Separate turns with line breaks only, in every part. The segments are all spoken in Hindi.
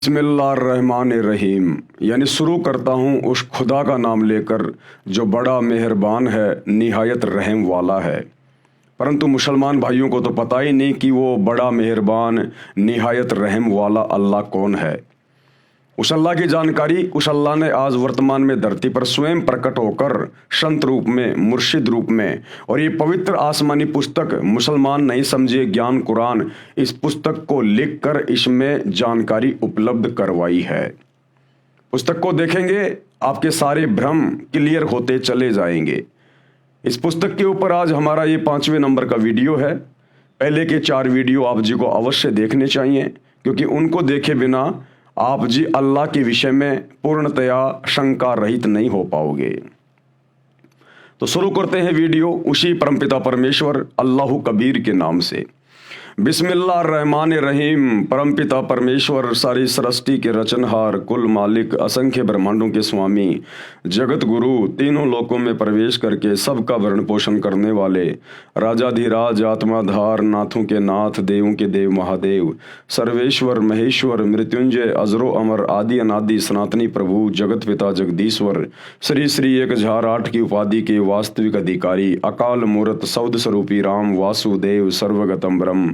बिस्मिल्लाहिर्रहमानिर्रहीम यानी शुरू करता हूँ उस खुदा का नाम लेकर जो बड़ा मेहरबान है, निहायत रहम वाला है। परंतु मुसलमान भाइयों को तो पता ही नहीं कि वो बड़ा मेहरबान, निहायत रहम वाला अल्लाह कौन है। उस अल्लाह की जानकारी उस अल्लाह ने आज वर्तमान में धरती पर स्वयं प्रकट होकर संत रूप में, मुर्शिद रूप में, और ये पवित्र आसमानी पुस्तक मुसलमान नहीं समझे ज्ञान कुरान, इस पुस्तक को लिखकर इसमें जानकारी उपलब्ध करवाई है। पुस्तक को देखेंगे आपके सारे भ्रम क्लियर होते चले जाएंगे। इस पुस्तक के ऊपर आज हमारा ये 5वें नंबर का वीडियो है। पहले के 4 वीडियो आप जी को अवश्य देखने चाहिए, क्योंकि उनको देखे बिना आप जी अल्लाह के विषय में पूर्णतया शंका रहित नहीं हो पाओगे। तो शुरू करते हैं वीडियो उसी परमपिता परमेश्वर अल्लाह कबीर के नाम से। बिस्मिल्लाहिर्रहमानिर्रहीम। परमपिता परमेश्वर सारी सृष्टि के रचनहार, कुल मालिक, असंख्य ब्रह्मांडों के स्वामी, जगत गुरु, तीनों लोकों में प्रवेश करके सबका भरण पोषण करने वाले, राजाधिराज, आत्माधार, नाथों के नाथ, देवों के देव महादेव, सर्वेश्वर, महेश्वर, मृत्युंजय, अजरो अमर, आदि अनादि, सनातनी प्रभु, जगत पिता जगदीश्वर, श्री श्री 1008 की उपाधि के वास्तविक अधिकारी, अकाल मूर्त, सौद स्वरूपी राम, वासुदेव, सर्वगतम ब्रह्म,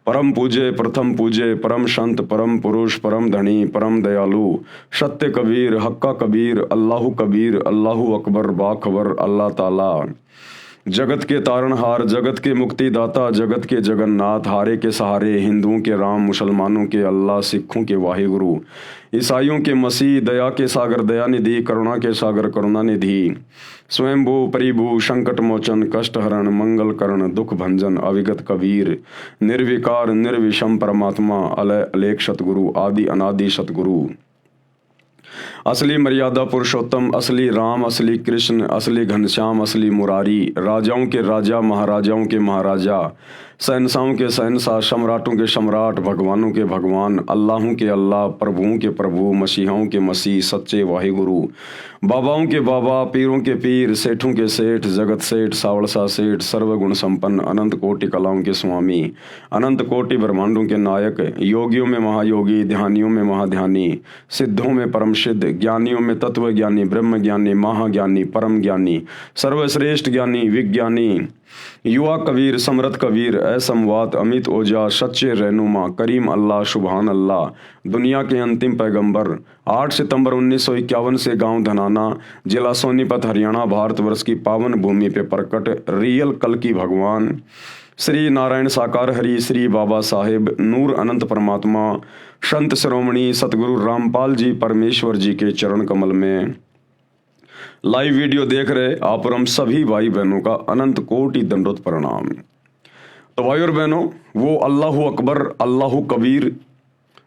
परम पूज्य, प्रथम पूज्य, परम संत, परम पुरुष, परम धनी, परम दयालु, सत्य कबीर, हक्का कबीर, अल्लाह कबीर, अल्लाहु अकबर, बाखबर, अल्लाह ताला, जगत के तारणहार, जगत के मुक्तिदाता, जगत के जगन्नाथ, हारे के सहारे, हिंदुओं के राम, मुसलमानों के अल्लाह, सिखों के वाहिगुरु, ईसाइयों के मसीह, दया के सागर दयानिधि, करुणा के सागर करुणानिधि, स्वयंभू परिभू, संकट मोचन, कष्ट हरण, मंगल करण, दुख भंजन, अविगत कबीर, निर्विकार निर्विषम परमात्मा, अलय अलेख सतगुरु, आदि अनादि सतगुरु, असली मर्यादा पुरुषोत्तम, असली राम, असली कृष्ण, असली घनश्याम, असली मुरारी, राजाओं के राजा, महाराजाओं के महाराजा, शहंशाहों के शहंशाह, सम्राटों के सम्राट, भगवानों के भगवान, अल्लाहों के अल्लाह, प्रभुओं के प्रभु, मसीहाओं के मसीह, सच्चे वाहिगुरु, बाबाओं के बाबा, पीरों के पीर, सेठों के सेठ, जगत सेठ, सावड़सा सेठ, सर्वगुण संपन्न, अनंत कोटि कलाओं के स्वामी, अनंत कोटि ब्रह्मांडों के नायक, योगियों में महायोगी, ध्यानियों में महाध्यानी, सिद्धों में परम सिद्ध, ज्ञानियों में तत्व ज्ञानी, ब्रह्म ज्ञानी, महाज्ञानी, परम ज्ञानी, सर्वश्रेष्ठ ज्ञानी, विज्ञानी, युवा कबीर, समरथ कबीर, असमवात, अमित ओजा, सच्चे रहनुमा, करीम अल्लाह, सुभान अल्लाह, दुनिया के अंतिम पैगंबर, 8 सितंबर 1951 से गांव धनाना, जिला सोनीपत, हरियाणा, भारतवर्ष की पावन भूमि पे प्रकट रियल कल की भगवान, श्री नारायण साकार हरि, श्री बाबा साहेब नूर अनंत परमात्मा, संत श्रोमणी सतगुरु रामपाल जी परमेश्वर जी के चरण कमल में लाइव वीडियो देख रहे आप और हम सभी भाई बहनों का अनंत कोटि दंडोत प्रणाम। तो भाई और बहनों, वो अल्लाह अकबर, अल्लाह कबीर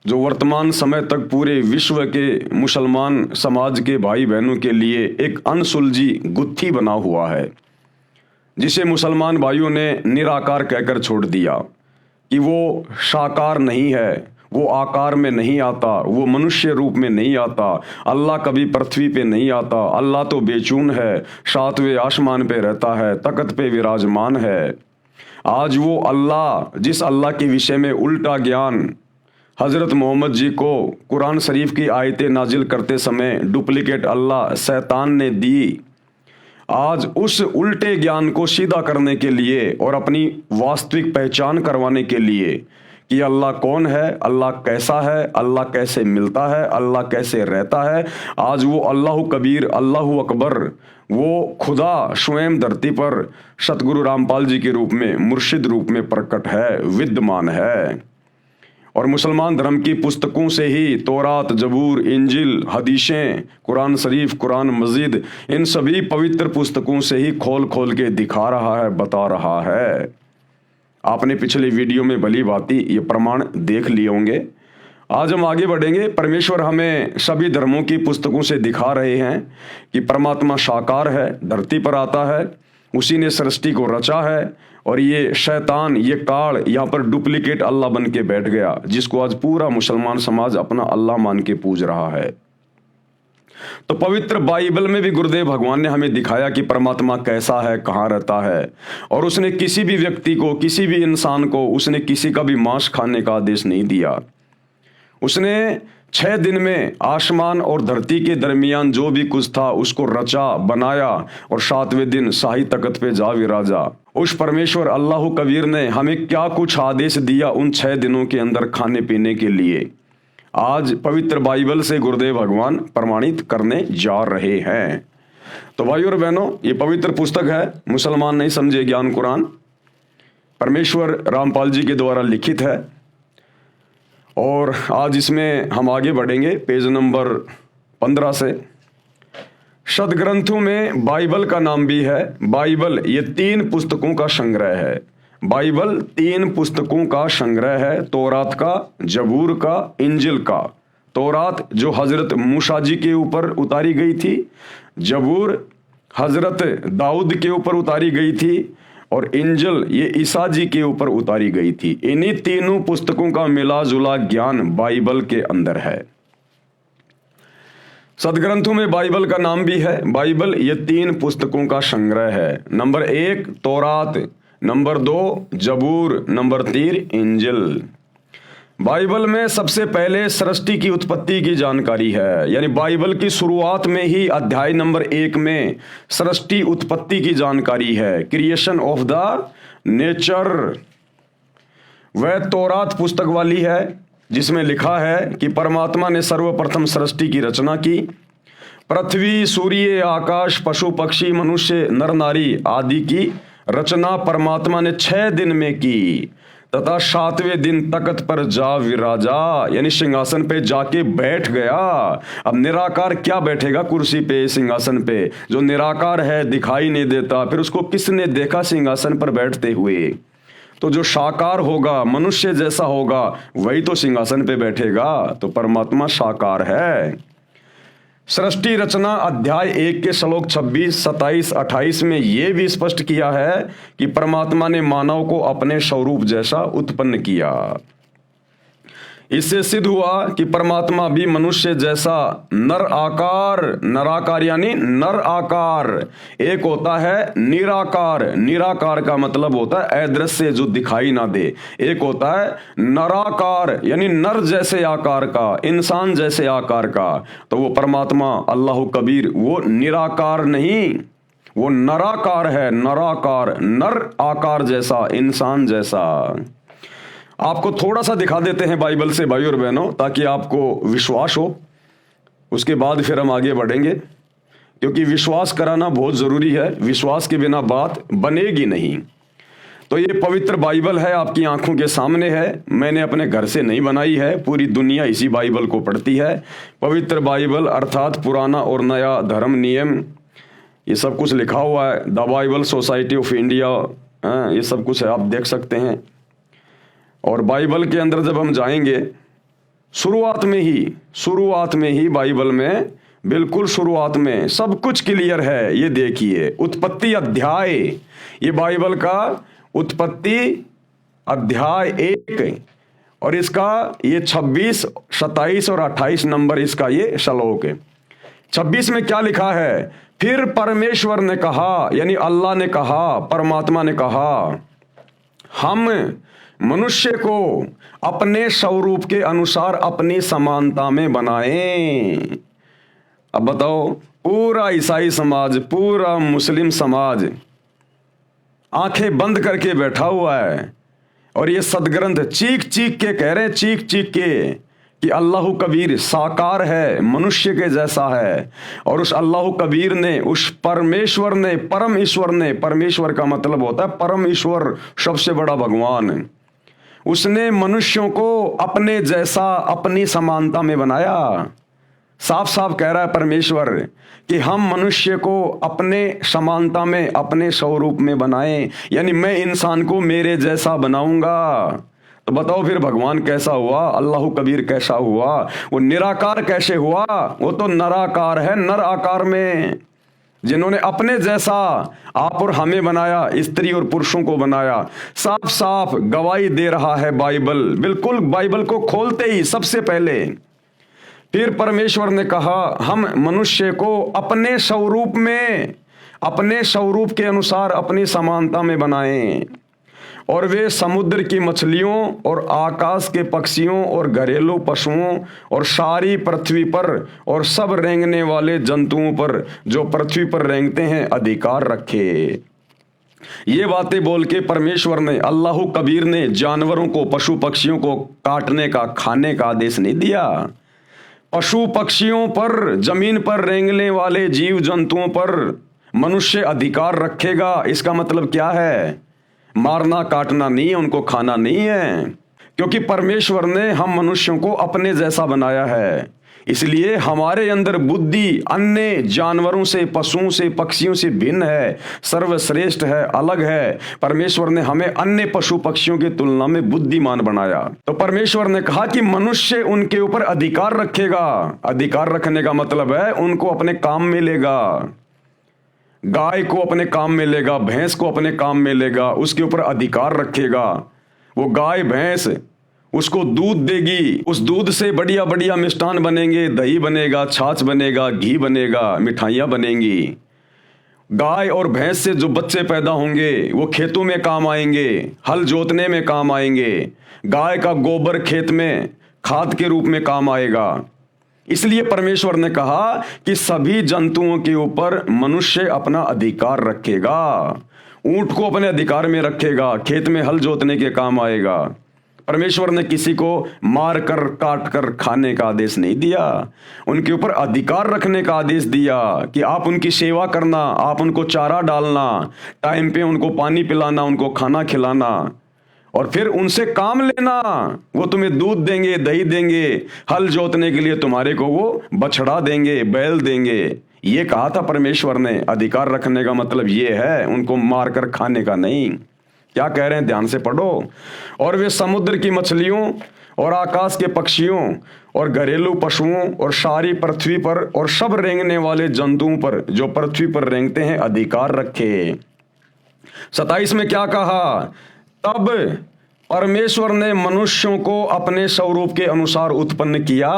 जो वर्तमान समय तक पूरे विश्व के मुसलमान समाज के भाई बहनों के लिए एक अनसुलझी गुत्थी बना हुआ है, जिसे मुसलमान भाइयों ने निराकार कहकर छोड़ दिया कि वो साकार नहीं है, वो आकार में नहीं आता, वो मनुष्य रूप में नहीं आता, अल्लाह कभी पृथ्वी पे नहीं आता, अल्लाह तो बेचून है, 7वें आसमान पे रहता है, तख्त पे विराजमान है। आज वो अल्लाह, जिस अल्लाह के विषय में उल्टा ज्ञान हजरत मोहम्मद जी को कुरान शरीफ की आयतें नाजिल करते समय डुप्लीकेट अल्लाह शैतान ने दी, आज उस उल्टे ज्ञान को सीधा करने के लिए और अपनी वास्तविक पहचान करवाने के लिए कि अल्लाह कौन है, अल्लाह कैसा है, अल्लाह कैसे मिलता है, अल्लाह कैसे रहता है, आज वो अल्लाह कबीर, अल्लाह अकबर, वो खुदा स्वयं धरती पर सतगुरु रामपाल जी के रूप में, मुर्शिद रूप में प्रकट है, विद्यमान है। और मुसलमान धर्म की पुस्तकों से ही तौरात, जबूर, इंजिल, हदीसें, कुरान शरीफ, कुरान मजीद, इन सभी पवित्र पुस्तकों से ही खोल खोल के दिखा रहा है, बता रहा है। आपने पिछले वीडियो में भली भांति ये प्रमाण देख लिए होंगे। आज हम आगे बढ़ेंगे। परमेश्वर हमें सभी धर्मों की पुस्तकों से दिखा रहे हैं कि परमात्मा साकार है, धरती पर आता है, उसी ने सृष्टि को रचा है, और ये शैतान, ये काल यहाँ पर डुप्लीकेट अल्लाह बन के बैठ गया, जिसको आज पूरा मुसलमान समाज अपना अल्लाह मान के पूज रहा है। तो पवित्र बाइबल में भी गुरुदेव भगवान ने हमें दिखाया कि परमात्मा कैसा है, कहाँ रहता है, और उसने किसी भी व्यक्ति को, किसी भी इंसान को उसने किसी का भी मांस खाने का आदेश नहीं दिया। उसने 6 दिन में आसमान और धरती के दरमियान जो भी कुछ था उसको रचा बनाया और 7वें दिन शाही तख्त पे जा विराजा। उस परमेश्वर अल्लाह कबीर ने हमें क्या कुछ आदेश दिया उन 6 दिनों के अंदर खाने पीने के लिए, आज पवित्र बाइबल से गुरुदेव भगवान प्रमाणित करने जा रहे हैं। तो भाइयों और बहनों, ये पवित्र पुस्तक है मुसलमान नहीं समझे ज्ञान कुरान, परमेश्वर रामपाल जी के द्वारा लिखित है। और आज इसमें हम आगे बढ़ेंगे पेज नंबर 15 से। सदग्रंथों में बाइबल का नाम भी है। बाइबल ये 3 पुस्तकों का संग्रह है। बाइबल 3 पुस्तकों का संग्रह है, तौरात का, जबूर का, इंजिल का। तौरात जो हजरत मूसा जी के ऊपर उतारी गई थी, जबूर हजरत दाऊद के ऊपर उतारी गई थी, और इंजिल ये ईसा जी के ऊपर उतारी गई थी। इन्हीं तीनों पुस्तकों का मिला जुला ज्ञान बाइबल के अंदर है। सदग्रंथों में बाइबल का नाम भी है। बाइबल ये 3 पुस्तकों का संग्रह है। नंबर 1 तौरात, नंबर 2 जबूर, नंबर 3 इंजिल। बाइबल में सबसे पहले सृष्टि की उत्पत्ति की जानकारी है, यानी बाइबल की शुरुआत में ही अध्याय नंबर 1 में सृष्टि उत्पत्ति की जानकारी है, क्रिएशन ऑफ द नेचर। वह तौरात पुस्तक वाली है जिसमें लिखा है कि परमात्मा ने सर्वप्रथम सृष्टि की रचना की। पृथ्वी, सूर्य, आकाश, पशु पक्षी, मनुष्य, नर नारी आदि की रचना परमात्मा ने 6 दिन में की तथा 7वें दिन तख्त पर जा विराजा, यानी सिंहासन पे जाके बैठ गया। अब निराकार क्या बैठेगा कुर्सी पे, सिंहासन पे? जो निराकार है, दिखाई नहीं देता, फिर उसको किसने देखा सिंहासन पर बैठते हुए? तो जो साकार होगा, मनुष्य जैसा होगा, वही तो सिंहासन पे बैठेगा। तो परमात्मा साकार है। सृष्टि रचना अध्याय 1 के श्लोक 26, 27, 28 में यह भी स्पष्ट किया है कि परमात्मा ने मानव को अपने स्वरूप जैसा उत्पन्न किया। इससे सिद्ध हुआ कि परमात्मा भी मनुष्य जैसा नराकार यानी नर आकार। एक होता है निराकार, निराकार का मतलब होता है अदृश्य, जो दिखाई ना दे। एक होता है नराकार यानी नर जैसे आकार का, इंसान जैसे आकार का। तो वो परमात्मा अल्लाह कबीर वो निराकार नहीं, वो नराकार है, नराकार, नर आकार जैसा, इंसान जैसा। आपको थोड़ा सा दिखा देते हैं बाइबल से भाई और बहनों, ताकि आपको विश्वास हो। उसके बाद फिर हम आगे बढ़ेंगे, क्योंकि विश्वास कराना बहुत ज़रूरी है। विश्वास के बिना बात बनेगी नहीं। तो ये पवित्र बाइबल है, आपकी आंखों के सामने है। मैंने अपने घर से नहीं बनाई है, पूरी दुनिया इसी बाइबल को पढ़ती है। पवित्र बाइबल अर्थात पुराना और नया धर्म नियम, ये सब कुछ लिखा हुआ है। The Bible society of India, ये सब कुछ है, आप देख सकते हैं। और बाइबल के अंदर जब हम जाएंगे, शुरुआत में ही बाइबल में, बिल्कुल शुरुआत में सब कुछ क्लियर है। ये देखिए, उत्पत्ति अध्याय, ये बाइबल का उत्पत्ति अध्याय 1, और इसका ये 26, 27 और 28 नंबर इसका ये श्लोक है। 26 में क्या लिखा है? फिर परमेश्वर ने कहा, यानी अल्लाह ने कहा, परमात्मा ने कहा, हम मनुष्य को अपने स्वरूप के अनुसार अपनी समानता में बनाएं। अब बताओ, पूरा ईसाई समाज, पूरा मुस्लिम समाज आंखें बंद करके बैठा हुआ है, और ये सदग्रंथ चीख चीख के कह रहे हैं, चीख चीख के, कि अल्लाह कबीर साकार है, मनुष्य के जैसा है। और उस अल्लाह कबीर ने, उस परमेश्वर ने, परम ईश्वर ने, परमेश्वर का मतलब होता है परम ईश्वर, सबसे बड़ा भगवान, उसने मनुष्यों को अपने जैसा, अपनी समानता में बनाया। साफ साफ कह रहा है परमेश्वर कि हम मनुष्य को अपने समानता में, अपने स्वरूप में बनाएं, यानी मैं इंसान को मेरे जैसा बनाऊंगा। तो बताओ फिर भगवान कैसा हुआ, अल्लाह कबीर कैसा हुआ, वो निराकार कैसे हुआ? वो तो नराकार है, नर आकार में, जिन्होंने अपने जैसा आप और हमें बनाया, स्त्री और पुरुषों को बनाया। साफ साफ गवाही दे रहा है बाइबल, बिल्कुल बाइबल को खोलते ही सबसे पहले। फिर परमेश्वर ने कहा, हम मनुष्य को अपने स्वरूप में, अपने स्वरूप के अनुसार अपनी समानता में बनाएं। और वे समुद्र की मछलियों और आकाश के पक्षियों और घरेलू पशुओं और सारी पृथ्वी पर और सब रेंगने वाले जंतुओं पर जो पृथ्वी पर रेंगते हैं अधिकार रखे। ये बातें बोल के परमेश्वर ने, अल्लाह कबीर ने जानवरों को, पशु पक्षियों को काटने का, खाने का आदेश नहीं दिया। पशु पक्षियों पर, जमीन पर रेंगने वाले जीव जंतुओं पर मनुष्य अधिकार रखेगा। इसका मतलब क्या है? मारना काटना नहीं है, उनको खाना नहीं है, क्योंकि परमेश्वर ने हम मनुष्यों को अपने जैसा बनाया है। इसलिए हमारे अंदर बुद्धि अन्य जानवरों से, पशुओं से, पक्षियों से भिन्न है, सर्वश्रेष्ठ है, अलग है। परमेश्वर ने हमें अन्य पशु पक्षियों की तुलना में बुद्धिमान बनाया। तो परमेश्वर ने कहा कि मनुष्य उनके ऊपर अधिकार रखेगा। अधिकार रखने का मतलब है उनको अपने काम में लेगा। गाय को अपने काम में लेगा, भैंस को अपने काम में लेगा, उसके ऊपर अधिकार रखेगा। वो गाय भैंस उसको दूध देगी, उस दूध से बढ़िया बढ़िया मिष्ठान बनेंगे, दही बनेगा, छाछ बनेगा, घी बनेगा, मिठाइयाँ बनेंगी। गाय और भैंस से जो बच्चे पैदा होंगे वो खेतों में काम आएंगे, हल जोतने में काम आएंगे। गाय का गोबर खेत में खाद के रूप में काम आएगा। इसलिए परमेश्वर ने कहा कि सभी जंतुओं के ऊपर मनुष्य अपना अधिकार रखेगा। ऊंट को अपने अधिकार में रखेगा, खेत में हल जोतने के काम आएगा। परमेश्वर ने किसी को मार कर, काट कर खाने का आदेश नहीं दिया, उनके ऊपर अधिकार रखने का आदेश दिया कि आप उनकी सेवा करना, आप उनको चारा डालना, टाइम पे उनको पानी पिलाना, उनको खाना खिलाना, और फिर उनसे काम लेना। वो तुम्हें दूध देंगे, दही देंगे, हल जोतने के लिए तुम्हारे को वो बछड़ा देंगे, बैल देंगे। ये कहा था परमेश्वर ने। अधिकार रखने का मतलब ये है, उनको मारकर खाने का नहीं। क्या कह रहे हैं, ध्यान से पढ़ो। और वे समुद्र की मछलियों और आकाश के पक्षियों और घरेलू पशुओं और सारी पृथ्वी पर और सब रेंगने वाले जंतुओं पर जो पृथ्वी पर रेंगते हैं अधिकार रखे। 27 में क्या कहा? तब परमेश्वर ने मनुष्यों को अपने स्वरूप के अनुसार उत्पन्न किया।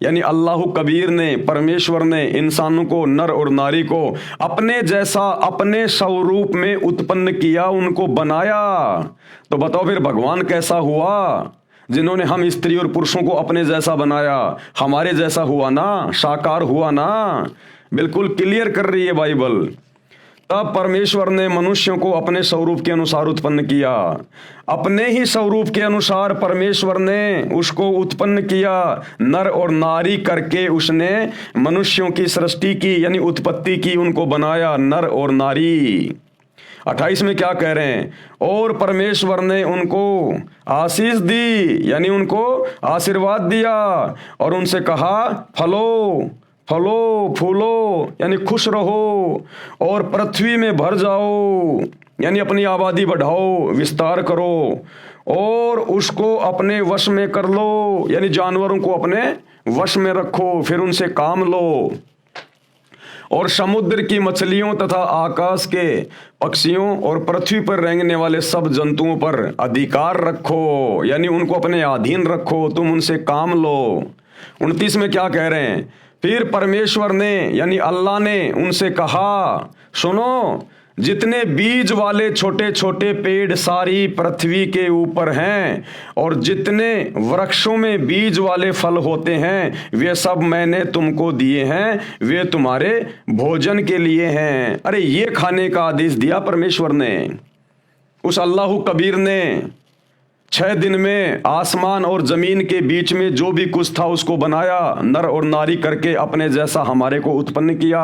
यानी अल्लाह कबीर ने, परमेश्वर ने इंसानों को, नर और नारी को अपने जैसा, अपने स्वरूप में उत्पन्न किया, उनको बनाया। तो बताओ फिर भगवान कैसा हुआ? जिन्होंने हम स्त्री और पुरुषों को अपने जैसा बनाया, हमारे जैसा हुआ ना, साकार हुआ ना। बिल्कुल क्लियर कर रही है बाइबल। तब परमेश्वर ने मनुष्यों को अपने स्वरूप के अनुसार उत्पन्न किया। अपने ही स्वरूप के अनुसार परमेश्वर ने उसको उत्पन्न किया, नर और नारी करके उसने मनुष्यों की सृष्टि की, यानी उत्पत्ति की, उनको बनाया नर और नारी। 28 में क्या कह रहे हैं? और परमेश्वर ने उनको आशीष दी, यानी उनको आशीर्वाद दिया, और उनसे कहा फलो, फलो, फूलो, यानी खुश रहो और पृथ्वी में भर जाओ, यानी अपनी आबादी बढ़ाओ, विस्तार करो, और उसको अपने वश में कर लो, यानी जानवरों को अपने वश में रखो, फिर उनसे काम लो। और समुद्र की मछलियों तथा आकाश के पक्षियों और पृथ्वी पर रेंगने वाले सब जंतुओं पर अधिकार रखो, यानी उनको अपने अधीन रखो, तुम उनसे काम लो। 29 में क्या कह रहे हैं? फिर परमेश्वर ने, यानी अल्लाह ने उनसे कहा, सुनो, जितने बीज वाले छोटे छोटे पेड़ सारी पृथ्वी के ऊपर हैं और जितने वृक्षों में बीज वाले फल होते हैं, वे सब मैंने तुमको दिए हैं, वे तुम्हारे भोजन के लिए हैं। अरे ये खाने का आदेश दिया परमेश्वर ने। उस अल्लाह कबीर ने 6 दिन में आसमान और जमीन के बीच में जो भी कुछ था उसको बनाया, नर और नारी करके अपने जैसा हमारे को उत्पन्न किया,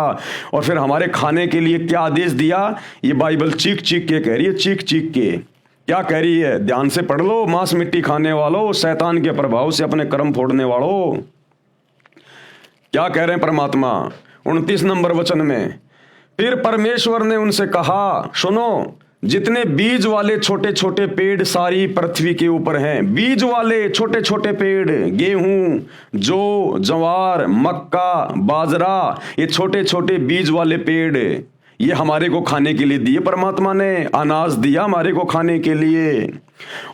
और फिर हमारे खाने के लिए क्या आदेश दिया? ये बाइबल चीख चीख के कह रही है, चीख चीख के। क्या कह रही है? ध्यान से पढ़ लो। मांस मिट्टी खाने वालों, शैतान के प्रभाव से अपने कर्म फोड़ने वालों, क्या कह रहे हैं परमात्मा 29 नंबर वचन में? फिर परमेश्वर ने उनसे कहा, सुनो, जितने बीज वाले छोटे छोटे पेड़ सारी पृथ्वी के ऊपर हैं, बीज वाले छोटे छोटे पेड़, गेहूं, जौ, जवार, मक्का, बाजरा, ये छोटे छोटे बीज वाले पेड़, ये हमारे को खाने के लिए दिए, परमात्मा ने अनाज दिया हमारे को खाने के लिए।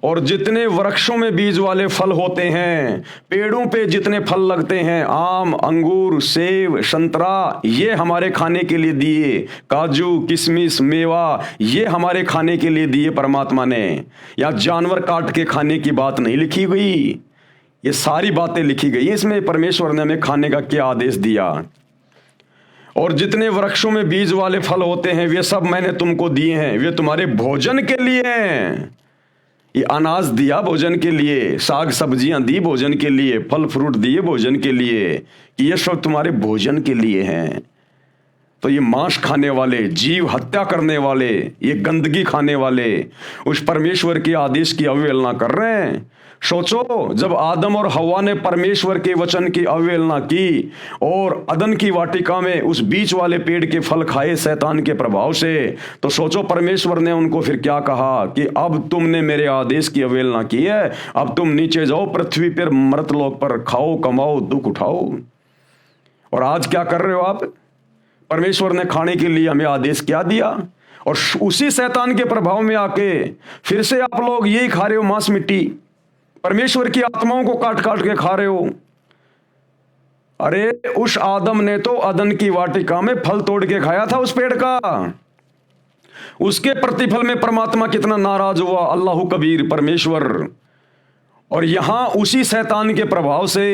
और जितने वृक्षों में बीज वाले फल होते हैं, पेड़ों पे जितने फल लगते हैं, आम, अंगूर, सेब, संतरा, ये हमारे खाने के लिए दिए। काजू, किशमिश, मेवा, ये हमारे खाने के लिए दिए परमात्मा ने। या जानवर काट के खाने की बात नहीं लिखी गई, ये सारी बातें लिखी गई। इसमें परमेश्वर ने हमें खाने का क्या आदेश दिया। और जितने वृक्षों में बीज वाले फल होते हैं, वे सब मैंने तुमको दिए हैं, वे तुम्हारे भोजन के लिए हैं। ये अनाज दिया भोजन के लिए, साग सब्जियां दी भोजन के लिए, फल फ्रूट दिए भोजन के लिए, कि ये सब तुम्हारे भोजन के लिए हैं। तो ये मांस खाने वाले, जीव हत्या करने वाले, ये गंदगी खाने वाले उस परमेश्वर के आदेश की अवहेलना कर रहे हैं। सोचो, जब आदम और हवा ने परमेश्वर के वचन की अवहेलना की और अदन की वाटिका में उस बीच वाले पेड़ के फल खाए शैतान के प्रभाव से, तो सोचो परमेश्वर ने उनको फिर क्या कहा कि अब तुमने मेरे आदेश की अवहेलना की है, अब तुम नीचे जाओ पृथ्वी पर, मर्तलोक पर खाओ, कमाओ, दुख उठाओ। और आज क्या कर रहे हो आप? परमेश्वर ने खाने के लिए हमें आदेश क्या दिया, और उसी शैतान के प्रभाव में आके फिर से आप लोग यही खा रहे हो, मांस मिट्टी, परमेश्वर की आत्माओं को काट काट के खा रहे हो। अरे उस आदम ने तो अदन की वाटिका में फल तोड़ के खाया था उस पेड़ का, उसके प्रतिफल में परमात्मा कितना नाराज हुआ, अल्लाह कबीर परमेश्वर। और यहां उसी शैतान के प्रभाव से,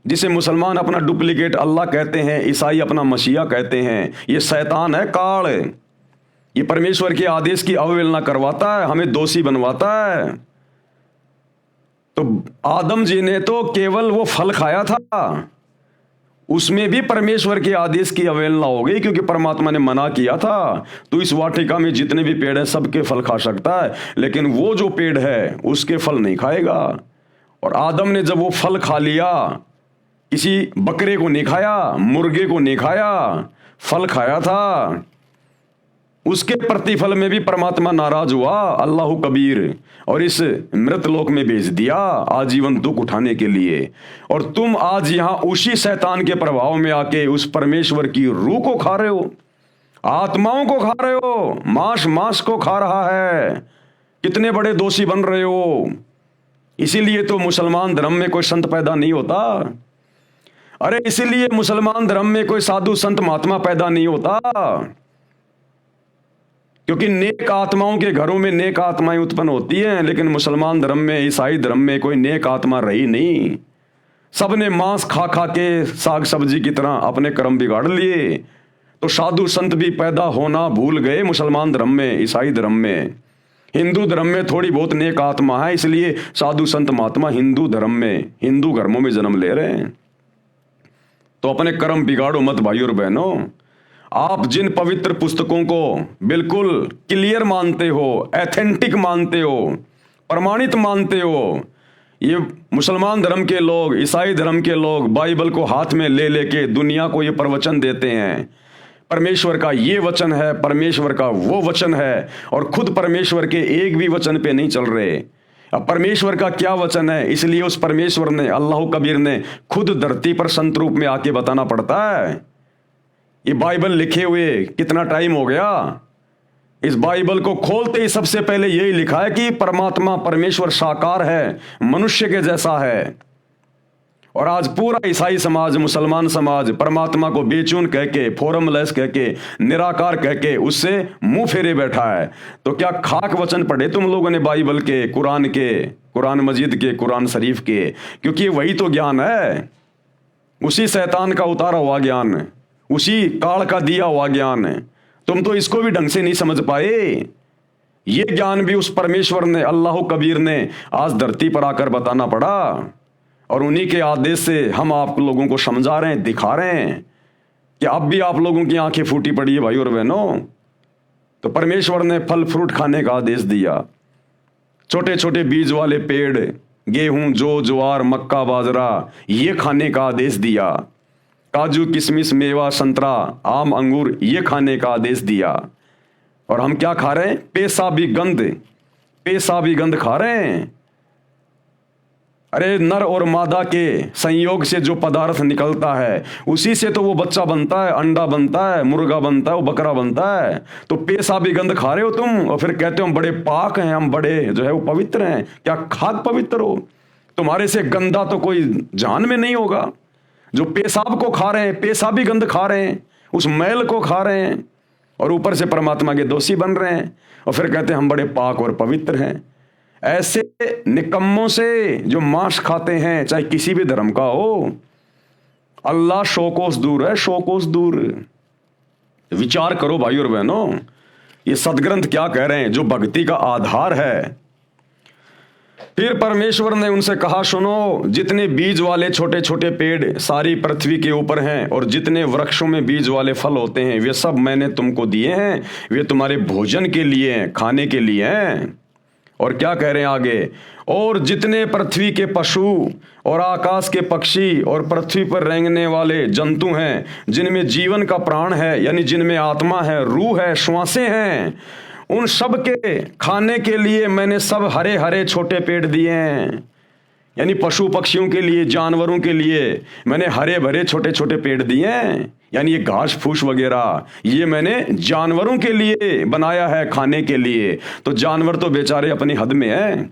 जिसे मुसलमान अपना डुप्लीकेट अल्लाह कहते हैं, ईसाई अपना मसीहा कहते हैं, ये शैतान है, काल। ये परमेश्वर के आदेश की अवहेलना करवाता है, हमें दोषी बनवाता है। तो आदम जी ने तो केवल वो फल खाया था, उसमें भी परमेश्वर के आदेश की अवहेलना हो गई, क्योंकि परमात्मा ने मना किया था तो इस वाटिका में जितने भी पेड़ हैं सबके फल खा सकता है, लेकिन वो जो पेड़ है उसके फल नहीं खाएगा। और आदम ने जब वो फल खा लिया, किसी बकरे को नहीं खाया, मुर्गे को नहीं खाया, फल खाया था, उसके प्रतिफल में भी परमात्मा नाराज हुआ, अल्लाह कबीर, और इस मृत लोक में भेज दिया आजीवन दुख उठाने के लिए। और तुम आज यहां उसी शैतान के प्रभाव में आके उस परमेश्वर की रूह को खा रहे हो, आत्माओं को खा रहे हो, मांस को खा रहा है। कितने बड़े दोषी बन रहे हो। इसीलिए तो मुसलमान धर्म में कोई संत पैदा नहीं होता। अरे इसीलिए मुसलमान धर्म में कोई साधु संत महात्मा पैदा नहीं होता, क्योंकि नेक आत्माओं के घरों में नेक आत्माएं उत्पन्न होती हैं। लेकिन मुसलमान धर्म में, ईसाई धर्म में कोई नेक आत्मा रही नहीं। सबने मांस खा खा के साग सब्जी की तरह अपने कर्म बिगाड़ लिए। तो साधु संत भी पैदा होना भूल गए मुसलमान धर्म में, ईसाई धर्म में। हिंदू धर्म में थोड़ी बहुत नेक आत्मा है, इसलिए साधु संत महात्मा हिंदू धर्म में, हिंदू धर्मों में जन्म ले रहे हैं। तो अपने कर्म बिगाड़ो मत भाइयों और बहनों। आप जिन पवित्र पुस्तकों को बिल्कुल क्लियर मानते हो, एथेंटिक मानते हो, प्रमाणित मानते हो, ये मुसलमान धर्म के लोग, ईसाई धर्म के लोग बाइबल को हाथ में ले लेके दुनिया को ये प्रवचन देते हैं, परमेश्वर का ये वचन है, परमेश्वर का वो वचन है, और खुद परमेश्वर के एक भी वचन पे नहीं चल रहे। अब परमेश्वर का क्या वचन है, इसलिए उस परमेश्वर ने, अल्लाह कबीर ने खुद धरती पर संत रूप में आके बताना पड़ता है। ये बाइबल लिखे हुए कितना टाइम हो गया। इस बाइबल को खोलते ही सबसे पहले यही लिखा है कि परमात्मा, परमेश्वर साकार है, मनुष्य के जैसा है। और आज पूरा ईसाई समाज, मुसलमान समाज परमात्मा को बेचून कह के, फॉर्मलेस कह के, निराकार कह के उससे मुंह फेरे बैठा है। तो क्या खाक वचन पढ़े तुम लोगों ने बाइबल के, कुरान मजीद के, कुरान शरीफ के? क्योंकि वही तो ज्ञान है, उसी शैतान का उतारा हुआ ज्ञान, उसी काल का दिया हुआ ज्ञान है। तुम तो इसको भी ढंग से नहीं समझ पाए। ये ज्ञान भी उस परमेश्वर ने, अल्लाह कबीर ने आज धरती पर आकर बताना पड़ा। और उन्हीं के आदेश से हम आप लोगों को समझा रहे हैं, दिखा रहे हैं कि अब भी आप लोगों की आंखें फूटी पड़ी है भाई और बहनों। तो परमेश्वर ने फल फ्रूट खाने का आदेश दिया। छोटे छोटे बीज वाले पेड़, गेहूं, जौ, ज्वार, मक्का, बाजरा, ये खाने का आदेश दिया। काजू, किशमिश, मेवा, संतरा, आम, अंगूर, ये खाने का आदेश दिया। और हम क्या खा रहे हैं? पेशाबी गंध खा रहे हैं। अरे नर और मादा के संयोग से जो पदार्थ निकलता है उसी से तो वो बच्चा बनता है, अंडा बनता है, मुर्गा बनता है, वो बकरा बनता है। तो पेशाबी गंध खा रहे हो तुम और फिर कहते हो हम बड़े पाक हैं, हम बड़े जो है वो पवित्र हैं। क्या खाक पवित्र हो? तुम्हारे से गंदा तो कोई जान में नहीं होगा। जो पेशाब को खा रहे हैं, पेशाबी गंध खा रहे हैं, उस मैल को खा रहे हैं और ऊपर से परमात्मा के दोषी बन रहे हैं और फिर कहते हैं हम बड़े पाक और पवित्र हैं। ऐसे निकम्मों से जो मांस खाते हैं, चाहे किसी भी धर्म का हो, अल्लाह सौ कोस दूर है, सौ कोस दूर। विचार करो भाई और बहनों, ये सदग्रंथ क्या कह रहे हैं, जो भक्ति का आधार है। फिर परमेश्वर ने उनसे कहा, सुनो, जितने बीज वाले छोटे छोटे पेड़ सारी पृथ्वी के ऊपर हैं और जितने वृक्षों में बीज वाले फल होते हैं वे सब मैंने तुमको दिए हैं, वे तुम्हारे भोजन के लिए हैं, खाने के लिए हैं। और क्या कह रहे हैं आगे, और जितने पृथ्वी के पशु और आकाश के पक्षी और पृथ्वी पर रेंगने वाले जंतु हैं, जिनमें जीवन का प्राण है, यानी जिनमें आत्मा है, रूह है, श्वासें हैं, उन सब के खाने के लिए मैंने सब हरे हरे छोटे पेड़ दिए हैं। यानी पशु पक्षियों के लिए, जानवरों के लिए मैंने हरे भरे छोटे छोटे पेड़ दिए हैं। यानी ये घास फूस वगैरह ये मैंने जानवरों के लिए बनाया है, खाने के लिए। तो जानवर तो बेचारे अपनी हद में है,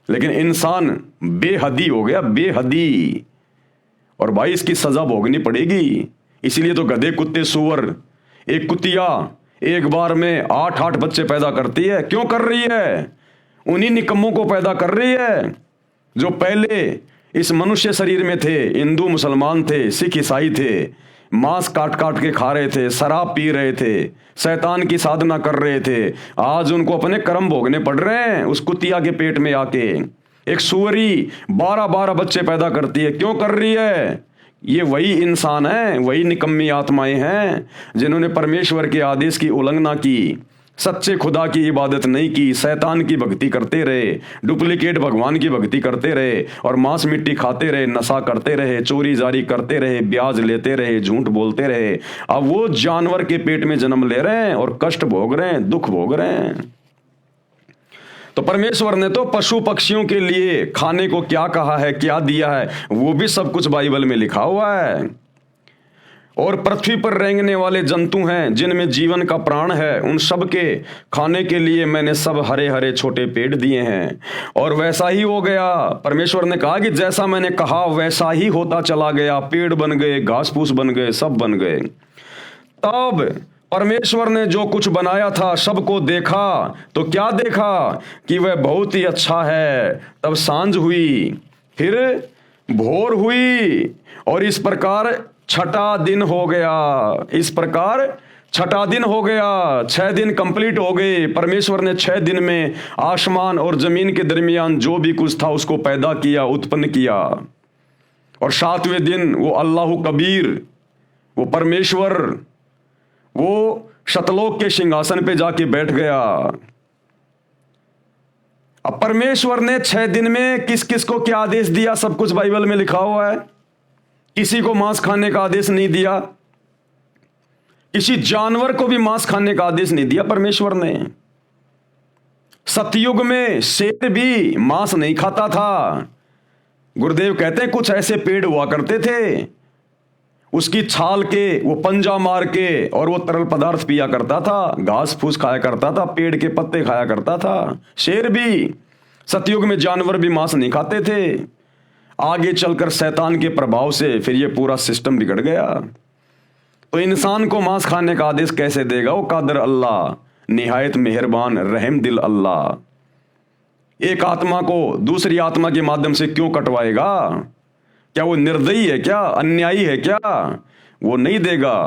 लेकिन इंसान बेहदी हो गया, बेहदी। और भाई इसकी सजा भोगनी पड़ेगी। इसलिए तो गधे, कुत्ते, सुअर, एक कुतिया एक बार में 8-8 बच्चे पैदा करती है। क्यों कर रही है? उन्हीं निकम्मों को पैदा कर रही है जो पहले इस मनुष्य शरीर में थे, हिंदू मुसलमान थे, सिख ईसाई थे, मांस काट काट के खा रहे थे, शराब पी रहे थे, शैतान की साधना कर रहे थे। आज उनको अपने कर्म भोगने पड़ रहे हैं उस कुतिया के पेट में आके। एक सुअरी 12-12 बच्चे पैदा करती है। क्यों कर रही है? ये वही इंसान है, वही निकम्मी आत्माएं हैं जिन्होंने परमेश्वर के आदेश की उल्लंघना की, सच्चे खुदा की इबादत नहीं की, शैतान की भक्ति करते रहे, डुप्लीकेट भगवान की भक्ति करते रहे और मांस मिट्टी खाते रहे, नशा करते रहे, चोरी जारी करते रहे, ब्याज लेते रहे, झूठ बोलते रहे। अब वो जानवर के पेट में जन्म ले रहे हैं और कष्ट भोग रहे हैं, दुख भोग रहे हैं। तो परमेश्वर ने तो पशु पक्षियों के लिए खाने को क्या कहा है, क्या दिया है, वो भी सब कुछ बाइबल में लिखा हुआ है। और पृथ्वी पर रेंगने वाले जंतु हैं जिनमें जीवन का प्राण है, उन सब के खाने के लिए मैंने सब हरे हरे छोटे पेड़ दिए हैं। और वैसा ही हो गया। परमेश्वर ने कहा कि जैसा मैंने कहा वैसा ही होता चला गया। पेड़ बन गए, घास फूस बन गए, सब बन गए। तब परमेश्वर ने जो कुछ बनाया था सबको देखा तो क्या देखा कि वह बहुत ही अच्छा है। तब सांझ हुई, फिर भोर हुई और इस प्रकार छठा दिन हो गया। इस प्रकार छठा दिन हो गया। 6 दिन कंप्लीट हो गए। परमेश्वर ने 6 दिन में आसमान और जमीन के दरमियान जो भी कुछ था उसको पैदा किया, उत्पन्न किया। और 7वें दिन वो अल्लाह कबीर, वो परमेश्वर, वो शतलोक के सिंहासन पे जाके बैठ गया। अब परमेश्वर ने 6 दिन में किस किस को क्या आदेश दिया, सब कुछ बाइबल में लिखा हुआ है। किसी को मांस खाने का आदेश नहीं दिया, किसी जानवर को भी मांस खाने का आदेश नहीं दिया परमेश्वर ने। सतयुग में शेर भी मांस नहीं खाता था। गुरुदेव कहते हैं कुछ ऐसे पेड़ हुआ करते थे, उसकी छाल के वो पंजा मार के और वो तरल पदार्थ पिया करता था, घास फूस खाया करता था, पेड़ के पत्ते खाया करता था। शेर भी, सतयुग में जानवर भी मांस नहीं खाते थे। आगे चलकर शैतान के प्रभाव से फिर ये पूरा सिस्टम बिगड़ गया। तो इंसान को मांस खाने का आदेश कैसे देगा? वो कादर अल्लाह, निहायत मेहरबान, रहम दिल अल्लाह। एक आत्मा को दूसरी आत्मा के माध्यम से क्यों कटवाएगा? क्या वो निर्दयी है क्या, अन्यायी है क्या? वो नहीं देगा।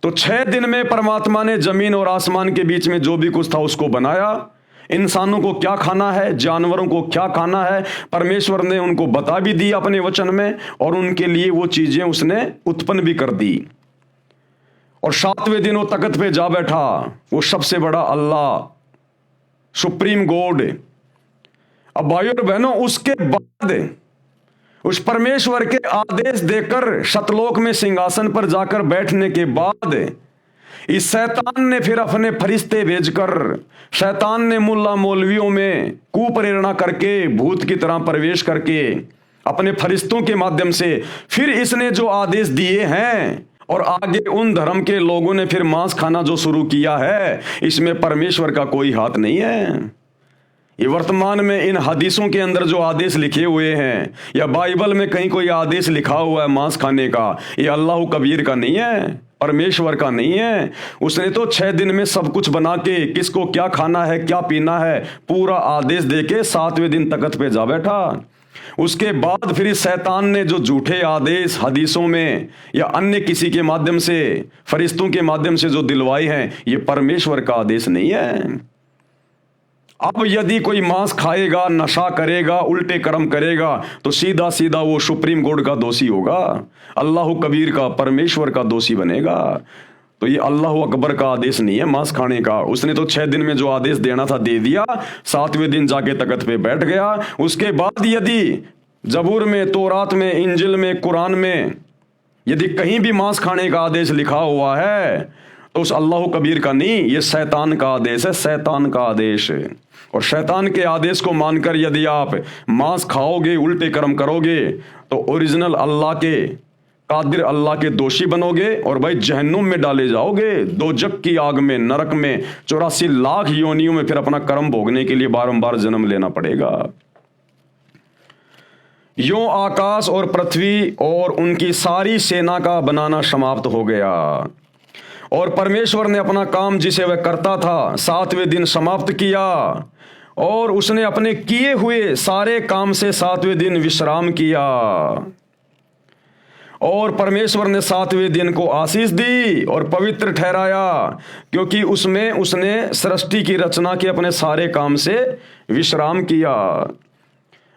तो 6 दिन में परमात्मा ने जमीन और आसमान के बीच में जो भी कुछ था उसको बनाया। इंसानों को क्या खाना है, जानवरों को क्या खाना है, परमेश्वर ने उनको बता भी दिया अपने वचन में, और उनके लिए वो चीजें उसने उत्पन्न भी कर दी। और 7वें दिन वो तख्त पे जा बैठा, वो सबसे बड़ा अल्लाह, सुप्रीम गॉड। अब भाइयों और बहनों, उसके बाद उस परमेश्वर के आदेश देकर शतलोक में सिंहासन पर जाकर बैठने के बाद इस शैतान ने फिर अपने फरिश्ते भेजकर, शैतान ने मुल्ला मौलवियों में कुप्रेरणा करके, भूत की तरह प्रवेश करके, अपने फरिश्तों के माध्यम से फिर इसने जो आदेश दिए हैं, और आगे उन धर्म के लोगों ने फिर मांस खाना जो शुरू किया है, इसमें परमेश्वर का कोई हाथ नहीं है। ये वर्तमान में इन हदीसों के अंदर जो आदेश लिखे हुए हैं, या बाइबल में कहीं कोई आदेश लिखा हुआ है मांस खाने का, ये अल्लाह कबीर का नहीं है, परमेश्वर का नहीं है। उसने तो 6 दिन में सब कुछ बना के, किसको क्या खाना है, क्या पीना है, पूरा आदेश देके 7वें दिन तख्त पे जा बैठा। उसके बाद फिर इस शैतान ने जो झूठे आदेश हदीसों में या अन्य किसी के माध्यम से, फरिश्तों के माध्यम से जो दिलवाए हैं, ये परमेश्वर का आदेश नहीं है। अब यदि कोई मांस खाएगा, नशा करेगा, उल्टे कर्म करेगा, तो सीधा सीधा वो सुप्रीम कोर्ट का दोषी होगा, अल्लाह कबीर का, परमेश्वर का दोषी बनेगा। तो ये अल्लाह अकबर का आदेश नहीं है मांस खाने का। उसने तो 6 दिन में जो आदेश देना था दे दिया, 7वें दिन जाके तख्त पे बैठ गया। उसके बाद यदि जबूर में, तौरात में, इंजिल में, कुरान में यदि कहीं भी मांस खाने का आदेश लिखा हुआ है, तो उस अल्लाह कबीर का नहीं, ये शैतान का आदेश है, शैतान का आदेश। और शैतान के आदेश को मानकर यदि आप मांस खाओगे, उल्टे कर्म करोगे, तो ओरिजिनल अल्लाह के, कादिर अल्लाह के दोषी बनोगे, और भाई जहन्नुम में डाले जाओगे, दोजक की आग में, नरक में 84 लाख योनियों में फिर अपना कर्म भोगने के लिए बारंबार जन्म लेना पड़ेगा। यूं आकाश और पृथ्वी और उनकी सारी सेना का बनाना समाप्त हो गया, और परमेश्वर ने अपना काम जिसे वह करता था 7वें दिन समाप्त किया, और उसने अपने किए हुए सारे काम से 7वें दिन विश्राम किया। और परमेश्वर ने 7वें दिन को आशीष दी और पवित्र ठहराया, क्योंकि उसमें उसने सृष्टि की रचना के अपने सारे काम से विश्राम किया।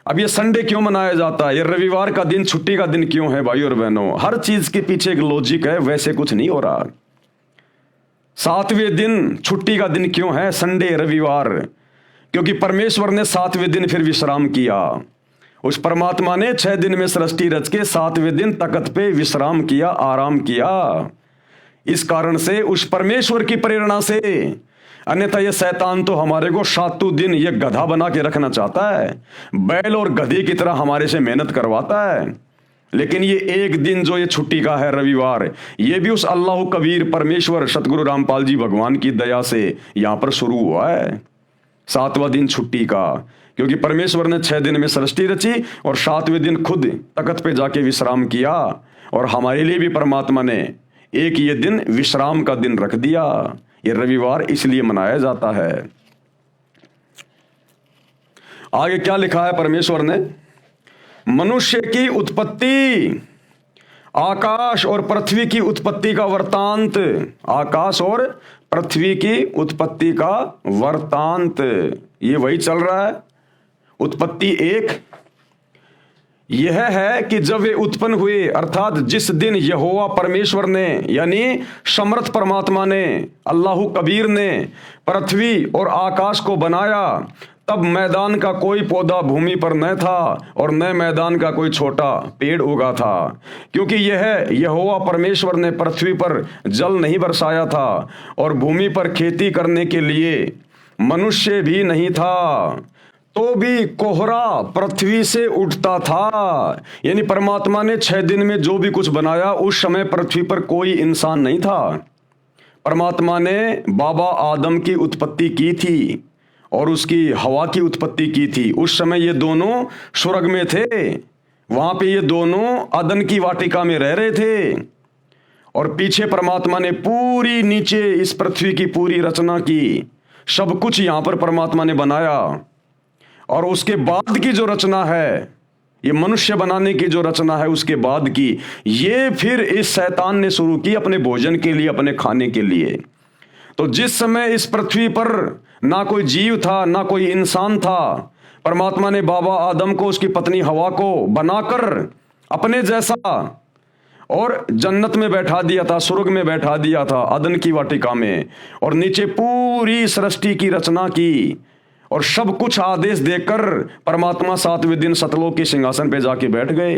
अब ये संडे क्यों मनाया जाता है, ये रविवार का दिन, छुट्टी का दिन क्यों है भाई और बहनों? हर चीज के पीछे एक लॉजिक है, वैसे कुछ नहीं हो रहा। 7वें दिन छुट्टी का दिन क्यों है, संडे, रविवार? क्योंकि परमेश्वर ने 7वें दिन फिर विश्राम किया। उस परमात्मा ने 6 दिन में सृष्टि रच के 7वें दिन तख्त पे विश्राम किया, आराम किया। इस कारण से, उस परमेश्वर की प्रेरणा से, अन्यथा ये शैतान तो हमारे को 7 दिन ये गधा बना के रखना चाहता है, बैल और गधे की तरह हमारे से मेहनत करवाता है। लेकिन ये एक दिन जो ये छुट्टी का है, रविवार, ये भी उस अल्लाह कबीर परमेश्वर सतगुरु रामपाल जी भगवान की दया से यहां पर शुरू हुआ है, 7वां दिन छुट्टी का। क्योंकि परमेश्वर ने 6 दिन में सृष्टि रची और 7वें दिन खुद तख्त पे जाके विश्राम किया, और हमारे लिए भी परमात्मा ने एक ये दिन विश्राम का दिन रख दिया। ये रविवार इसलिए मनाया जाता है। आगे क्या लिखा है परमेश्वर ने? मनुष्य की उत्पत्ति, आकाश और पृथ्वी की उत्पत्ति का वृतांत, आकाश और पृथ्वी की उत्पत्ति का वृतांत, ये वही चल रहा है। उत्पत्ति 1 यह है कि जब वे उत्पन्न हुए, अर्थात जिस दिन यहोवा परमेश्वर ने, यानी समर्थ परमात्मा ने, अल्लाह कबीर ने पृथ्वी और आकाश को बनाया, तब मैदान का कोई पौधा भूमि पर न था और न मैदान का कोई छोटा पेड़ उगा था, क्योंकि यह यहोवा परमेश्वर ने पृथ्वी पर जल नहीं बरसाया था और भूमि पर खेती करने के लिए मनुष्य भी नहीं था, तो भी कोहरा पृथ्वी से उठता था। यानी परमात्मा ने 6 दिन में जो भी कुछ बनाया, उस समय पृथ्वी पर कोई इंसान नहीं था। परमात्मा ने बाबा आदम की उत्पत्ति की थी और उसकी हवा की उत्पत्ति की थी। उस समय ये दोनों स्वर्ग में थे, वहां पे ये दोनों अदन की वाटिका में रह रहे थे, और पीछे परमात्मा ने पूरी नीचे इस पृथ्वी की पूरी रचना की, सब कुछ यहां पर परमात्मा ने बनाया। और उसके बाद की जो रचना है, ये मनुष्य बनाने की जो रचना है, उसके बाद की, ये फिर इस शैतान ने शुरू की अपने भोजन के लिए, अपने खाने के लिए। तो जिस समय इस पृथ्वी पर ना कोई जीव था, ना कोई इंसान था, परमात्मा ने बाबा आदम को, उसकी पत्नी हवा को बनाकर अपने जैसा और जन्नत में बैठा दिया था, स्वर्ग में बैठा दिया था, अदन की वाटिका में, और नीचे पूरी सृष्टि की रचना की, और सब कुछ आदेश देकर परमात्मा 7वें दिन सतलोक के सिंहासन पे जाके बैठ गए।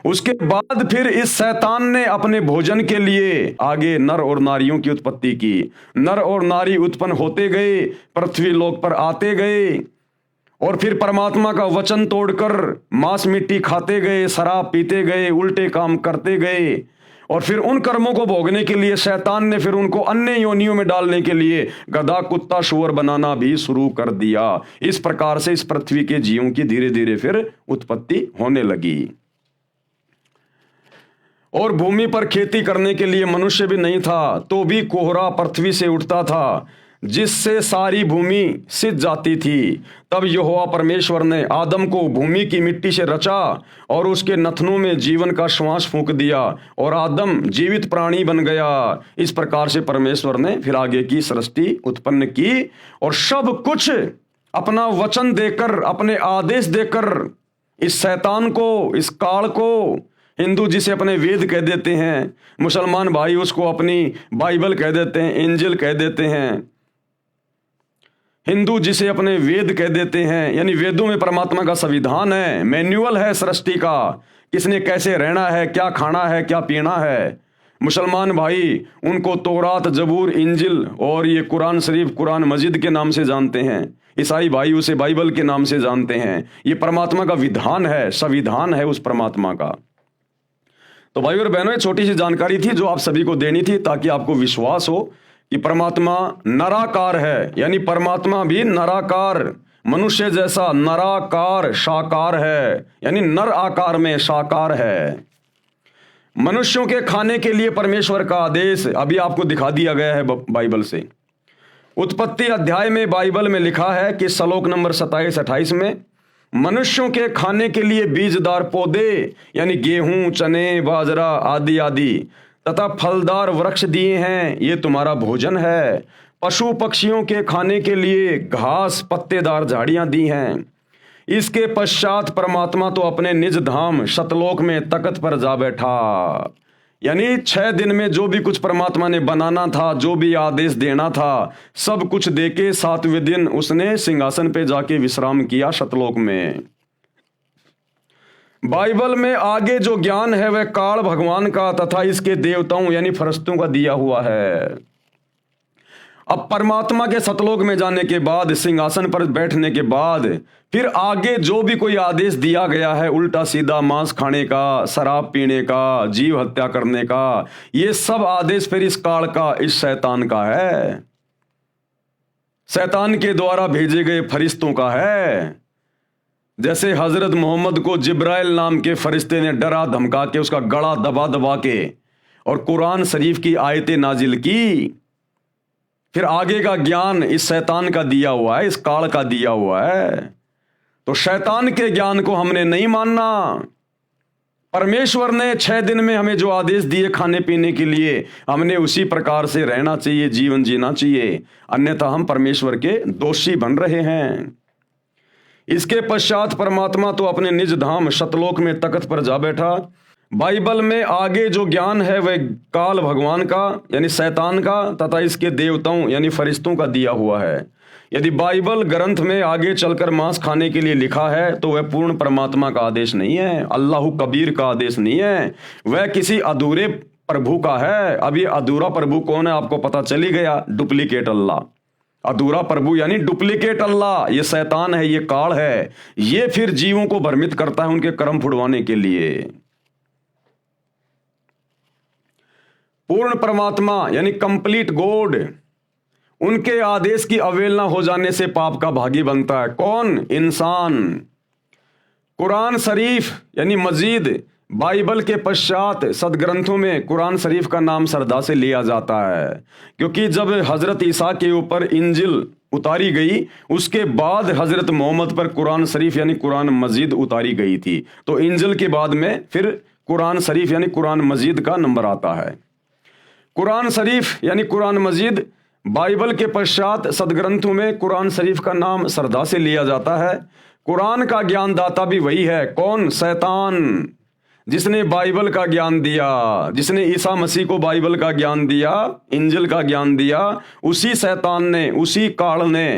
उसके बाद फिर इस शैतान ने अपने भोजन के लिए आगे नर और नारियों की उत्पत्ति की। नर और नारी उत्पन्न होते गए, पृथ्वी लोक पर आते गए, और फिर परमात्मा का वचन तोड़कर मांस मिट्टी खाते गए, शराब पीते गए, उल्टे काम करते गए, और फिर उन कर्मों को भोगने के लिए शैतान ने फिर उनको अन्य योनियों में डालने के लिए गधा, कुत्ता, शुअर बनाना भी शुरू कर दिया। इस प्रकार से इस पृथ्वी के जीवों की धीरे धीरे फिर उत्पत्ति होने लगी। और भूमि पर खेती करने के लिए मनुष्य भी नहीं था, तो भी कोहरा पृथ्वी से उठता था, जिससे सारी भूमि सिज जाती थी। तब यहोवा परमेश्वर ने आदम को भूमि की मिट्टी से रचा और उसके नथनों में जीवन का श्वास फूंक दिया, और आदम जीवित प्राणी बन गया। इस प्रकार से परमेश्वर ने फिर आगे की सृष्टि उत्पन्न की, और सब कुछ अपना वचन देकर, अपने आदेश देकर इस शैतान को, इस काल को, हिंदू जिसे अपने वेद कह देते हैं, मुसलमान भाई उसको अपनी बाइबल कह देते हैं, इंजिल कह देते हैं, हिंदू जिसे अपने वेद कह देते हैं, यानी वेदों में परमात्मा का संविधान है, मैन्युअल है सृष्टि का, किसने कैसे रहना है, क्या खाना है, क्या पीना है। मुसलमान भाई उनको तौरात, जबूर, इंजिल और ये कुरान शरीफ, कुरान मजिद के नाम से जानते हैं। ईसाई भाई उसे बाइबल के नाम से जानते हैं। ये परमात्मा का विधान है, संविधान है उस परमात्मा का। तो भाई और बहनों, ये छोटी सी जानकारी थी जो आप सभी को देनी थी, ताकि आपको विश्वास हो कि परमात्मा नराकार है, यानी परमात्मा भी नराकार, मनुष्य जैसा नराकार साकार है, यानी नर आकार में साकार है। मनुष्यों के खाने के लिए परमेश्वर का आदेश अभी आपको दिखा दिया गया है बाइबल से। उत्पत्ति अध्याय में बाइबल में लिखा है कि श्लोक नंबर 27-28 में, मनुष्यों के खाने के लिए बीजदार पौधे यानी गेहूं, चने, बाजरा आदि आदि तथा फलदार वृक्ष दिए हैं, ये तुम्हारा भोजन है। पशु पक्षियों के खाने के लिए घास, पत्तेदार झाड़ियां दी हैं। इसके पश्चात परमात्मा तो अपने निज धाम शतलोक में तख्त पर जा बैठा। यानी 6 दिन में जो भी कुछ परमात्मा ने बनाना था, जो भी आदेश देना था, सब कुछ देके 7वें दिन उसने सिंहासन पे जाके विश्राम किया शतलोक में। बाइबल में आगे जो ज्ञान है वह काल भगवान का तथा इसके देवताओं यानी फरिश्तों का दिया हुआ है। अब परमात्मा के सतलोक में जाने के बाद, सिंहासन पर बैठने के बाद, फिर आगे जो भी कोई आदेश दिया गया है, उल्टा सीधा मांस खाने का, शराब पीने का, जीव हत्या करने का, ये सब आदेश फिर इस काल का, इस शैतान का है, शैतान के द्वारा भेजे गए फरिश्तों का है। जैसे हजरत मोहम्मद को जिब्राइल नाम के फरिश्ते ने डरा धमका के उसका गला दबा दबा के और कुरान शरीफ की आयतें नाजिल की, फिर आगे का ज्ञान इस शैतान का दिया हुआ है, इस काल का दिया हुआ है। तो शैतान के ज्ञान को हमने नहीं मानना। परमेश्वर ने 6 दिन में हमें जो आदेश दिए खाने पीने के लिए, हमने उसी प्रकार से रहना चाहिए, जीवन जीना चाहिए, अन्यथा हम परमेश्वर के दोषी बन रहे हैं। इसके पश्चात परमात्मा तो अपने निज धाम शतलोक में तख्त पर जा बैठा। बाइबल में आगे जो ज्ञान है वह काल भगवान का यानी शैतान का तथा इसके देवताओं यानी फरिश्तों का दिया हुआ है। यदि बाइबल ग्रंथ में आगे चलकर मांस खाने के लिए लिखा है तो वह पूर्ण परमात्मा का आदेश नहीं है, अल्लाह कबीर का आदेश नहीं है, वह किसी अधूरे प्रभु का है। अभी अधूरा प्रभु कौन है आपको पता चली गया, डुप्लीकेट अल्लाह। अधूरा प्रभु यानी डुप्लीकेट अल्लाह, ये शैतान है, ये काल है, ये फिर जीवों को भ्रमित करता है उनके कर्म फुड़वाने के लिए। पूर्ण परमात्मा यानी कंप्लीट गॉड, उनके आदेश की अवहेलना हो जाने से पाप का भागी बनता है। कौन? इंसान। कुरान शरीफ यानी मजीद, बाइबल के पश्चात सदग्रंथों में कुरान शरीफ का नाम श्रद्धा से लिया जाता है, क्योंकि जब हजरत ईसा के ऊपर इंजिल उतारी गई उसके बाद हजरत मोहम्मद पर कुरान शरीफ यानी कुरान मजीद उतारी गई थी, तो इंजिल के बाद में फिर कुरान शरीफ यानी कुरान मजीद का नंबर आता है। कुरान शरीफ यानी कुरान मजीद बाइबल के पश्चात सदग्रंथों में कुरान शरीफ का नाम श्रद्धा से लिया जाता है। कुरान का ज्ञानदाता भी वही है। कौन? शैतान, जिसने बाइबल का ज्ञान दिया, जिसने ईसा मसीह को बाइबल का ज्ञान दिया, इंजिल का ज्ञान दिया, उसी शैतान ने, उसी काल ने,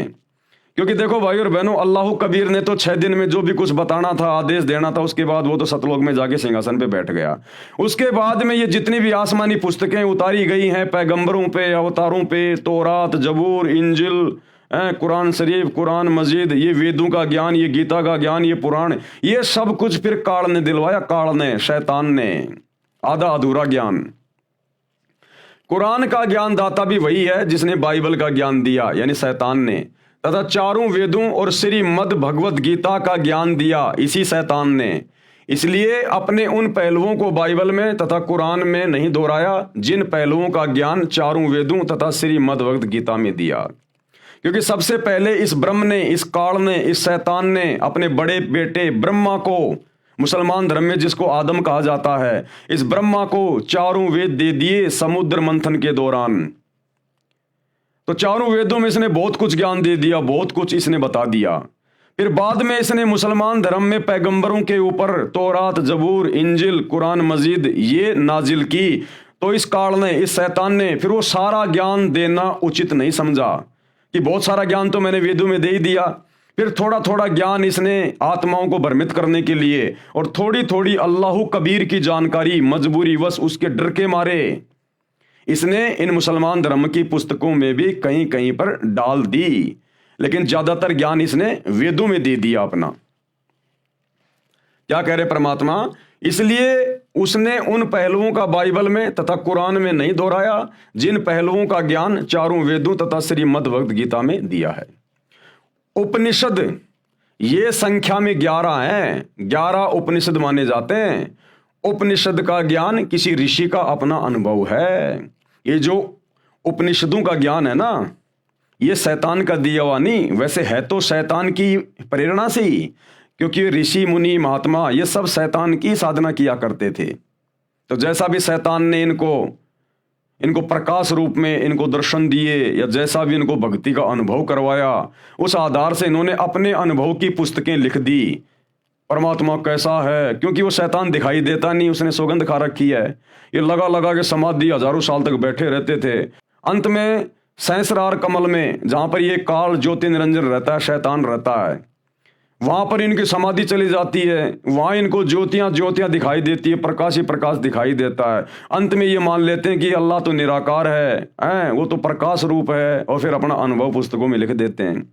क्योंकि देखो भाई और बहनों, अल्लाह कबीर ने तो 6 दिन में जो भी कुछ बताना था, आदेश देना था, उसके बाद वो तो सतलोक में जाके सिंहासन पे बैठ गया। उसके बाद में ये जितनी भी आसमानी पुस्तकें उतारी गई हैं पैगंबरों पे, अवतारों पे, तौरात, जबूर, इंजिल, कुरान शरीफ, कुरान मजीद, ये वेदों का ज्ञान, ये गीता का ज्ञान, ये पुराण, ये सब कुछ फिर काल ने दिलवाया, काल ने, शैतान ने, आधा अधूरा ज्ञान। कुरान का ज्ञान दाता भी वही है जिसने बाइबल का ज्ञान दिया, यानी शैतान ने, तथा चारों वेदों और श्रीमद् भगवत गीता का ज्ञान दिया इसी शैतान ने। इसलिए अपने उन पहलुओं को बाइबल में तथा कुरान में नहीं दोहराया जिन पहलुओं का ज्ञान चारों वेदों तथा श्रीमद् भगवत गीता में दिया। क्योंकि सबसे पहले इस ब्रह्म ने, इस काल ने, इस शैतान ने अपने बड़े बेटे ब्रह्मा को, मुसलमान धर्म में जिसको आदम कहा जाता है, इस ब्रह्मा को चारों वेद दे दिए समुद्र मंथन के दौरान। तो चारों वेदों में इसने बहुत कुछ ज्ञान दे दिया, बहुत कुछ इसने बता दिया। फिर बाद में इसने मुसलमान धर्म में पैगंबरों के ऊपर तौरात, जबूर, इंजिल, कुरान मजीद ये नाजिल की। तो इस काल ने, इस शैतान ने फिर वो सारा ज्ञान देना उचित नहीं समझा कि बहुत सारा ज्ञान तो मैंने वेदों में दे ही दिया। फिर थोड़ा थोड़ा ज्ञान इसने आत्माओं को भ्रमित करने के लिए और थोड़ी थोड़ी अल्लाह कबीर की जानकारी मजबूरी वश उसके डर के मारे इसने इन मुसलमान धर्म की पुस्तकों में भी कहीं कहीं पर डाल दी, लेकिन ज्यादातर ज्ञान इसने वेदों में दे दिया अपना। क्या कह रहे परमात्मा? इसलिए उसने उन पहलुओं का बाइबल में तथा कुरान में नहीं दोहराया जिन पहलुओं का ज्ञान चारों वेदों तथा श्रीमद् भगवत गीता में दिया है। उपनिषद ये संख्या में 11 हैं, 11 उपनिषद माने जाते हैं। उपनिषद का ज्ञान किसी ऋषि का अपना अनुभव है। ये जो उपनिषदों का ज्ञान है ना, ये शैतान का दिया हुआ नहीं, वैसे है तो शैतान की प्रेरणा से ही, क्योंकि ऋषि मुनि महात्मा ये सब शैतान की साधना किया करते थे। तो जैसा भी शैतान ने इनको प्रकाश रूप में इनको दर्शन दिए या जैसा भी इनको भक्ति का अनुभव करवाया, उस आधार से इन्होंने अपने अनुभव की पुस्तकें लिख दी। परमात्मा कैसा है, क्योंकि वो शैतान दिखाई देता नहीं, उसने सौगंध खा रखी है। ये लगा लगा के समाधि हजारों साल तक बैठे रहते थे। अंत में सहस्रार कमल में, जहां पर ये काल ज्योति निरंजन रहता है, शैतान रहता है, वहां पर इनकी समाधि चली जाती है। वहां इनको ज्योतियां दिखाई देती है, प्रकाश ही प्रकाश दिखाई देता है। अंत में ये मान लेते हैं कि अल्लाह तो निराकार है, वो तो प्रकाश रूप है, और फिर अपना अनुभव पुस्तकों में लिख देते हैं।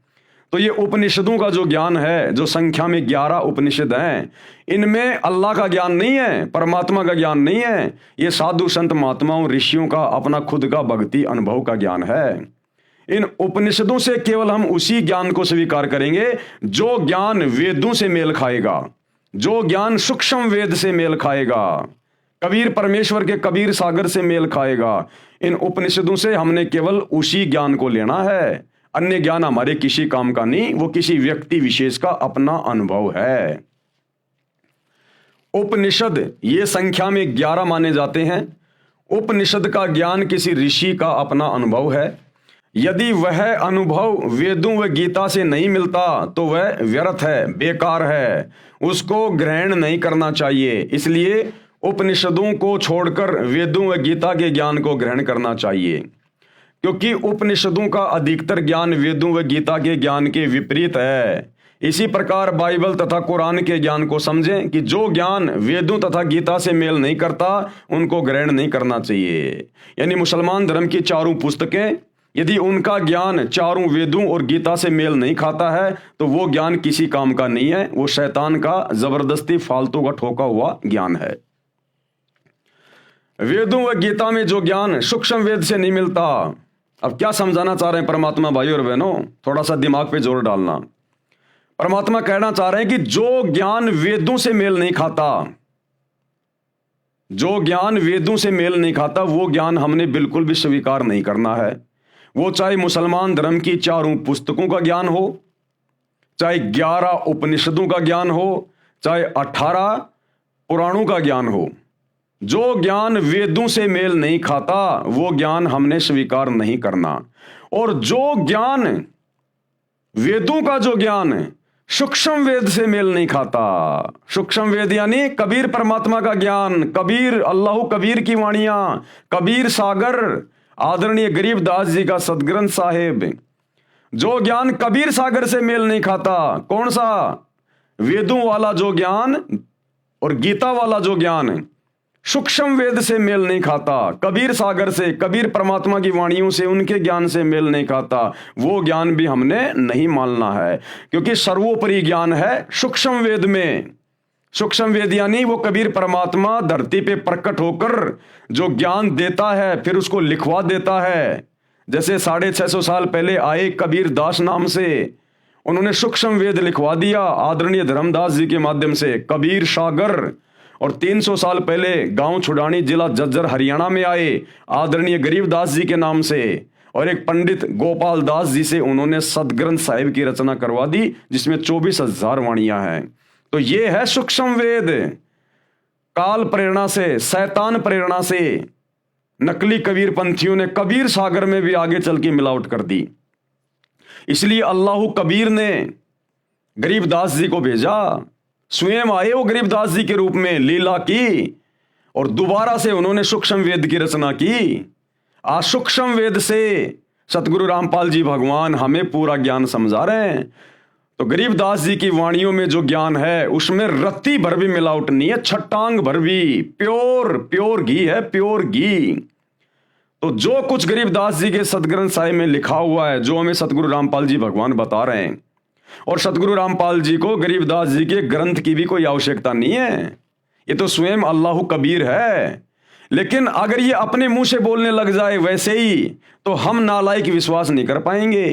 तो ये उपनिषदों का जो ज्ञान है, जो संख्या में 11 उपनिषद हैं, इनमें अल्लाह का ज्ञान नहीं है, परमात्मा का ज्ञान नहीं है। ये साधु संत महात्माओं ऋषियों का अपना खुद का भक्ति अनुभव का ज्ञान है। इन उपनिषदों से केवल हम उसी ज्ञान को स्वीकार करेंगे जो ज्ञान वेदों से मेल खाएगा, जो ज्ञान सूक्ष्म वेद से मेल खाएगा, कबीर परमेश्वर के कबीर सागर से मेल खाएगा। इन उपनिषदों से हमने केवल उसी ज्ञान को लेना है। अन्य ज्ञान हमारे किसी काम का नहीं, वो किसी व्यक्ति विशेष का अपना अनुभव है। उपनिषद ये संख्या में 11 माने जाते हैं। उपनिषद का ज्ञान किसी ऋषि का अपना अनुभव है। यदि वह अनुभव वेदों व गीता से नहीं मिलता तो वह व्यर्थ है, बेकार है, उसको ग्रहण नहीं करना चाहिए। इसलिए उपनिषदों को छोड़कर वेदों व गीता के ज्ञान को ग्रहण करना चाहिए, क्योंकि उपनिषदों का अधिकतर ज्ञान वेदों व गीता के ज्ञान के विपरीत है। इसी प्रकार बाइबल तथा कुरान के ज्ञान को समझें कि जो ज्ञान वेदों तथा गीता से मेल नहीं करता उनको ग्रहण नहीं करना चाहिए। यानी मुसलमान धर्म की चारों पुस्तकें, यदि उनका ज्ञान चारों वेदों और गीता से मेल नहीं खाता है तो वो ज्ञान किसी काम का नहीं है, वो शैतान का जबरदस्ती फालतू का ठोका हुआ ज्ञान है। वेदों व गीता में जो ज्ञान सूक्ष्म वेद से नहीं मिलता, अब क्या समझाना चाह रहे हैं परमात्मा भाई और बहनों, थोड़ा सा दिमाग पे जोर डालना। परमात्मा कहना चाह रहे हैं कि जो ज्ञान वेदों से मेल नहीं खाता, जो ज्ञान वेदों से मेल नहीं खाता, वो ज्ञान हमने बिल्कुल भी स्वीकार नहीं करना है। वो चाहे मुसलमान धर्म की चारों पुस्तकों का ज्ञान हो, चाहे 11 उपनिषदों का ज्ञान हो, चाहे 18 पुराणों का ज्ञान हो। जो ज्ञान वेदों से मेल नहीं खाता वो ज्ञान हमने स्वीकार नहीं करना। और जो ज्ञान वेदों का जो ज्ञान सूक्ष्म वेद से मेल नहीं खाता, सूक्ष्म वेद यानी कबीर परमात्मा का ज्ञान, कबीर अल्लाह कबीर की वाणियां, कबीर सागर, आदरणीय गरीबदास जी का सदग्रंथ साहिब, जो ज्ञान कबीर सागर से मेल नहीं खाता, कौन सा? वेदों वाला जो ज्ञान और गीता वाला जो ज्ञान सूक्ष्म वेद से मेल नहीं खाता, कबीर सागर से, कबीर परमात्मा की वाणियों से, उनके ज्ञान से मेल नहीं खाता, वो ज्ञान भी हमने नहीं मानना है। क्योंकि सर्वोपरि ज्ञान है सूक्ष्म वेद में। सूक्ष्म वेद यानी वो कबीर परमात्मा धरती पे प्रकट होकर जो ज्ञान देता है फिर उसको लिखवा देता है। जैसे 650 साल पहले आए कबीर दास नाम से, उन्होंने सूक्ष्म वेद लिखवा दिया आदरणीय धर्मदास जी के माध्यम से, कबीर सागर। और 300 साल पहले गांव छुड़ानी जिला झज्जर हरियाणा में आए आदरणीय गरीबदास जी के नाम से, और एक पंडित गोपाल दास जी से उन्होंने सदग्रंथ साहिब की रचना करवा दी जिसमें 24,000 वाणियां हैं। तो ये है सूक्ष्म वेद। काल प्रेरणा से, शैतान प्रेरणा से नकली कबीर पंथियों ने कबीर सागर में भी आगे चल के मिलावट कर दी। इसलिए अल्लाह कबीर ने गरीबदास जी को भेजा, स्वयं आए वो गरीबदास जी के रूप में, लीला की, और दोबारा से उन्होंने सूक्ष्म वेद की रचना की। आज सूक्ष्म वेद से सतगुरु रामपाल जी भगवान हमें पूरा ज्ञान समझा रहे हैं। तो गरीबदास जी की वाणियों में जो ज्ञान है उसमें रत्ती भर भी मिलावट नहीं है, छटांग भर भी प्योर घी है, प्योर घी। तो जो कुछ गरीबदास जी के सदग्रंथ साहिब में लिखा हुआ है, जो हमें सतगुरु रामपाल जी भगवान बता रहे हैं, और सतगुरु रामपाल जी को गरीबदास जी के ग्रंथ की भी कोई आवश्यकता नहीं है, ये तो स्वयं अल्लाह कबीर है। लेकिन अगर ये अपने मुंह से बोलने लग जाए वैसे ही, तो हम नालायक विश्वास नहीं कर पाएंगे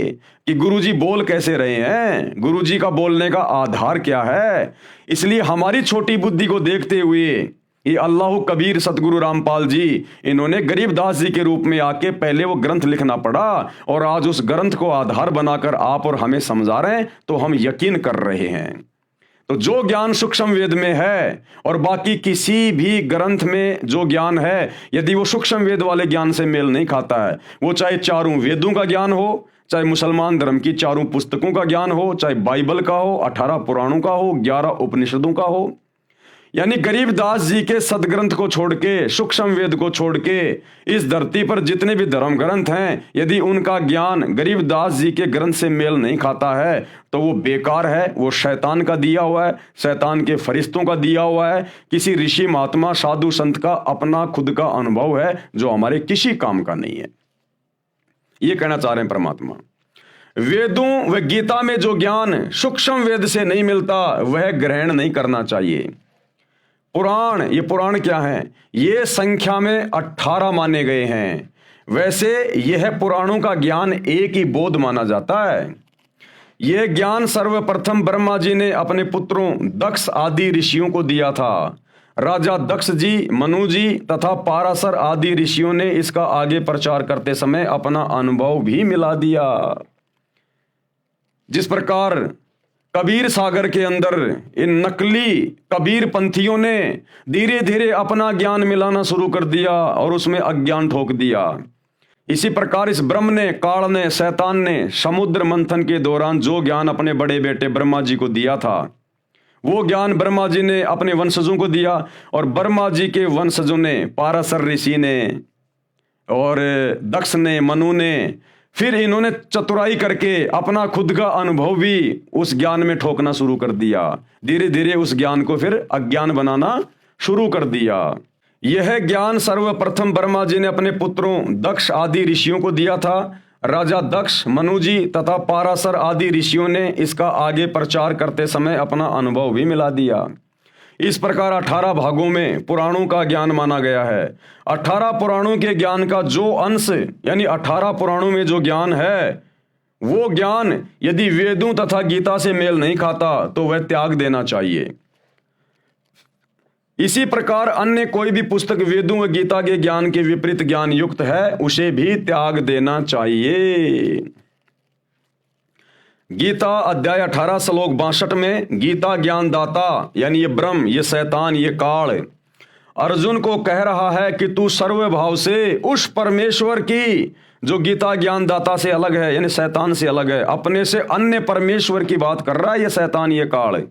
कि गुरुजी बोल कैसे रहे हैं, गुरुजी का बोलने का आधार क्या है। इसलिए हमारी छोटी बुद्धि को देखते हुए ये अल्लाह कबीर सतगुरु रामपाल जी, इन्होंने गरीबदास जी के रूप में आके पहले वो ग्रंथ लिखना पड़ा, और आज उस ग्रंथ को आधार बनाकर आप और हमें समझा रहे हैं, तो हम यकीन कर रहे हैं। तो जो ज्ञान सूक्ष्म वेद में है और बाकी किसी भी ग्रंथ में जो ज्ञान है, यदि वो सूक्ष्म वेद वाले ज्ञान से मेल नहीं खाता है, वो चाहे चारों वेदों का ज्ञान हो, चाहे मुसलमान धर्म की चारों पुस्तकों का ज्ञान हो, चाहे बाइबल का हो, 18 पुराणों का हो, 11 उपनिषदों का हो, यानी गरीबदास जी के सदग्रंथ को छोड़ के, सूक्ष्म वेद को छोड़ के इस धरती पर जितने भी धर्म ग्रंथ हैं, यदि उनका ज्ञान गरीबदास जी के ग्रंथ से मेल नहीं खाता है तो वो बेकार है, वो शैतान का दिया हुआ है, शैतान के फरिश्तों का दिया हुआ है, किसी ऋषि महात्मा साधु संत का अपना खुद का अनुभव है जो हमारे किसी काम का नहीं है। ये कहना चाह रहे हैं परमात्मा। वेदों व गीता में जो ज्ञान सूक्ष्म वेद से नहीं मिलता वह ग्रहण नहीं करना चाहिए। पुराण, ये पुराण क्या है? ये संख्या में 18 माने गए हैं। वैसे यह पुराणों का ज्ञान एक ही बोध माना जाता है। यह ज्ञान सर्वप्रथम ब्रह्मा जी ने अपने पुत्रों दक्ष आदि ऋषियों को दिया था। राजा दक्ष जी, मनु जी तथा पाराशर आदि ऋषियों ने इसका आगे प्रचार करते समय अपना अनुभव भी मिला दिया। जिस प्रकार कबीर सागर के अंदर इन नकली कबीर पंथियों ने धीरे धीरे अपना ज्ञान मिलाना शुरू कर दिया और उसमें अज्ञान ठोक दिया, इसी प्रकार इस ब्रह्म ने, काल ने, शैतान ने समुद्र मंथन के दौरान जो ज्ञान अपने बड़े बेटे ब्रह्मा जी को दिया था, वो ज्ञान ब्रह्मा जी ने अपने वंशजों को दिया, और ब्रह्मा जी के वंशजों ने, पाराशर ऋषि ने और दक्ष ने, मनु ने, फिर इन्होंने चतुराई करके अपना खुद का अनुभव भी उस ज्ञान में ठोकना शुरू कर दिया। धीरे धीरे उस ज्ञान को फिर अज्ञान बनाना शुरू कर दिया। यह ज्ञान सर्वप्रथम ब्रह्मा जी ने अपने पुत्रों दक्ष आदि ऋषियों को दिया था। राजा दक्ष, मनु जी तथा पाराशर आदि ऋषियों ने इसका आगे प्रचार करते समय अपना अनुभव भी मिला दिया। इस प्रकार 18 भागों में पुराणों का ज्ञान माना गया है। 18 पुराणों के ज्ञान का जो अंश, यानी 18 पुराणों में जो ज्ञान है, वो ज्ञान यदि वेदों तथा गीता से मेल नहीं खाता तो वह त्याग देना चाहिए। इसी प्रकार अन्य कोई भी पुस्तक वेदों व गीता के ज्ञान के विपरीत ज्ञान युक्त है, उसे भी त्याग देना चाहिए। गीता अध्याय 18 श्लोक 62 में गीता ज्ञान दाता, यानी ये ब्रह्म, ये शैतान, ये काल अर्जुन को कह रहा है कि तू सर्वभाव से उस परमेश्वर की, जो गीता ज्ञान दाता से अलग है, यानी शैतान से अलग है, अपने से अन्य परमेश्वर की बात कर रहा है ये शैतान, ये काल,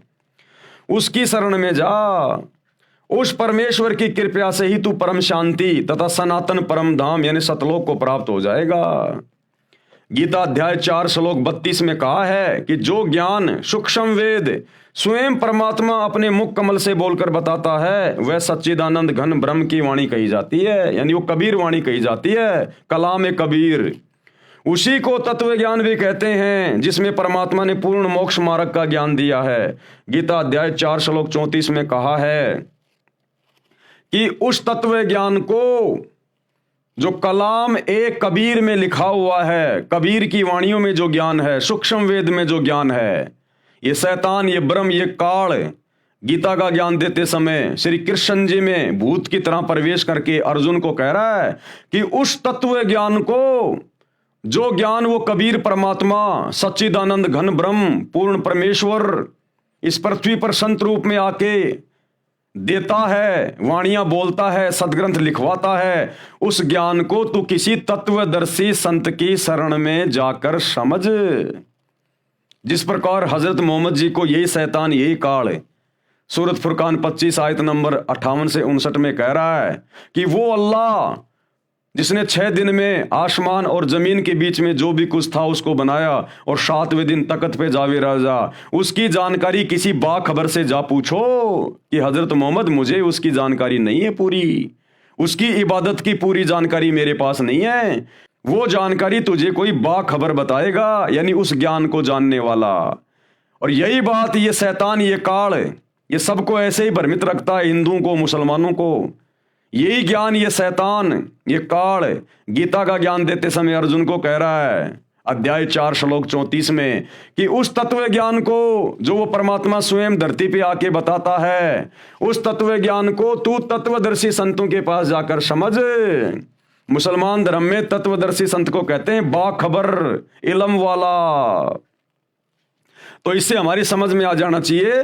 उसकी शरण में जा। उस परमेश्वर की कृपा से ही तू परम शांति तथा सनातन परम धाम यानी सतलोक को प्राप्त हो जाएगा। गीता अध्याय 4 श्लोक 32 में कहा है कि जो ज्ञान सूक्ष्म वेद स्वयं परमात्मा अपने मुख कमल से बोलकर बताता है वह सच्चिदानंद घन ब्रह्म की वाणी कही जाती है, यानी वो कबीर वाणी कही जाती है, कलाम कबीर। उसी को तत्व ज्ञान भी कहते हैं जिसमें परमात्मा ने पूर्ण मोक्ष मार्ग का ज्ञान दिया है। गीता अध्याय 4 श्लोक 34 में कहा है कि उस तत्व ज्ञान को जो कलाम कबीर में लिखा हुआ है, कबीर की वाणियों में जो ज्ञान है, सूक्ष्म वेद में जो ज्ञान है, ये शैतान, ये ब्रह्म, ये काल गीता का ज्ञान देते समय श्री कृष्ण जी में भूत की तरह प्रवेश करके अर्जुन को कह रहा है कि उस तत्व ज्ञान को, जो ज्ञान वो कबीर परमात्मा सच्चिदानंद घन ब्रह्म पूर्ण परमेश्वर इस पृथ्वी पर संत रूप में आके देता है, वाणियां बोलता है, सदग्रंथ लिखवाता है, उस ज्ञान को तू किसी तत्वदर्शी संत की शरण में जाकर समझ। जिस प्रकार हजरत मोहम्मद जी को यही शैतान, यही काल है, सूरत फुरकान 25 आयत नंबर 58 से 59 में कह रहा है कि वो अल्लाह जिसने 6 दिन में आसमान और जमीन के बीच में जो भी कुछ था उसको बनाया और 7वें दिन तख्त पे जावे राजा, उसकी जानकारी किसी बाखबर से जा पूछो कि हजरत मोहम्मद मुझे उसकी जानकारी नहीं है पूरी, उसकी इबादत की पूरी जानकारी मेरे पास नहीं है, वो जानकारी तुझे कोई बाखबर बताएगा, यानी उस ज्ञान को जानने वाला। और यही बात ये शैतान, ये काल, ये सबको ऐसे ही भ्रमित रखता है, हिंदुओं को, मुसलमानों को। यही ज्ञान ये शैतान, ये काल गीता का ज्ञान देते समय अर्जुन को कह रहा है अध्याय 4 श्लोक 34 में कि उस तत्व ज्ञान को जो वो परमात्मा स्वयं धरती पे आके बताता है, उस तत्व ज्ञान को तू तत्वदर्शी संतों के पास जाकर समझ। मुसलमान धर्म में तत्वदर्शी संत को कहते हैं बाखबर, इल्म वाला। तो इससे हमारी समझ में आ जाना चाहिए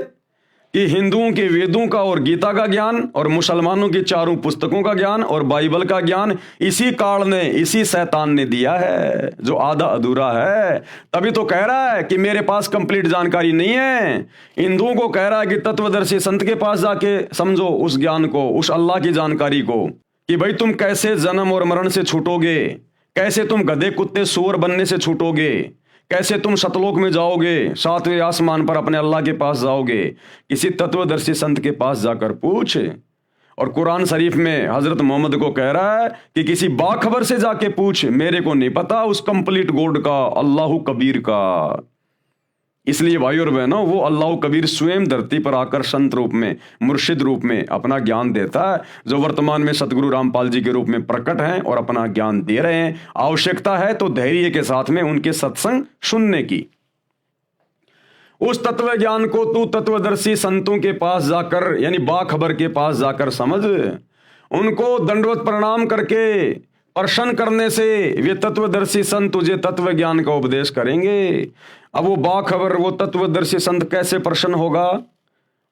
कि हिंदुओं के वेदों का और गीता का ज्ञान और मुसलमानों की चारों पुस्तकों का ज्ञान और बाइबल का ज्ञान इसी काल ने, इसी शैतान ने दिया है, जो आधा अधूरा है। तभी तो कह रहा है कि मेरे पास कंप्लीट जानकारी नहीं है। हिंदुओं को कह रहा है कि तत्वदर्शी संत के पास जाके समझो उस ज्ञान को, उस अल्लाह की जानकारी को, कि भाई तुम कैसे जन्म और मरण से छूटोगे, कैसे तुम गधे कुत्ते सूअर बनने से छूटोगे, कैसे तुम सतलोक में जाओगे, 7वें आसमान पर अपने अल्लाह के पास जाओगे। किसी तत्वदर्शी संत के पास जाकर पूछ। और कुरान शरीफ में हजरत मोहम्मद को कह रहा है कि किसी बाखबर से जाके पूछ, मेरे को नहीं पता उस कंप्लीट गॉड का, अल्लाह कबीर का। इसलिए भाई और बहनों, वो अल्लाह कबीर स्वयं धरती पर आकर संत रूप में, मुर्शिद रूप में अपना ज्ञान देता है, जो वर्तमान में सतगुरु रामपाल जी के रूप में प्रकट हैं और अपना ज्ञान दे रहे हैं। आवश्यकता है तो धैर्य के साथ में उनके सत्संग सुनने की। उस तत्व ज्ञान को तू तत्वदर्शी संतों के पास जाकर, यानी बाखबर के पास जाकर समझ। उनको दंडवत प्रणाम करके प्रश्न करने से वे तत्वदर्शी संत तुझे तत्व ज्ञान का उपदेश करेंगे। अब वो बाखबर, वो तत्वदर्शी संत कैसे प्रश्न होगा?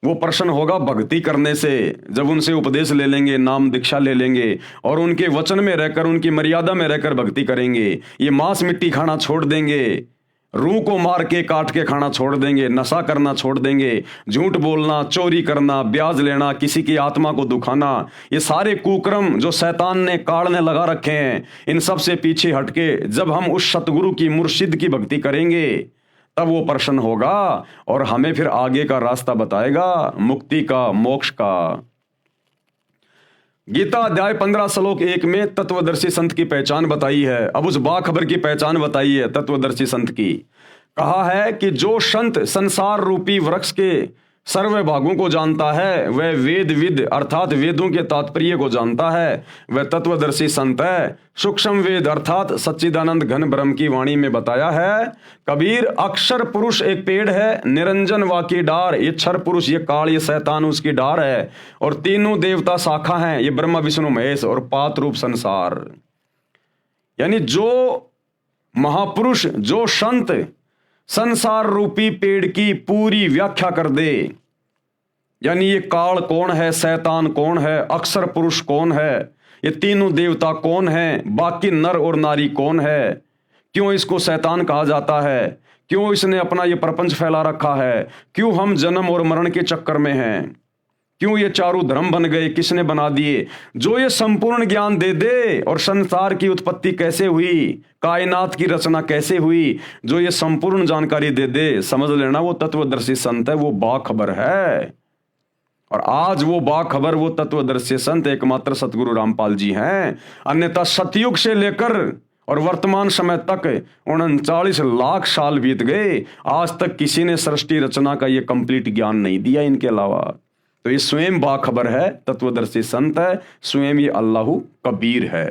वो प्रश्न होगा भक्ति करने से। जब उनसे उपदेश ले लेंगे, नाम दीक्षा ले लेंगे और उनके वचन में रहकर, उनकी मर्यादा में रहकर भक्ति करेंगे। ये मांस मिट्टी खाना छोड़ देंगे, रूह को मार के काट के खाना छोड़ देंगे, नशा करना छोड़ देंगे, झूठ बोलना, चोरी करना, ब्याज लेना, किसी की आत्मा को दुखाना, ये सारे कुकर्म जो शैतान ने, काल ने लगा रखे हैं, इन सब से पीछे हटके जब हम उस सतगुरु की, मुर्शिद की भक्ति करेंगे, तब वो प्रसन्न होगा और हमें फिर आगे का रास्ता बताएगा, मुक्ति का, मोक्ष का। गीता अध्याय 15 श्लोक 1 में तत्वदर्शी संत की पहचान बताई है। अब उस बाखबर की पहचान बताई है तत्वदर्शी संत की। कहा है कि जो संत संसार रूपी वृक्ष के सर्व भागों को जानता है, वह वेद विद अर्थात वेदों के तात्पर्य को जानता है, वह तत्वदर्शी संत है। सूक्ष्म वेद अर्थात सच्चिदानंद घन ब्रह्म की वाणी में बताया है। कबीर अक्षर पुरुष एक पेड़ है, निरंजन वाकी डार, ये क्षर पुरुष, ये काल, ये शैतान उसकी डार है, और तीनों देवता शाखा हैं, ये ब्रह्मा विष्णु महेश, और पात रूप संसार। यानी जो महापुरुष, जो संत संसार रूपी पेड़ की पूरी व्याख्या कर दे, यानी ये काल कौन है, शैतान कौन है, अक्षर पुरुष कौन है, ये तीनों देवता कौन है, बाकी नर और नारी कौन है, क्यों इसको शैतान कहा जाता है, क्यों इसने अपना ये प्रपंच फैला रखा है, क्यों हम जन्म और मरण के चक्कर में हैं, क्यों ये चारों धर्म बन गए, किसने बना दिए? जो ये संपूर्ण ज्ञान दे दे और संसार की उत्पत्ति कैसे हुई, कायनात की रचना कैसे हुई, जो ये संपूर्ण जानकारी दे दे, समझ लेना वो तत्वदर्शी संत है, वो बाखबर है। और आज वो बाखबर, वो तत्वदर्शी संत एकमात्र सतगुरु रामपाल जी हैं। अन्यथा सतयुग से लेकर और वर्तमान समय तक 39 लाख साल बीत गए, आज तक किसी ने सृष्टि रचना का ये कंप्लीट ज्ञान नहीं दिया इनके अलावा। तो ये स्वयं बाखबर है, तत्वदर्शी संत है, स्वयं ये अल्लाह कबीर है।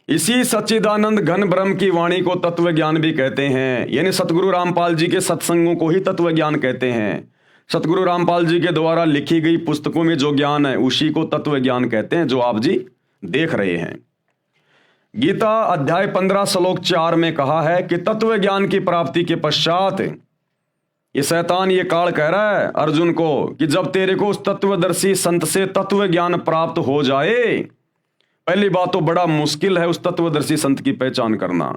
इसी सच्चिदानंद घन ब्रह्म की वाणी को तत्व ज्ञान भी कहते हैं, यानी सतगुरु रामपाल जी के सत्संगों को ही तत्व ज्ञान कहते हैं। सतगुरु रामपाल जी के द्वारा लिखी गई पुस्तकों में जो ज्ञान है उसी को तत्व ज्ञान कहते हैं, जो आप जी देख रहे हैं। गीता अध्याय 15 श्लोक 4 में कहा है कि तत्व ज्ञान की प्राप्ति के पश्चात ये शैतान ये काल कह रहा है अर्जुन को कि जब तेरे को उस तत्वदर्शी संत से तत्व ज्ञान प्राप्त हो जाए, पहली बात तो बड़ा मुश्किल है उस तत्वदर्शी संत की पहचान करना।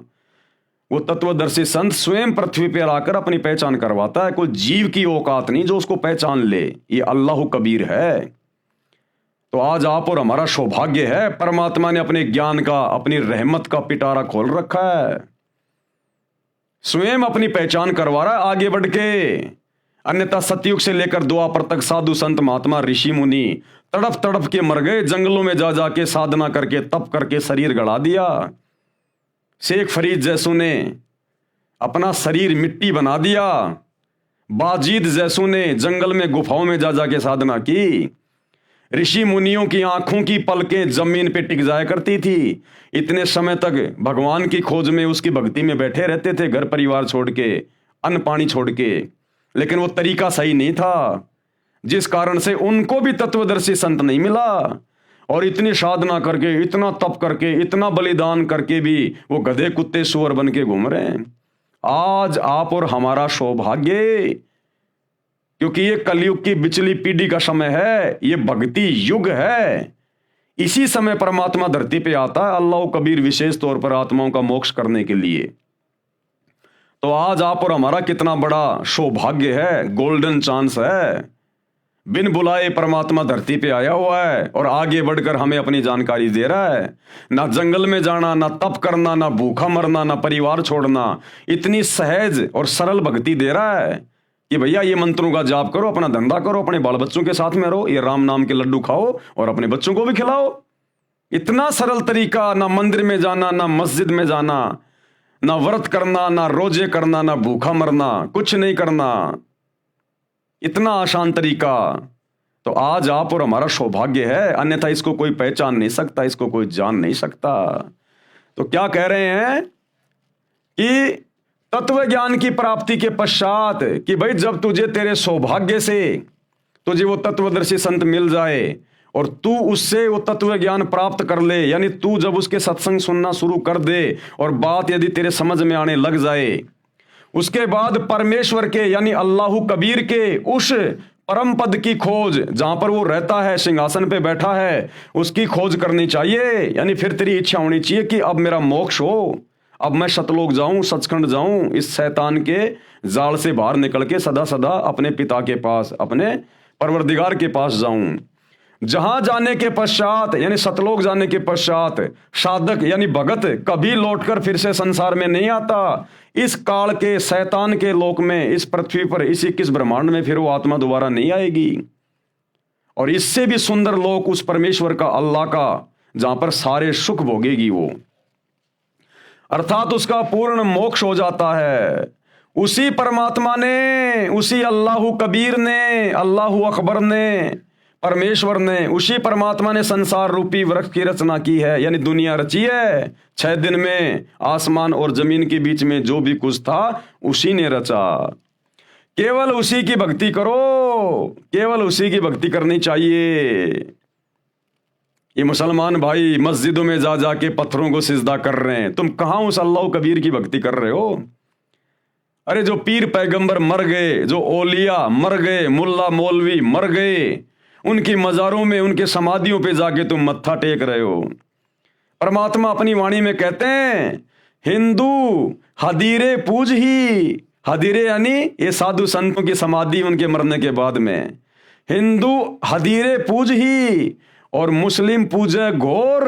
वो तत्वदर्शी संत स्वयं पृथ्वी पर आकर अपनी पहचान करवाता है, कोई जीव की औकात नहीं जो उसको पहचान ले। ये अल्लाह कबीर है। तो आज आप और हमारा सौभाग्य है, परमात्मा ने अपने ज्ञान का, अपनी रहमत का पिटारा खोल रखा है, स्वयं अपनी पहचान करवा रहा है आगे बढ़ के। अन्यथा सतयुग से लेकर द्वापर तक साधु संत महात्मा ऋषि मुनि तड़प तड़प के मर गए, जंगलों में जा जाके साधना करके तप करके शरीर गड़ा दिया। शेख फरीद जैसों ने अपना शरीर मिट्टी बना दिया, बाजीद जैसों ने जंगल में गुफाओं में जा जाके साधना की। ऋषि मुनियों की आंखों की पलकें जमीन पे टिक जाया करती थी, इतने समय तक भगवान की खोज में, उसकी भक्ति में बैठे रहते थे, घर परिवार छोड़ के, अन्न पानी छोड़ के, लेकिन वो तरीका सही नहीं था, जिस कारण से उनको भी तत्वदर्शी संत नहीं मिला। और इतनी साधना करके, इतना तप करके, इतना बलिदान करके भी वो गधे कुत्ते सुअर बन के घूम रहे हैं। आज आप और हमारा सौभाग्य, क्योंकि ये कलयुग की बिचली पीढ़ी का समय है, ये भक्ति युग है। इसी समय परमात्मा धरती पे आता है, अल्लाह कबीर विशेष तौर पर आत्माओं का मोक्ष करने के लिए। तो आज आप और हमारा कितना बड़ा सौभाग्य है, गोल्डन चांस है। बिन बुलाए परमात्मा धरती पे आया हुआ है और आगे बढ़कर हमें अपनी जानकारी दे रहा है। ना जंगल में जाना, ना तप करना, ना भूखा मरना, ना परिवार छोड़ना, इतनी सहज और सरल भक्ति दे रहा है कि भैया ये मंत्रों का जाप करो, अपना धंधा करो, अपने बाल बच्चों के साथ में रहो, ये राम नाम के लड्डू खाओ और अपने बच्चों को भी खिलाओ। इतना सरल तरीका, ना मंदिर में जाना, ना मस्जिद में जाना, ना व्रत करना, ना रोजे करना, ना भूखा मरना, कुछ नहीं करना, इतना आसान तरीका। तो आज आप और हमारा सौभाग्य है, अन्यथा इसको कोई पहचान नहीं सकता, इसको कोई जान नहीं सकता। तो क्या कह रहे हैं कि तत्व ज्ञान की प्राप्ति के पश्चात कि भाई जब तुझे तेरे सौभाग्य से तुझे वो तत्वदर्शी संत मिल जाए और तू उससे वो तत्व ज्ञान प्राप्त कर ले, यानी तू जब उसके सत्संग सुनना शुरू कर दे और बात यदि तेरे समझ में आने लग जाए, उसके बाद परमेश्वर के यानी अल्लाह कबीर के उस परम पद की खोज, जहां पर वो रहता है, सिंहासन पे बैठा है, उसकी खोज करनी चाहिए। यानी फिर तेरी इच्छा होनी चाहिए कि अब मेरा मोक्ष हो, अब मैं सतलोक जाऊं, सचखंड जाऊं, इस शैतान के जाल से बाहर निकल के सदा सदा अपने पिता के पास, अपने परवरदिगार के पास जाऊं। जहां जाने के पश्चात यानी सतलोक जाने के पश्चात साधक यानी भगत कभी लौटकर फिर से संसार में नहीं आता। इस काल के शैतान के लोक में, इस पृथ्वी पर, इस 21 ब्रह्मांड में फिर वो आत्मा दोबारा नहीं आएगी। और इससे भी सुंदर लोक उस परमेश्वर का, अल्लाह का, जहां पर सारे सुख भोगेगी वो, अर्थात उसका पूर्ण मोक्ष हो जाता है। उसी परमात्मा ने, उसी अल्लाह कबीर ने, अल्लाह अकबर ने, परमेश्वर ने, उसी परमात्मा ने संसार रूपी वृक्ष की रचना की है, यानी दुनिया रची है। 6 दिन में आसमान और जमीन के बीच में जो भी कुछ था उसी ने रचा। केवल उसी की भक्ति करो, केवल उसी की भक्ति करनी चाहिए। ये मुसलमान भाई मस्जिदों में जा जाके पत्थरों को सिजदा कर रहे हैं, तुम कहां उस अल्लाह कबीर की भक्ति कर रहे हो? अरे जो पीर पैगंबर मर गए, जो ओलिया मर गए, मुल्ला मौलवी मर गए, उनकी मज़ारों में, उनके समाधियों पे जाके तुम मत्था टेक रहे हो। परमात्मा अपनी वाणी में कहते हैं, हिंदू हदीरे पूज ही, हदीरे यानी ये साधु संतों की समाधि उनके मरने के बाद में, हिंदू हदीरे पूज ही और मुस्लिम पूजे घोर।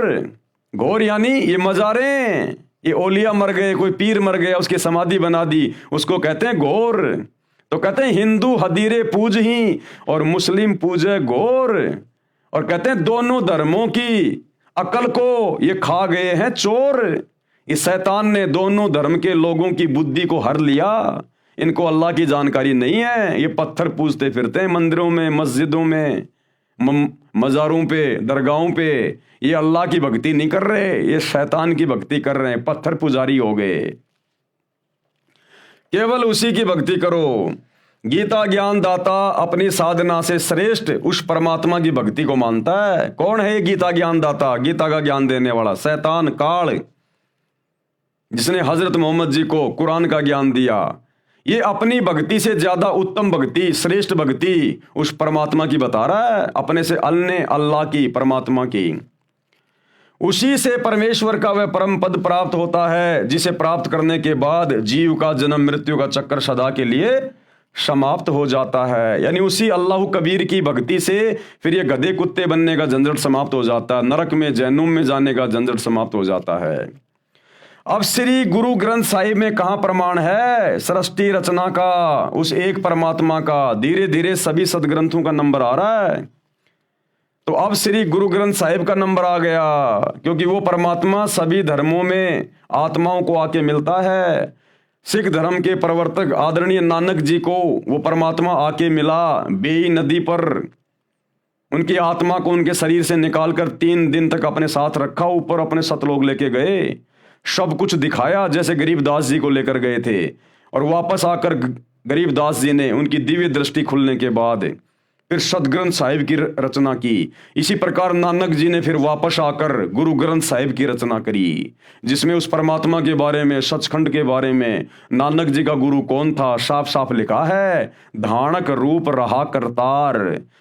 घोर यानी ये मजारें, ये ओलिया मर गए, कोई पीर मर गया, उसकी समाधि बना दी, उसको कहते हैं घोर। तो कहते हैं हिंदू हदीरे पूज ही और मुस्लिम पूजे घोर। और कहते हैं दोनों धर्मों की अकल को ये खा गए हैं चोर। इस शैतान ने दोनों धर्म के लोगों की बुद्धि को हर लिया। इनको अल्लाह की जानकारी नहीं है, ये पत्थर पूजते फिरते हैं मंदिरों में, मस्जिदों में, मज़ारों पे, दरगाहों पे। ये अल्लाह की भक्ति नहीं कर रहे, ये शैतान की भक्ति कर रहे हैं, पत्थर पुजारी हो गए। केवल उसी की भक्ति करो। गीता ज्ञान दाता अपनी साधना से श्रेष्ठ उस परमात्मा की भक्ति को मानता है। कौन है ये गीता ज्ञान दाता? गीता का ज्ञान देने वाला शैतान काल, जिसने हजरत मोहम्मद जी को कुरान का ज्ञान दिया। ये अपनी भक्ति से ज्यादा उत्तम भक्ति, श्रेष्ठ भक्ति उस परमात्मा की बता रहा है, अपने से अन्य अल्लाह की, परमात्मा की। उसी से परमेश्वर का वह परम पद प्राप्त होता है, जिसे प्राप्त करने के बाद जीव का जन्म मृत्यु का चक्कर सदा के लिए समाप्त हो जाता है। यानी उसी अल्लाह कबीर की भक्ति से फिर ये गधे कुत्ते बनने का झंझट समाप्त हो जाता है, नरक में जहन्नुम में जाने का झंझट समाप्त हो जाता है। अब श्री गुरु ग्रंथ साहिब में कहां प्रमाण है सृष्टि रचना का, उस एक परमात्मा का? धीरे धीरे सभी सदग्रंथों का नंबर आ रहा है। तो अब श्री गुरु ग्रंथ साहिब का नंबर आ गया, क्योंकि वो परमात्मा सभी धर्मों में आत्माओं को आके मिलता है। सिख धर्म के प्रवर्तक आदरणीय नानक जी को वो परमात्मा आके मिला बेई नदी पर। उनकी आत्मा को उनके शरीर से निकालकर 3 दिन तक अपने साथ रखा, ऊपर अपने सतलोक लेके गए, सब कुछ दिखाया जैसे गरीबदास जी को लेकर गए थे। और वापस आकर गरीबदास जी ने उनकी दिव्य दृष्टि खुलने के बाद फिर सदग्रंथ साहिब की रचना की। इसी प्रकार नानक जी ने फिर वापस आकर गुरु ग्रंथ साहिब की रचना करी, जिसमें उस परमात्मा के बारे में, सचखंड के बारे में, नानक जी का गुरु कौन था, साफ साफ लिखा है। धाणक रूप रहा करतार,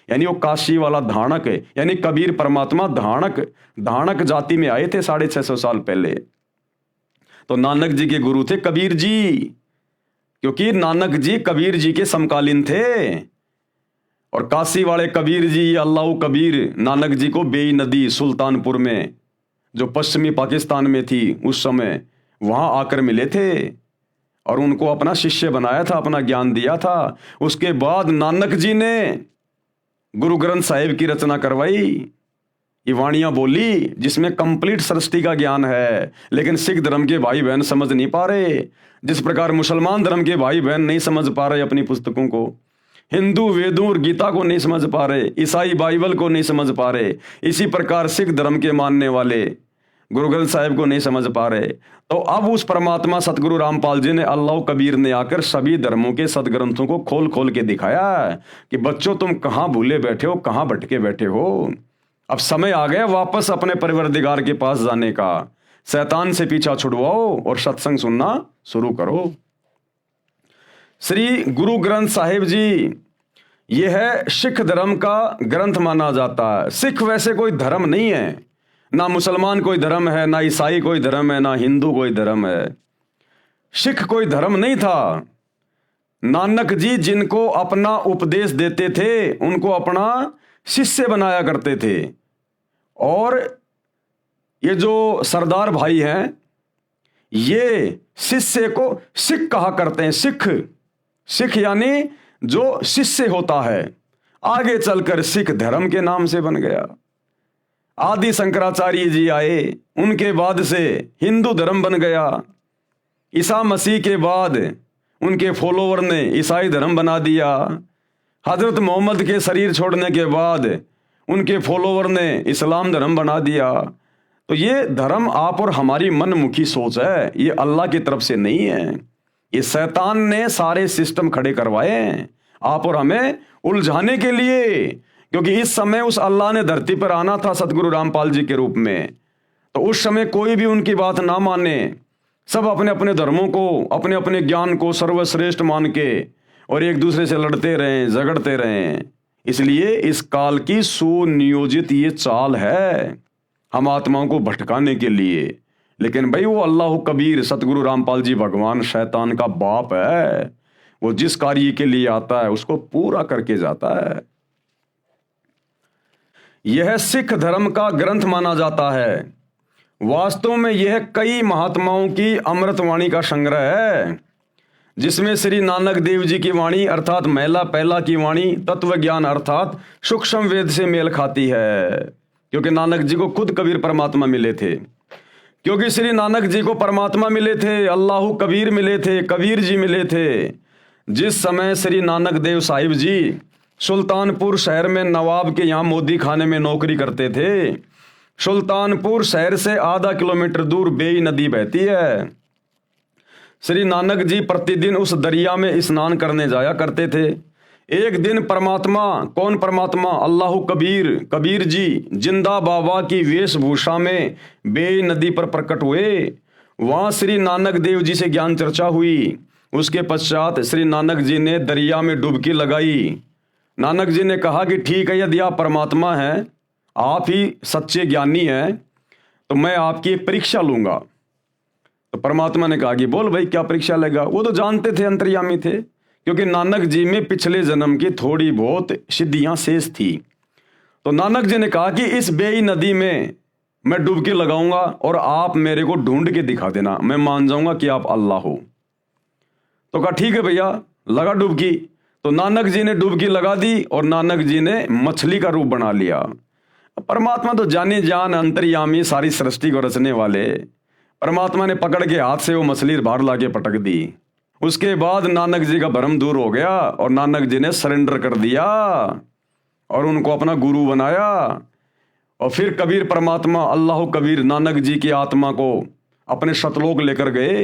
यानी वो काशी वाला धाणक, यानी कबीर परमात्मा धाणक जाति में आए थे 650 साल पहले। तो नानक जी के गुरु थे कबीर जी, क्योंकि नानक जी कबीर जी के समकालीन थे। और काशी वाले कबीर जी, अल्लाह कबीर, नानक जी को बेई नदी सुल्तानपुर में, जो पश्चिमी पाकिस्तान में थी उस समय, वहां आकर मिले थे और उनको अपना शिष्य बनाया था, अपना ज्ञान दिया था। उसके बाद नानक जी ने गुरु ग्रंथ साहिब की रचना करवाई, ये वाणियां बोली, जिसमें कंप्लीट सृष्टि का ज्ञान है। लेकिन सिख धर्म के भाई बहन समझ नहीं पा रहे, जिस प्रकार मुसलमान धर्म के भाई बहन नहीं समझ पा रहे अपनी पुस्तकों को, हिंदू वेदों और गीता को नहीं समझ पा रहे, ईसाई बाइबल को नहीं समझ पा रहे, इसी प्रकार सिख धर्म के मानने वाले गुरु ग्रंथ साहिब को नहीं समझ पा रहे। तो अब उस परमात्मा सतगुरु रामपाल जी ने, अल्लाह कबीर ने आकर सभी धर्मों के सदग्रंथों को खोल खोल के दिखाया कि बच्चों तुम कहाँ भूले बैठे हो, कहाँ भटके बैठे हो। अब समय आ गया वापस अपने परवरदिगार के पास जाने का। शैतान से पीछा छुड़वाओ और सत्संग सुनना शुरू करो। श्री गुरु ग्रंथ साहिब जी यह है सिख धर्म का ग्रंथ माना जाता है। सिख वैसे कोई धर्म नहीं है, ना मुसलमान कोई धर्म है, ना ईसाई कोई धर्म है, ना हिंदू कोई धर्म है। सिख कोई धर्म नहीं था। नानक जी जिनको अपना उपदेश देते थे उनको अपना शिष्य बनाया करते थे। और ये जो सरदार भाई हैं, ये शिष्य को सिख कहा करते हैं। सिख यानी जो शिष्य होता है, आगे चलकर सिख धर्म के नाम से बन गया। आदि शंकराचार्य जी आए, उनके बाद से हिंदू धर्म बन गया। ईसा मसीह के बाद उनके फॉलोवर ने ईसाई धर्म बना दिया। हजरत मोहम्मद के शरीर छोड़ने के बाद उनके फॉलोवर ने इस्लाम धर्म बना दिया। तो ये धर्म आप और हमारी मनमुखी सोच है, ये अल्लाह की तरफ से नहीं है। ये शैतान ने सारे सिस्टम खड़े करवाए हैं आप और हमें उलझाने के लिए, क्योंकि इस समय उस अल्लाह ने धरती पर आना था सतगुरु रामपाल जी के रूप में। तो उस समय कोई भी उनकी बात ना माने, सब अपने अपने धर्मों को, अपने अपने ज्ञान को सर्वश्रेष्ठ मान के और एक दूसरे से लड़ते रहें, झगड़ते रहें। इसलिए इस काल की सुनियोजित ये चाल है हम आत्माओं को भटकाने के लिए। लेकिन भाई वो अल्लाह कबीर सतगुरु रामपाल जी भगवान शैतान का बाप है। वो जिस कार्य के लिए आता है उसको पूरा करके जाता है। यह सिख धर्म का ग्रंथ माना जाता है। वास्तव में यह कई महात्माओं की अमृतवाणी का संग्रह है, जिसमें श्री नानक देव जी की वाणी अर्थात महिला पहला की वाणी तत्व ज्ञान अर्थात सूक्ष्म वेद से मेल खाती है, क्योंकि नानक जी को खुद कबीर परमात्मा मिले थे। क्योंकि श्री नानक जी को परमात्मा मिले थे, अल्लाह कबीर मिले थे, कबीर जी मिले थे। जिस समय श्री नानक देव साहिब जी सुल्तानपुर शहर में नवाब के यहाँ मोदी खाने में नौकरी करते थे, सुल्तानपुर शहर से आधा किलोमीटर दूर बेई नदी बहती है। श्री नानक जी प्रतिदिन उस दरिया में स्नान करने जाया करते थे। एक दिन परमात्मा, कौन परमात्मा? अल्लाह कबीर, कबीर जी जिंदा बाबा की वेशभूषा में बेई नदी पर प्रकट हुए। वहाँ श्री नानक देव जी से ज्ञान चर्चा हुई। उसके पश्चात श्री नानक जी ने दरिया में डुबकी लगाई। नानक जी ने कहा कि ठीक है, यदि आप परमात्मा हैं, आप ही सच्चे ज्ञानी हैं, तो मैं आपकी एक परीक्षा लूंगा। तो परमात्मा ने कहा कि बोल भाई, क्या परीक्षा लेगा? वो तो जानते थे, अंतर्यामी थे, क्योंकि नानक जी में पिछले जन्म की थोड़ी बहुत सिद्धियां शेष थी। तो नानक जी ने कहा कि इस बेई नदी में मैं डुबकी लगाऊंगा और आप मेरे को ढूंढ के दिखा देना, मैं मान जाऊंगा कि आप अल्लाह हो। तो कहा ठीक है भैया, लगा डुबकी। तो नानक जी ने डुबकी लगा दी और नानक जी ने मछली का रूप बना लिया। परमात्मा तो जाने जान अंतर्यामी, सारी सृष्टि को रचने वाले। परमात्मा ने पकड़ के हाथ से वो मछली बाहर लाके पटक दी। उसके बाद नानक जी का भ्रम दूर हो गया और नानक जी ने सरेंडर कर दिया और उनको अपना गुरु बनाया। और फिर कबीर परमात्मा अल्लाह कबीर नानक जी की आत्मा को अपने सतलोक लेकर गए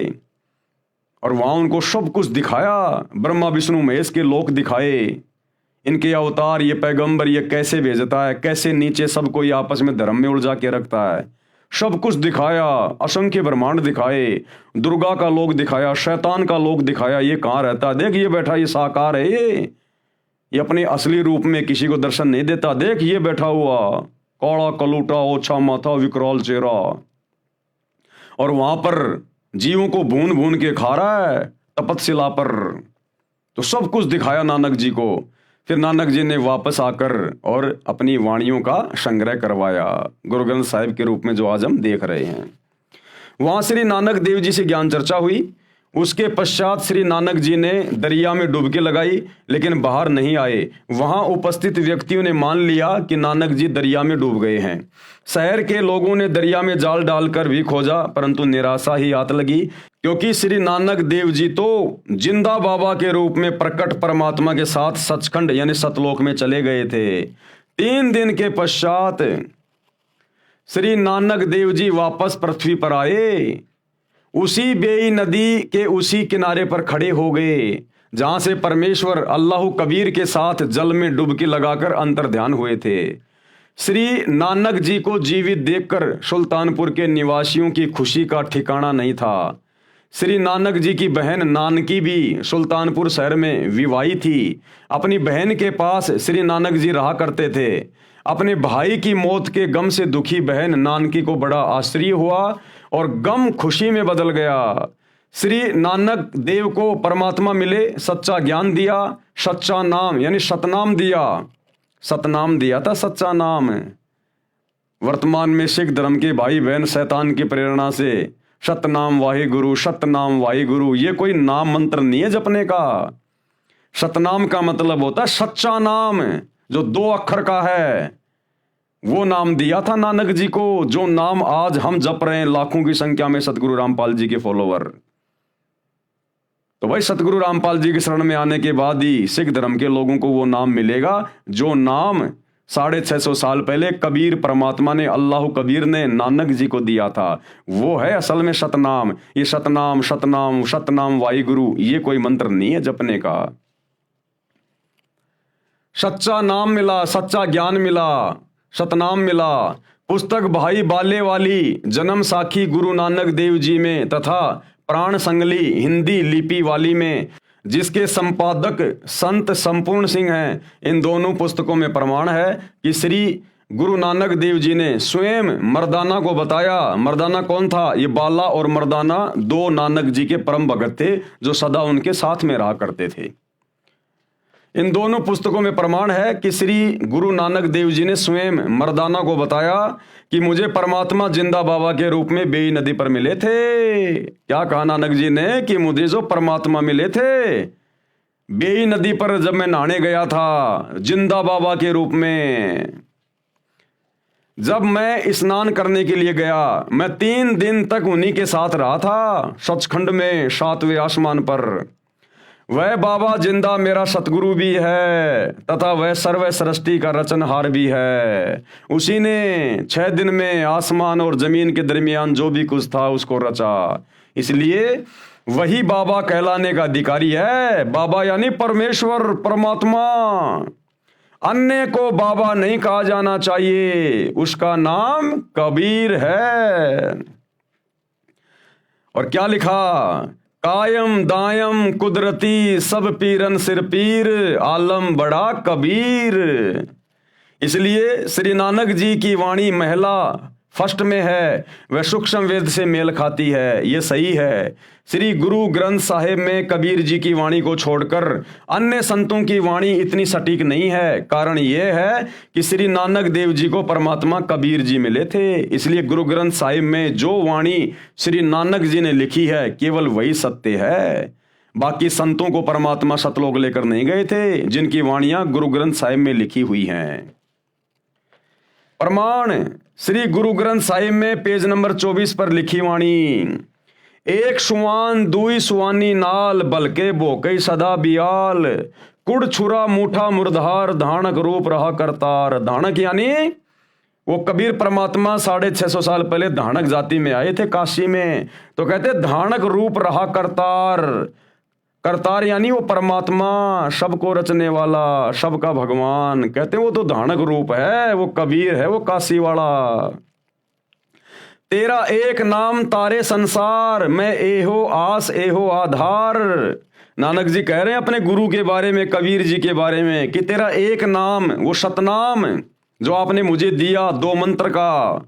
और वहां उनको सब कुछ दिखाया। ब्रह्मा विष्णु महेश के लोक दिखाए, इनके अवतार, ये पैगंबर ये कैसे भेजता है, कैसे नीचे सबको ये आपस में धर्म में उलझा के रखता है, सब कुछ दिखाया। असंख्य ब्रह्मांड दिखाए, दुर्गा का लोक दिखाया, शैतान का लोक दिखाया, ये कहाँ रहता है, देख ये बैठा, ये साकार है, ये अपने असली रूप में किसी को दर्शन नहीं देता, देख ये बैठा हुआ, कौड़ा कलूटा ओछा माथा विकराल चेहरा, और वहां पर जीवों को भून भून के खा रहा है तपतशिला पर। तो सब कुछ दिखाया नानक जी को। फिर नानक जी ने वापस आकर और अपनी वाणियों का संग्रह करवाया, गुरु ग्रंथ साहिब के रूप में जो आज हम देख रहे हैं। वहां श्री नानक देव जी से ज्ञान चर्चा हुई। उसके पश्चात श्री नानक जी ने दरिया में डुबकी लगाई, लेकिन बाहर नहीं आए। वहां उपस्थित व्यक्तियों ने मान लिया कि नानक जी दरिया में डूब गए हैं। शहर के लोगों ने दरिया में जाल डालकर भी खोजा, परंतु निराशा ही हाथ लगी, क्योंकि श्री नानक देव जी तो जिंदा बाबा के रूप में प्रकट परमात्मा के साथ सचखंड यानी सतलोक में चले गए थे। 3 दिन के पश्चात श्री नानक देव जी वापस पृथ्वी पर आए। उसी बेई नदी के उसी किनारे पर खड़े हो गए जहां से परमेश्वर अल्लाह कबीर के साथ जल में डुबकी लगाकर अंतर ध्यान हुए थे। श्री नानक जी को जीवित देखकर सुल्तानपुर के निवासियों की खुशी का ठिकाना नहीं था। श्री नानक जी की बहन नानकी भी सुल्तानपुर शहर में विवाही थी। अपनी बहन के पास श्री नानक जी रहा करते थे। अपने भाई की मौत के गम से दुखी बहन नानकी को बड़ा आश्चर्य हुआ और गम खुशी में बदल गया। श्री नानक देव को परमात्मा मिले, सच्चा ज्ञान दिया, सच्चा नाम यानी सतनाम दिया। सतनाम दिया था, सच्चा नाम। वर्तमान में सिख धर्म के भाई बहन शैतान की प्रेरणा से सतनाम वाहिगुरु, सतनाम वाहिगुरु, ये कोई नाम मंत्र नहीं है जपने का। सतनाम का मतलब होता है सच्चा नाम, जो 2 अक्षर का है। वो नाम दिया था नानक जी को, जो नाम आज हम जप रहे हैं लाखों की संख्या में सतगुरु रामपाल जी के फॉलोवर। तो भाई सतगुरु रामपाल जी की शरण में आने के बाद ही सिख धर्म के लोगों को वो नाम मिलेगा जो नाम 650 साल पहले कबीर परमात्मा ने, अल्लाह कबीर ने नानक जी को दिया था। वो है असल में सतनाम। ये सतनाम सतनाम सतनाम वाहिगुरु ये कोई मंत्र नहीं है जपने का। सच्चा नाम मिला, सच्चा ज्ञान मिला, सतनाम मिला। पुस्तक भाई बाले वाली जन्म साखी गुरु नानक देव जी में तथा प्राण संगली हिंदी लिपि वाली में, जिसके संपादक संत संपूर्ण सिंह हैं, इन दोनों पुस्तकों में प्रमाण है कि श्री गुरु नानक देव जी ने स्वयं मर्दाना को बताया। मर्दाना कौन था? ये बाला और मर्दाना 2 नानक जी के परम भगत थे जो सदा उनके साथ में रहा करते थे। इन दोनों पुस्तकों में प्रमाण है कि श्री गुरु नानक देव जी ने स्वयं मर्दाना को बताया कि मुझे परमात्मा जिंदा बाबा के रूप में बेई नदी पर मिले थे। क्या कहा नानक जी ने कि मुझे जो परमात्मा मिले थे बेई नदी पर जब मैं नहाने गया था जिंदा बाबा के रूप में। जब मैं स्नान करने के लिए गया मैं 3 दिन तक उन्हीं के साथ रहा था सचखंड में 7वें आसमान पर। वह बाबा जिंदा मेरा सतगुरु भी है तथा वह सर्व सृष्टि का रचनहार भी है। उसी ने 6 दिन में आसमान और जमीन के दरमियान जो भी कुछ था उसको रचा, इसलिए वही बाबा कहलाने का अधिकारी है। बाबा यानी परमेश्वर परमात्मा। अन्य को बाबा नहीं कहा जाना चाहिए, उसका नाम कबीर है। और क्या लिखा, कायम दायम कुदरती सब पीरन सिर पीर आलम बड़ा कबीर। इसलिए श्री नानक जी की वाणी महिला फर्स्ट में है, वह सूक्ष्म वेद से मेल खाती है, ये सही है। श्री गुरु ग्रंथ साहिब में कबीर जी की वाणी को छोड़कर अन्य संतों की वाणी इतनी सटीक नहीं है। कारण यह है कि श्री नानक देव जी को परमात्मा कबीर जी मिले थे, इसलिए गुरु ग्रंथ साहिब में जो वाणी श्री नानक जी ने लिखी है केवल वही सत्य है। बाकी संतों को परमात्मा सतलोक लेकर नहीं गए थे जिनकी वाणियां गुरु ग्रंथ साहिब में लिखी हुई हैं। प्रमाण श्री गुरु ग्रंथ साहिब में पेज नंबर 24 पर लिखी वाणी, एक सुवान दुई सुवानी नाल बलके बोकई सदा बियाल कुड़ छुरा मूठा मुर्धार धानक रूप रहा करतार। धानक यानी वो कबीर परमात्मा 650 साल पहले धानक जाति में आए थे काशी में, तो कहते धानक रूप रहा करतार। करतार यानी वो परमात्मा, सबको रचने वाला, सबका भगवान। कहते हैं वो तो धानक रूप है, वो कबीर है, वो काशी वाला। तेरा एक नाम तारे संसार मैं एहो आस एहो आधार। नानक जी कह रहे हैं अपने गुरु के बारे में, कबीर जी के बारे में, कि तेरा एक नाम, वो सतनाम जो आपने मुझे दिया 2 मंत्र का,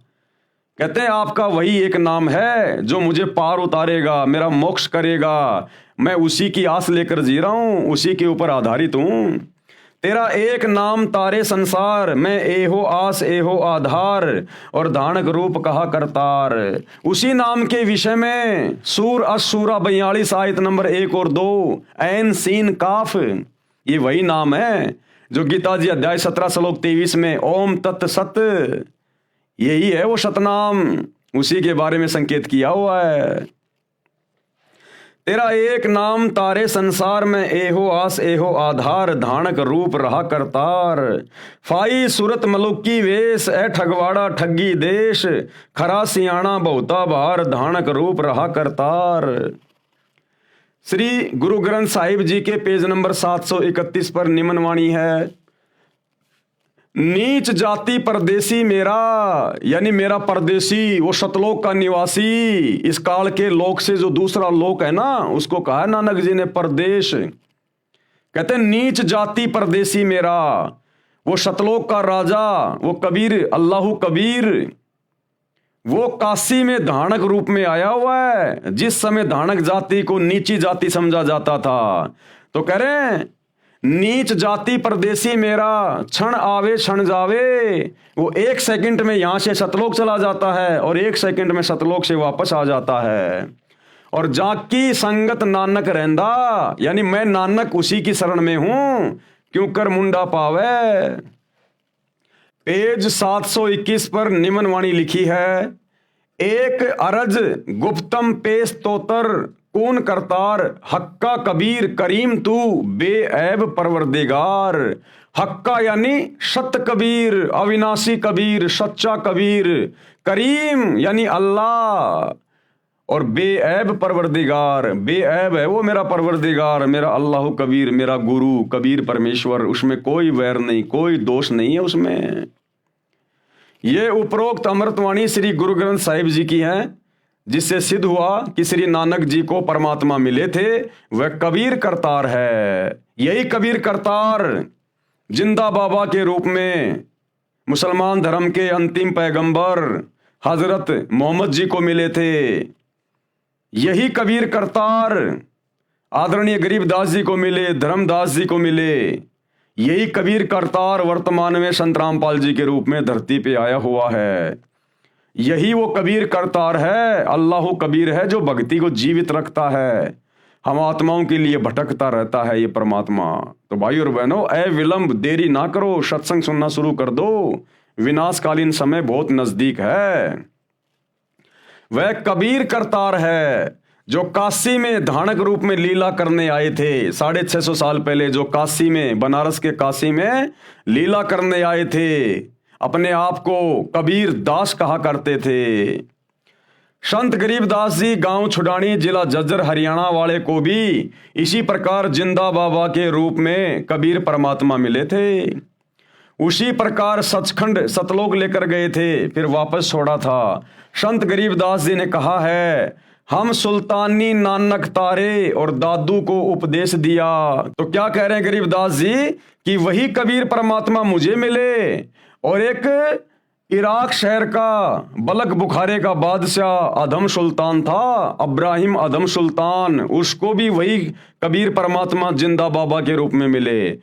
कहते हैं आपका वही एक नाम है जो मुझे पार उतारेगा, मेरा मोक्ष करेगा। मैं उसी की आस लेकर जी रहा हूं, उसी के ऊपर आधारित हूं। तेरा एक नाम तारे संसार मैं एहो आस एहो आधार और धानक रूप कहा करतार। उसी नाम के विषय में सूर असूरा 42 आयत नंबर 1 और 2 ऐन सीन काफ, ये वही नाम है जो गीता जी अध्याय 17 श्लोक 23 में ओम तत् सत, यही है वो सतनाम, उसी के बारे में संकेत किया हुआ है। तेरा एक नाम तारे संसार में एहो आस एहो आधार धानक रूप रहा करतार। फाई सूरत मलुकी वेश ए ठगवाड़ा ठगी देश खरा सियाणा बहुता बार धानक रूप रहा करतार। श्री गुरु ग्रंथ साहिब जी के पेज नंबर 731 पर निम्न वाणी है, नीच जाति परदेसी मेरा, यानी मेरा परदेसी, वो सतलोक का निवासी, इस काल के लोक से जो दूसरा लोक है ना, उसको कहा है नानक जी ने परदेश। कहते हैं नीच जाति परदेसी मेरा, वो सतलोक का राजा, वो कबीर अल्लाहु कबीर, वो काशी में धानक रूप में आया हुआ है। जिस समय धानक जाति को नीची जाति समझा जाता था, तो कह रहे हैं नीच जाति परदेसी मेरा, क्षण आवे क्षण जावे। वो 1 सेकंड में यहां से सतलोक चला जाता है और 1 सेकंड में सतलोक से वापस आ जाता है। और जाकी संगत नानक रहंदा, यानी मैं नानक उसी की शरण में हूं, क्यों कर मुंडा पावे। पेज 721 पर निम्न वाणी लिखी है, एक अरज गुप्तम पेश तोतर कौन करतार हक्का कबीर करीम तू बेऐब परवरदिगार। हक्का यानी सत्य कबीर, अविनाशी कबीर, सच्चा कबीर। करीम यानी अल्लाह, और बेऐब परवरदिगार, बेऐब है वो मेरा परवरदिगार, मेरा अल्लाह कबीर, मेरा गुरु कबीर परमेश्वर, उसमें कोई वैर नहीं, कोई दोष नहीं है उसमें। ये उपरोक्त अमृतवाणी श्री गुरु ग्रंथ साहिब जी की है, जिससे सिद्ध हुआ कि श्री नानक जी को परमात्मा मिले थे, वह कबीर करतार है। यही कबीर करतार जिंदा बाबा के रूप में मुसलमान धर्म के अंतिम पैगंबर हजरत मोहम्मद जी को मिले थे। यही कबीर करतार आदरणीय गरीबदास जी को मिले, धर्मदास जी को मिले। यही कबीर करतार वर्तमान में संत रामपाल जी के रूप में धरती पे आया हुआ है। यही वो कबीर करतार है, अल्लाह कबीर है, जो भक्ति को जीवित रखता है, हम आत्माओं के लिए भटकता रहता है ये परमात्मा। तो भाई और बहनों, ए विलंब, देरी ना करो, सत्संग सुनना शुरू कर दो, विनाशकालीन समय बहुत नजदीक है। वह कबीर करतार है जो काशी में धानक रूप में लीला करने आए थे 650 साल पहले, जो काशी में, बनारस के काशी में लीला करने आए थे। अपने आप को कबीर दास कहा करते थे। संत गरीबदास जी गांव छुडानी, जिला झज्जर, हरियाणा वाले को भी इसी प्रकार जिंदा बाबा के रूप में कबीर परमात्मा मिले थे। उसी प्रकार सचखंड सतलोक लेकर गए थे, फिर वापस छोड़ा था। संत गरीबदास जी ने कहा है, हम सुल्तानी नानक तारे और दादू को उपदेश दिया। तो क्या कह रहे हैं गरीबदास जी कि वही कबीर परमात्मा मुझे मिले, और एक इराक शहर का बलक बुखारे का बादशाह अदम सुल्तान था, अब्राहिम अदम सुल्तान, उसको भी वही कबीर परमात्मा जिंदा बाबा के रूप में मिले।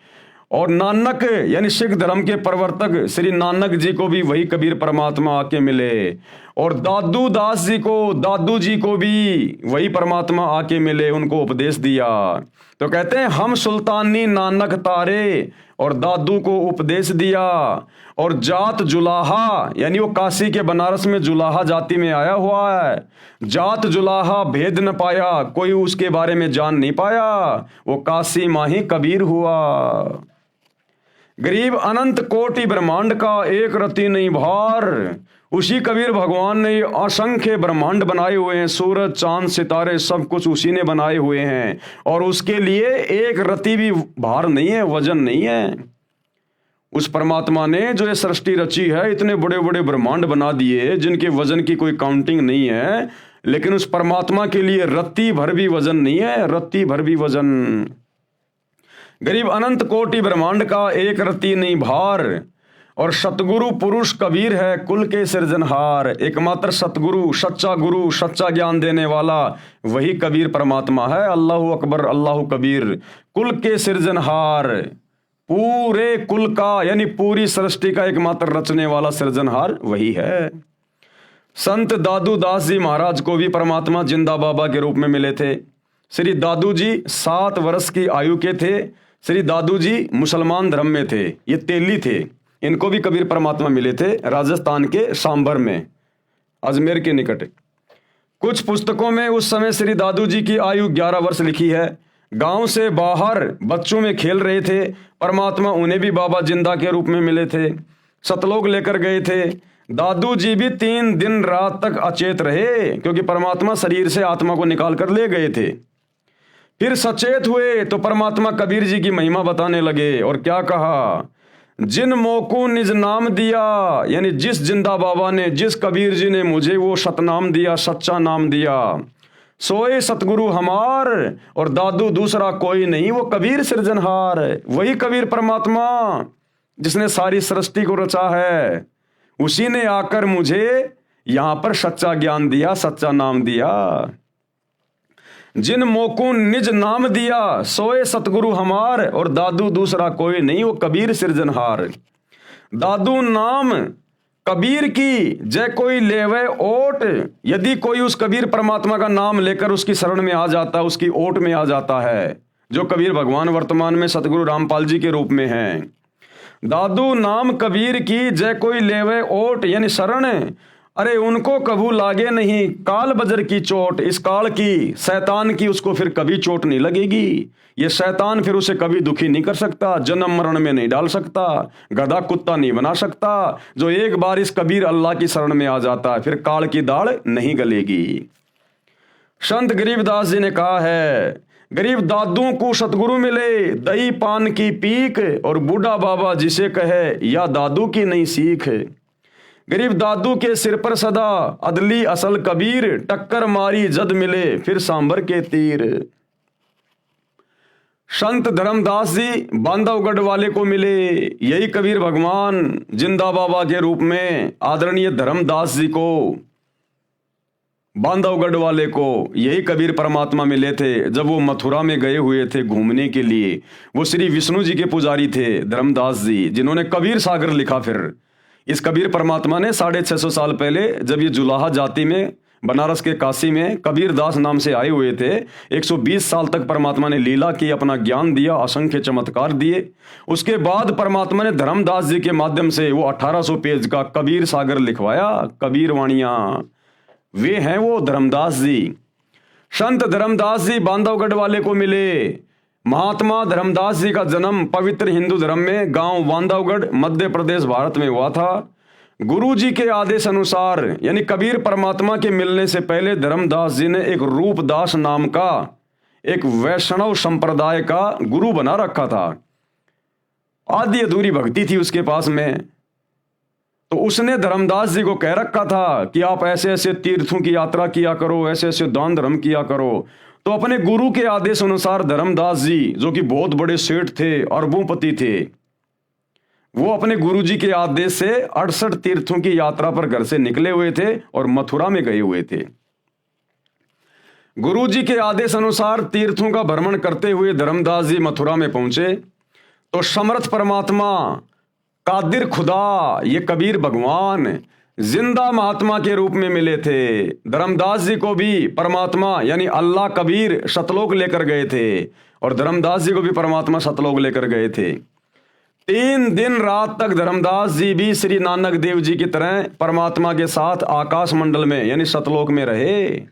और नानक यानी सिख धर्म के प्रवर्तक श्री नानक जी को भी वही कबीर परमात्मा आके मिले। और दादू दास जी को, दादू जी को भी वही परमात्मा आके मिले, उनको उपदेश दिया। तो कहते हैं, हम सुल्तानी नानक तारे और दादू को उपदेश दिया। और जात जुलाहा, यानी वो काशी के बनारस में जुलाहा जाति में आया हुआ है। जात जुलाहा भेद न पाया, कोई उसके बारे में जान नहीं पाया, वो काशी माही कबीर हुआ। गरीब अनंत कोटि ब्रह्मांड का एक रति नहीं भार, उसी कबीर भगवान ने असंख्य ब्रह्मांड बनाए हुए हैं, सूरज चांद सितारे सब कुछ उसी ने बनाए हुए हैं, और उसके लिए एक रति भी भार नहीं है, वजन नहीं है। उस परमात्मा ने जो ये सृष्टि रची है, इतने बड़े बड़े ब्रह्मांड बना दिए जिनके वजन की कोई काउंटिंग नहीं है, लेकिन उस परमात्मा के लिए रत्ती भर भी वजन नहीं है, रत्ती भर भी वजन। गरीब अनंत कोटि ब्रह्मांड का एक रत्ती नहीं भार, और सतगुरु पुरुष कबीर है कुल के सृजनहार। एकमात्र सतगुरु, सच्चा गुरु, सच्चा ज्ञान देने वाला वही कबीर परमात्मा है। अल्लाहु अकबर, अल्लाहु कबीर। कुल के सृजनहार, पूरे कुल का यानी पूरी सृष्टि का एकमात्र रचने वाला सृजनहार वही है। संत दादू दास जी महाराज को भी परमात्मा जिंदा बाबा के रूप में मिले थे। श्री दादू जी 7 वर्ष की आयु के थे। श्री दादू जी मुसलमान धर्म में थे, ये तेली थे। इनको भी कबीर परमात्मा मिले थे राजस्थान के सांबर में, अजमेर के निकट। कुछ पुस्तकों में उस समय श्री दादू जी की आयु 11 वर्ष लिखी है। गांव से बाहर बच्चों में खेल रहे थे, परमात्मा उन्हें भी बाबा जिंदा के रूप में मिले थे, सतलोक लेकर गए थे। दादू जी भी 3 दिन रात तक अचेत रहे, क्योंकि परमात्मा शरीर से आत्मा को निकाल कर ले गए थे। फिर सचेत हुए तो परमात्मा कबीर जी की महिमा बताने लगे, और क्या कहा, जिन मोको निज नाम दिया, यानी जिस जिंदा बाबा ने, जिस कबीर जी ने मुझे वो सतनाम दिया, सच्चा नाम दिया, सोए सतगुरु हमार, और दादू दूसरा कोई नहीं, वो कबीर सृजनहार। वही कबीर परमात्मा जिसने सारी सृष्टि को रचा है, उसी ने आकर मुझे यहां पर सच्चा ज्ञान दिया, सच्चा नाम दिया। जिन मोको निज नाम दिया, सोए सतगुरु हमार, और दादू दूसरा कोई नहीं, वो कबीर सृजनहार। दादू नाम कबीर की जय कोई लेवे ओट, यदि कोई उस कबीर परमात्मा का नाम लेकर उसकी शरण में आ जाता है, उसकी ओट में आ जाता है, जो कबीर भगवान वर्तमान में सतगुरु रामपाल जी के रूप में हैं। दादू नाम कबीर की जय कोई लेवे ओट, यानी शरण, अरे उनको कभू लागे नहीं काल बजर की चोट। इस काल की, शैतान की, उसको फिर कभी चोट नहीं लगेगी। ये शैतान फिर उसे कभी दुखी नहीं कर सकता, जन्म मरण में नहीं डाल सकता, गधा कुत्ता नहीं बना सकता। जो एक बार इस कबीर अल्लाह की शरण में आ जाता है, फिर काल की दाढ़ नहीं गलेगी। संत गरीबदास जी ने कहा है, गरीब दादू को सतगुरु मिले, दही पान की पीक, और बूढ़ा बाबा जिसे कहे या दादू की नहीं सीख। गरीब दादू के सिर पर सदा अदली असल कबीर, टक्कर मारी जद मिले फिर सांबर के तीर। संत धर्मदास जी बांधवगढ़ वाले को मिले, यही कबीर भगवान जिंदा बाबा के रूप में आदरणीय धर्मदास जी को बांधवगढ़ वाले को यही कबीर परमात्मा मिले थे जब वो मथुरा में गए हुए थे घूमने के लिए। वो श्री विष्णु जी के पुजारी थे धर्मदास जी, जिन्होंने कबीर सागर लिखा। फिर इस कबीर परमात्मा ने 650 साल पहले जब ये जुलाहा जाति में बनारस के काशी में कबीर दास नाम से आए हुए थे, 120 साल तक परमात्मा ने लीला की, अपना ज्ञान दिया, असंख्य चमत्कार दिए। उसके बाद परमात्मा ने धर्मदास जी के माध्यम से वो 1800 पेज का कबीर सागर लिखवाया, कबीर वाणियां। वे हैं वो धर्मदास जी। संत धर्मदास जी बांधवगढ़ वाले को मिले। महात्मा धर्मदास जी का जन्म पवित्र हिंदू धर्म में गांव बांधवगढ़ मध्य प्रदेश भारत में हुआ था। गुरु जी के आदेश अनुसार यानी कबीर परमात्मा के मिलने से पहले धर्मदास जी ने एक रूपदास नाम का एक वैष्णव संप्रदाय का गुरु बना रखा था। आधी अधूरी भक्ति थी उसके पास में, तो उसने धर्मदास जी को कह रखा था कि आप ऐसे ऐसे तीर्थों की यात्रा किया करो, ऐसे ऐसे दान धर्म किया करो। तो अपने गुरु के आदेश अनुसार धर्मदास जी, जो कि बहुत बड़े सेठ थे, अरबोंपति थे, वो अपने गुरु जी के आदेश से 68 तीर्थों की यात्रा पर घर से निकले हुए थे और मथुरा में गए हुए थे। गुरु जी के आदेश अनुसार तीर्थों का भ्रमण करते हुए धर्मदास जी मथुरा में पहुंचे तो समर्थ परमात्मा, कादिर खुदा, ये कबीर भगवान जिंदा महात्मा के रूप में मिले थे। धर्मदास जी को भी परमात्मा यानी अल्लाह कबीर सतलोक लेकर गए थे और धर्मदास जी को भी परमात्मा सतलोक लेकर गए थे। 3 दिन रात तक धर्मदास जी भी श्री नानक देव जी की तरह परमात्मा के साथ आकाश मंडल में यानी सतलोक में रहे।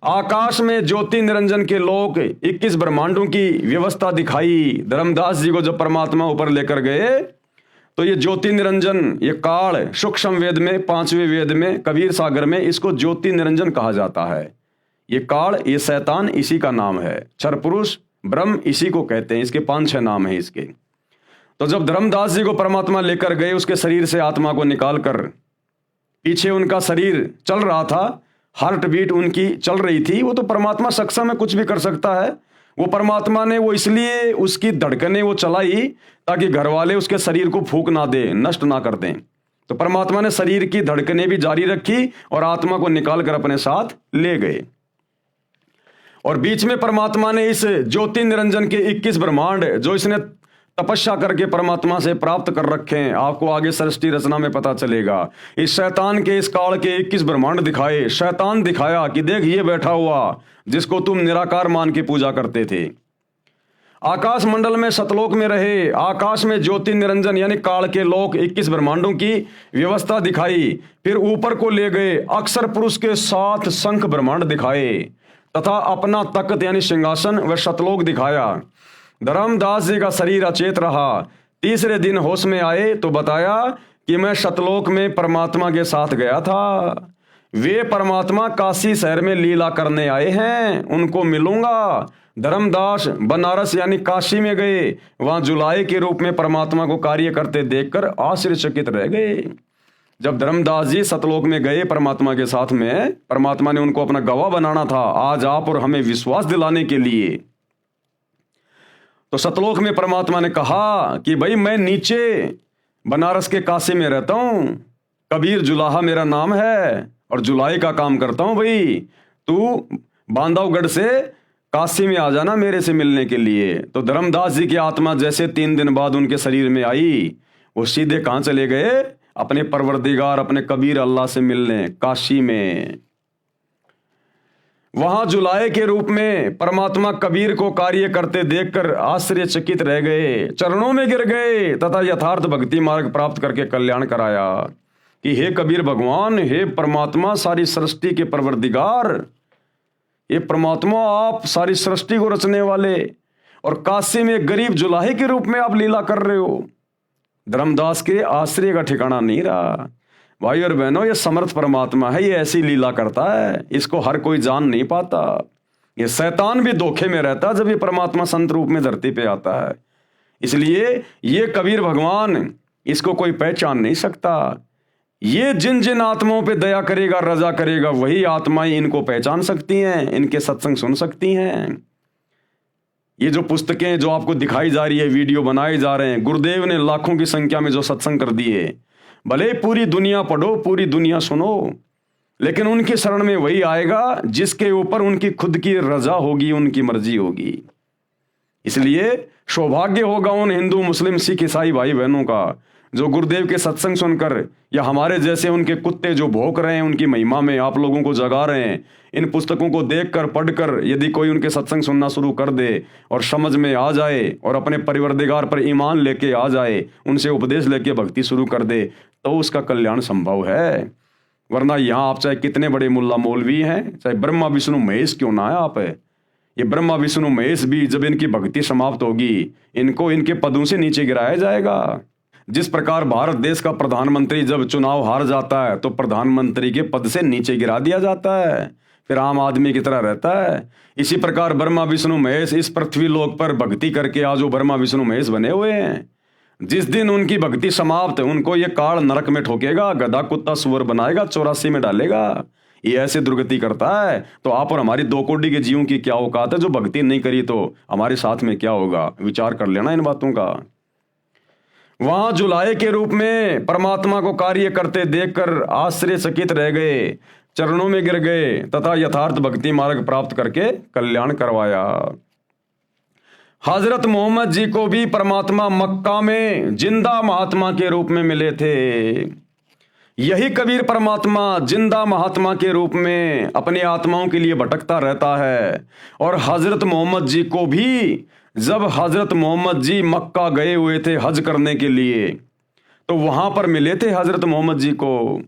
आकाश में ज्योति निरंजन के लोक 21 ब्रह्मांडों की व्यवस्था दिखाई। धर्मदास जी को जब परमात्मा ऊपर लेकर गए तो ये ज्योति निरंजन, ये काल सूक्ष्म वेद में 5वें वेद में कबीर सागर में इसको ज्योति निरंजन कहा जाता है। ये काल, ये शैतान इसी का नाम है। क्षर पुरुष ब्रह्म इसी को कहते हैं। इसके 5-6 नाम हैं इसके। तो जब धर्मदास जी को परमात्मा लेकर गए, उसके शरीर से आत्मा को निकालकर, पीछे उनका शरीर चल रहा था, हार्ट बीट उनकी चल रही थी। वो तो परमात्मा सक्षम है, कुछ भी कर सकता है। वो परमात्मा ने वो इसलिए उसकी धड़कनें वो चलाई ताकि घर वाले उसके शरीर को फूंक ना दे, नष्ट ना कर दें। तो परमात्मा ने शरीर की धड़कनें भी जारी रखी और आत्मा को निकाल कर अपने साथ ले गए। और बीच में परमात्मा ने इस ज्योति निरंजन के 21 ब्रह्मांड जो इसने तपस्या करके परमात्मा से प्राप्त कर रखे हैं, आपको आगे सृष्टि रचना में पता चलेगा। इस शैतान के, इस काल के 21 ब्रह्मांड दिखाए। शैतान दिखाया कि देख ये बैठा हुआ जिसको तुम निराकार मान के पूजा करते थे। आकाश मंडल में सतलोक में रहे। आकाश में ज्योति निरंजन यानी काल के लोक 21 ब्रह्मांडों की व्यवस्था दिखाई। फिर ऊपर को ले गए, अक्षर पुरुष के 7 शंख ब्रह्मांड दिखाए तथा अपना तख्त यानी सिंहासन व सतलोक दिखाया। धर्मदास जी का शरीर अचेत रहा। तीसरे दिन होश में आए तो बताया कि मैं सतलोक में परमात्मा के साथ गया था। वे परमात्मा काशी शहर में लीला करने आए हैं, उनको मिलूंगा। धर्मदास बनारस यानी काशी में गए। वहां जुलाई के रूप में परमात्मा को कार्य करते देखकर आश्चर्यचकित रह गए। जब धर्मदास जी सतलोक में गए परमात्मा के साथ में, परमात्मा ने उनको अपना गवाह बनाना था आज आप और हमें विश्वास दिलाने के लिए। तो सतलोक में परमात्मा ने कहा कि भाई मैं नीचे बनारस के काशी में रहता हूं, कबीर जुलाहा मेरा नाम है और जुलाई का काम करता हूं। भाई तू बांधवगढ़ से काशी में आ जाना मेरे से मिलने के लिए। तो धर्मदास जी की आत्मा जैसे 3 दिन बाद उनके शरीर में आई, वो सीधे कहां चले गए? अपने परवरदिगार, अपने कबीर अल्लाह से मिलने काशी में। वहां जुलाहे के रूप में परमात्मा कबीर को कार्य करते देखकर आश्चर्यचकित रह गए, चरणों में गिर गए तथा यथार्थ भक्ति मार्ग प्राप्त करके कल्याण कराया कि हे कबीर भगवान, हे परमात्मा, सारी सृष्टि के परवरदिगार, ये परमात्मा आप सारी सृष्टि को रचने वाले और काशी में गरीब जुलाहे के रूप में आप लीला कर रहे हो। धर्मदास के आश्चर्य का ठिकाना नहीं रहा। भाई और बहनों, ये समर्थ परमात्मा है, ये ऐसी लीला करता है, इसको हर कोई जान नहीं पाता। ये शैतान भी धोखे में रहता है जब ये परमात्मा संत रूप में धरती पे आता है। इसलिए ये कबीर भगवान, इसको कोई पहचान नहीं सकता। ये जिन जिन आत्माओं पे दया करेगा, रजा करेगा, वही आत्माएं इनको पहचान सकती हैं, इनके सत्संग सुन सकती हैं। ये जो पुस्तकें जो आपको दिखाई जा रही है, वीडियो बनाए जा रहे हैं, गुरुदेव ने लाखों की संख्या में जो सत्संग कर दिए, भले पूरी दुनिया पढ़ो, पूरी दुनिया सुनो, लेकिन उनकी शरण में वही आएगा जिसके ऊपर उनकी खुद की रजा होगी, उनकी मर्जी होगी। इसलिए सौभाग्य होगा उन हिंदू, मुस्लिम, सिख, ईसाई भाई बहनों का जो गुरुदेव के सत्संग सुनकर या हमारे जैसे उनके कुत्ते जो भौंक रहे हैं उनकी महिमा में आप लोगों को जगा रहे हैं, इन पुस्तकों को देखकर पढ़कर यदि कोई उनके सत्संग सुनना शुरू कर दे और समझ में आ जाए और अपने परिवरदिगार पर ईमान लेके आ जाए, उनसे उपदेश लेके भक्ति शुरू कर दे, तो उसका कल्याण संभव है। वरना यहाँ आप चाहे कितने बड़े मुल्ला मौलवी हैं, चाहे ब्रह्मा विष्णु महेश क्यों ना है आप, ये ब्रह्मा विष्णु महेश भी जब इनकी भक्ति समाप्त होगी इनको इनके पदों से नीचे गिराया जाएगा। जिस प्रकार भारत देश का प्रधानमंत्री जब चुनाव हार जाता है तो प्रधानमंत्री के पद से नीचे गिरा दिया जाता है, फिर आम आदमी की तरह रहता है। इसी प्रकार ब्रह्मा विष्णु महेश इस पृथ्वी लोक पर भक्ति करके आज वो ब्रह्मा विष्णु महेश बने हुए हैं। जिस दिन उनकी भक्ति समाप्त उनको ये काल नरक में ठोकेगा, गधा कुत्ता सुअर बनाएगा, 84 में डालेगा। ये ऐसे दुर्गति करता है तो आप और हमारी 2 कोटि के जीवों की क्या औकात है जो भक्ति नहीं करी तो हमारे साथ में क्या होगा, विचार कर लेना इन बातों का। वहां जुलाहे के रूप में परमात्मा को कार्य करते देखकर आश्चर्यचकित रह गए, चरणों में गिर गए तथा यथार्थ भक्ति मार्ग प्राप्त करके कल्याण करवाया। हजरत मोहम्मद जी को भी परमात्मा मक्का में जिंदा महात्मा के रूप में मिले थे। यही कबीर परमात्मा जिंदा महात्मा के रूप में अपनी आत्माओं के लिए भटकता रहता है। और हजरत मोहम्मद जी को भी जब हजरत मोहम्मद जी मक्का गए हुए थे हज करने के लिए तो वहां पर मिले थे हजरत मोहम्मद जी को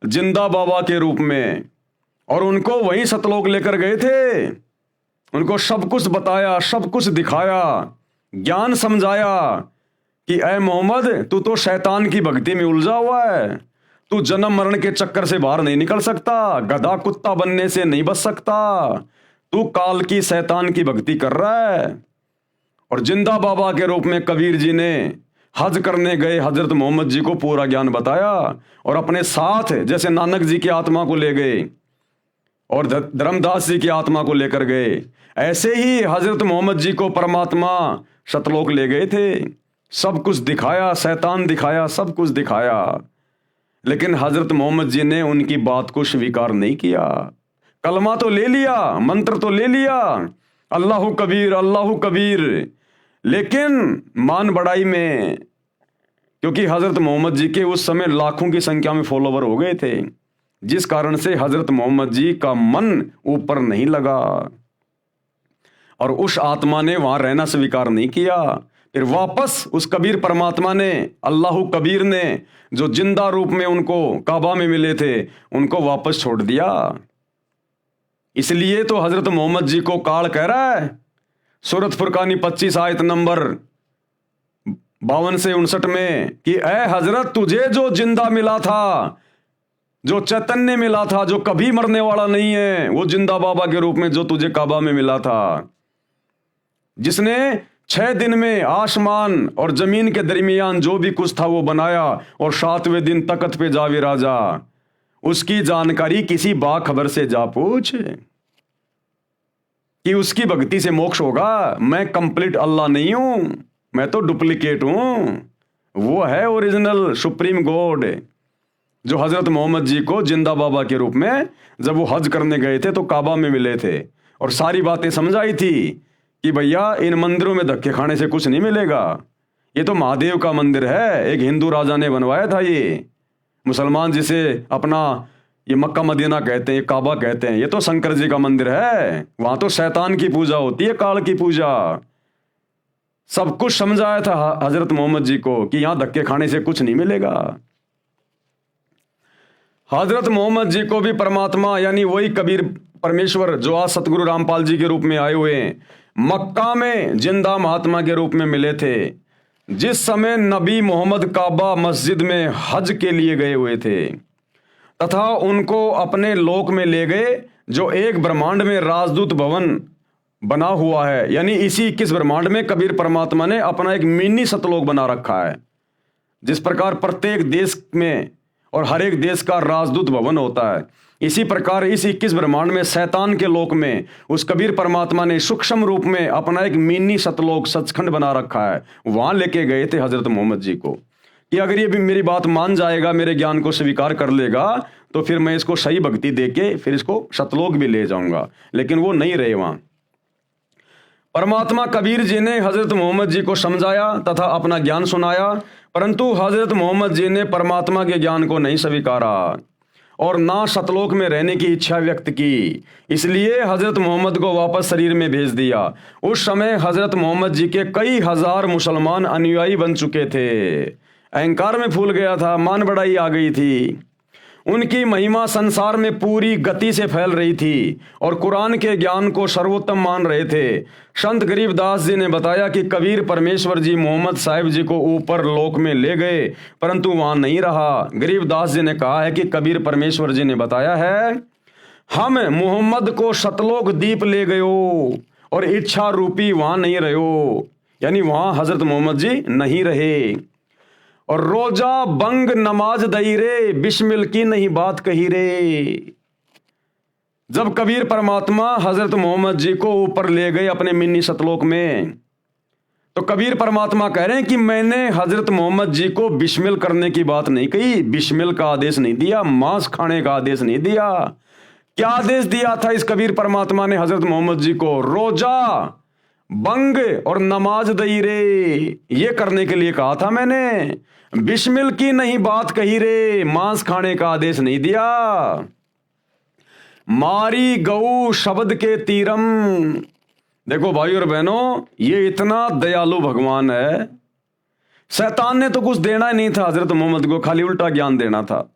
जिंदा बाबा के रूप में, और उनको वहीं सतलोक लेकर गए थे। उनको सब कुछ बताया, सब कुछ दिखाया, ज्ञान समझाया कि ऐ मोहम्मद तू तो शैतान की भक्ति में उलझा हुआ है, तू जन्म मरण के चक्कर से बाहर नहीं निकल सकता, गधा कुत्ता बनने से नहीं बच सकता, तू काल की शैतान की भक्ति कर रहा है। और जिंदा बाबा के रूप में कबीर जी ने हज करने गए हजरत मोहम्मद जी को पूरा ज्ञान बताया और अपने साथ जैसे नानक जी की आत्मा को ले गए और धर्मदास जी की आत्मा को लेकर गए, ऐसे ही हजरत मोहम्मद जी को परमात्मा सतलोक ले गए थे। सब कुछ दिखाया, शैतान दिखाया, सब कुछ दिखाया, लेकिन हजरत मोहम्मद जी ने उनकी बात को स्वीकार नहीं किया। कलमा तो ले लिया, मंत्र तो ले लिया, अल्लाहु कबीर अल्लाहु कबीर, लेकिन मान बढ़ाई में, क्योंकि हजरत मोहम्मद जी के उस समय लाखों की संख्या में फॉलोवर हो गए थे, जिस कारण से हजरत मोहम्मद जी का मन ऊपर नहीं लगा और उस आत्मा ने वहां रहना स्वीकार नहीं किया। फिर वापस उस कबीर परमात्मा ने, अल्लाहु कबीर ने, जो जिंदा रूप में उनको काबा में मिले थे, उनको वापस छोड़ दिया। इसलिए तो हजरत मोहम्मद जी को काल कह रहा है सूरत फुरकानी 25 आयत नंबर 52 से 59 में कि ऐ हजरत तुझे जो जिंदा मिला था, जो चैतन्य मिला था, जो कभी मरने वाला नहीं है, वो जिंदा बाबा के रूप में जो तुझे काबा में मिला था, जिसने 6 दिन में आसमान और जमीन के दरमियान जो भी कुछ था वो बनाया और 7वें दिन तख्त पे जा विराजा, उसकी जानकारी किसी बाखबर से जा पूछ कि उसकी भक्ति से मोक्ष होगा। मैं कंप्लीट अल्लाह नहीं हूं, मैं तो डुप्लीकेट हूं। वो है ओरिजिनल सुप्रीम गॉड जो हजरत मोहम्मद जी को जिंदा बाबा के रूप में जब वो हज करने गए थे तो काबा में मिले थे और सारी बातें समझाई थी कि भैया इन मंदिरों में धक्के खाने से कुछ नहीं मिलेगा, ये तो महादेव का मंदिर है, एक हिंदू राजा ने बनवाया था, ये मुसलमान जिसे अपना ये मक्का मदीना कहते हैं, काबा कहते हैं, ये तो शंकर जी का मंदिर है, वहां तो शैतान की पूजा होती है, काल की पूजा। सब कुछ समझाया था हजरत मोहम्मद जी को कि यहां धक्के खाने से कुछ नहीं मिलेगा। हजरत मोहम्मद जी को भी परमात्मा यानी वही कबीर परमेश्वर जो आज सतगुरु रामपाल जी के रूप में आए हुए हैं, मक्का में जिंदा महात्मा के रूप में मिले थे। जिस समय नबी मोहम्मद काबा मस्जिद में हज के लिए गए हुए थे तथा उनको अपने लोक में ले गए जो एक ब्रह्मांड में राजदूत भवन बना हुआ है, यानी इसी 21 ब्रह्मांड में कबीर परमात्मा ने अपना एक मिनी सतलोक बना रखा है। जिस प्रकार प्रत्येक देश में और हर एक देश का राजदूत भवन होता है, इसी प्रकार इस 21 ब्रह्मांड में शैतान के लोक में उस कबीर परमात्मा ने सूक्ष्म रूप में अपना एक मिनी सतलोक सचखंड बना रखा है। वहां लेके गए थे हजरत मोहम्मद जी को कि अगर ये भी मेरी बात मान जाएगा, मेरे ज्ञान को स्वीकार कर लेगा, तो फिर मैं इसको सही भक्ति देके फिर इसको सतलोक भी ले जाऊंगा, लेकिन वो नहीं रहे वहां। परमात्मा कबीर जी ने हजरत मोहम्मद जी को समझाया तथा अपना ज्ञान सुनाया, परंतु हजरत मोहम्मद जी ने परमात्मा के ज्ञान को नहीं स्वीकारा और ना सतलोक में रहने की इच्छा व्यक्त की। इसलिए हजरत मोहम्मद को वापस शरीर में भेज दिया। उस समय हजरत मोहम्मद जी के कई हजार मुसलमान अनुयायी बन चुके थे। अहंकार में फूल गया था, मान बढ़ाई आ गई थी। उनकी महिमा संसार में पूरी गति से फैल रही थी और कुरान के ज्ञान को सर्वोत्तम मान रहे थे। संत गरीबदास जी ने बताया कि कबीर परमेश्वर जी मोहम्मद साहिब जी को ऊपर लोक में ले गए, परंतु वहां नहीं रहा। गरीबदास जी ने कहा है कि कबीर परमेश्वर जी ने बताया है, हम मोहम्मद को सतलोक दीप ले गयो और इच्छा रूपी वहां नहीं रहो, यानी वहां हजरत मोहम्मद जी नहीं रहे। और रोजा बंग नमाज दई रे, बिस्मिल की नहीं बात कही रे। जब कबीर परमात्मा हजरत मोहम्मद जी को ऊपर ले गए अपने मिनी सतलोक में, तो कबीर परमात्मा कह रहे हैं कि मैंने हजरत मोहम्मद जी को बिस्मिल करने की बात नहीं कही, बिस्मिल का आदेश नहीं दिया, मांस खाने का आदेश नहीं दिया। क्या आदेश दिया था इस कबीर परमात्मा ने हजरत मोहम्मद जी को? रोजा बंग और नमाज दई रे, ये करने के लिए कहा था मैंने। बिस्मिल की नहीं बात कही रे, मांस खाने का आदेश नहीं दिया। मारी गऊ शब्द के तीरम। देखो भाई और बहनों, ये इतना दयालु भगवान है। शैतान ने तो कुछ देना ही नहीं था हजरत मोहम्मद को, खाली उल्टा ज्ञान देना था।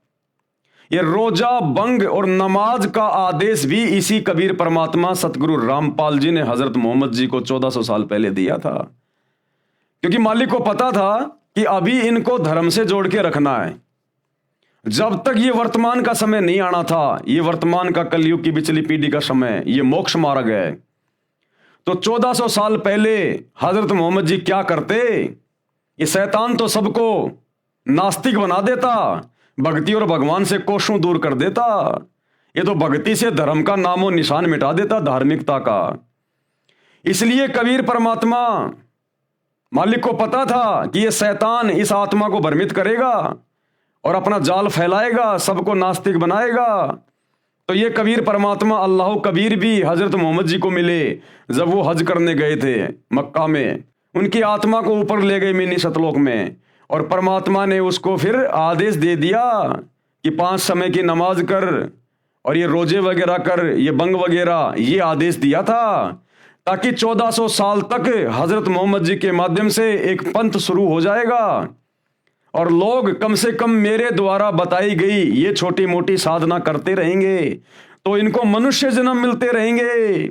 ये रोजा बंग और नमाज का आदेश भी इसी कबीर परमात्मा सतगुरु रामपाल जी ने हजरत मोहम्मद जी को 1400 साल पहले दिया था, क्योंकि मालिक को पता था कि अभी इनको धर्म से जोड़ के रखना है। जब तक ये वर्तमान का समय नहीं आना था, ये वर्तमान का कलयुग की पिछली पीढ़ी का समय, ये मोक्ष मार्ग है, तो 1400 साल पहले हजरत मोहम्मद जी क्या करते? ये शैतान तो सबको नास्तिक बना देता, भक्ति और भगवान से कोसों दूर कर देता। ये तो भक्ति से धर्म का नामो निशान मिटा देता, धार्मिकता का। इसलिए कबीर परमात्मा मालिक को पता था कि ये शैतान इस आत्मा को भ्रमित करेगा और अपना जाल फैलाएगा, सबको नास्तिक बनाएगा। तो ये कबीर परमात्मा अल्लाह कबीर भी हजरत मोहम्मद जी को मिले जब वो हज करने गए थे मक्का में। उनकी आत्मा को ऊपर ले गए मिनी सतलोक में, और परमात्मा ने उसको फिर आदेश दे दिया कि 5 समय की नमाज कर और ये रोजे वगैरह कर, ये बंग वगैरह, ये आदेश दिया था ताकि 1400 साल तक हजरत मोहम्मद जी के माध्यम से एक पंथ शुरू हो जाएगा और लोग कम से कम मेरे द्वारा बताई गई ये छोटी मोटी साधना करते रहेंगे, तो इनको मनुष्य जन्म मिलते रहेंगे,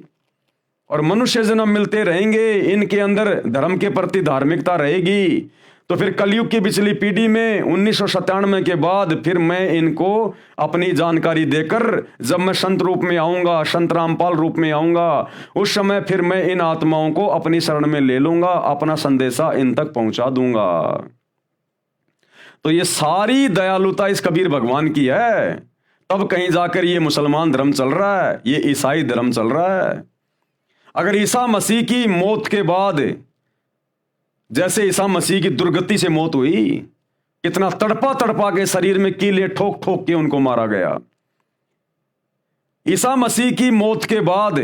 और मनुष्य जन्म मिलते रहेंगे, इनके अंदर धर्म के प्रति धार्मिकता रहेगी। तो फिर कलयुग की पिछली पीढ़ी में 1997 के बाद फिर मैं इनको अपनी जानकारी देकर, जब मैं संत रूप में आऊंगा, संत रामपाल रूप में आऊंगा, उस समय फिर मैं इन आत्माओं को अपनी शरण में ले लूंगा, अपना संदेशा इन तक पहुंचा दूंगा। तो ये सारी दयालुता इस कबीर भगवान की है। तब कहीं जाकर ये मुसलमान धर्म चल रहा है, ये ईसाई धर्म चल रहा है। अगर ईसा मसीह की मौत के बाद, जैसे ईसा मसीह की दुर्गति से मौत हुई, कितना तड़पा तड़पा के शरीर में कीले ठोक ठोक के उनको मारा गया। ईसा मसीह की मौत के बाद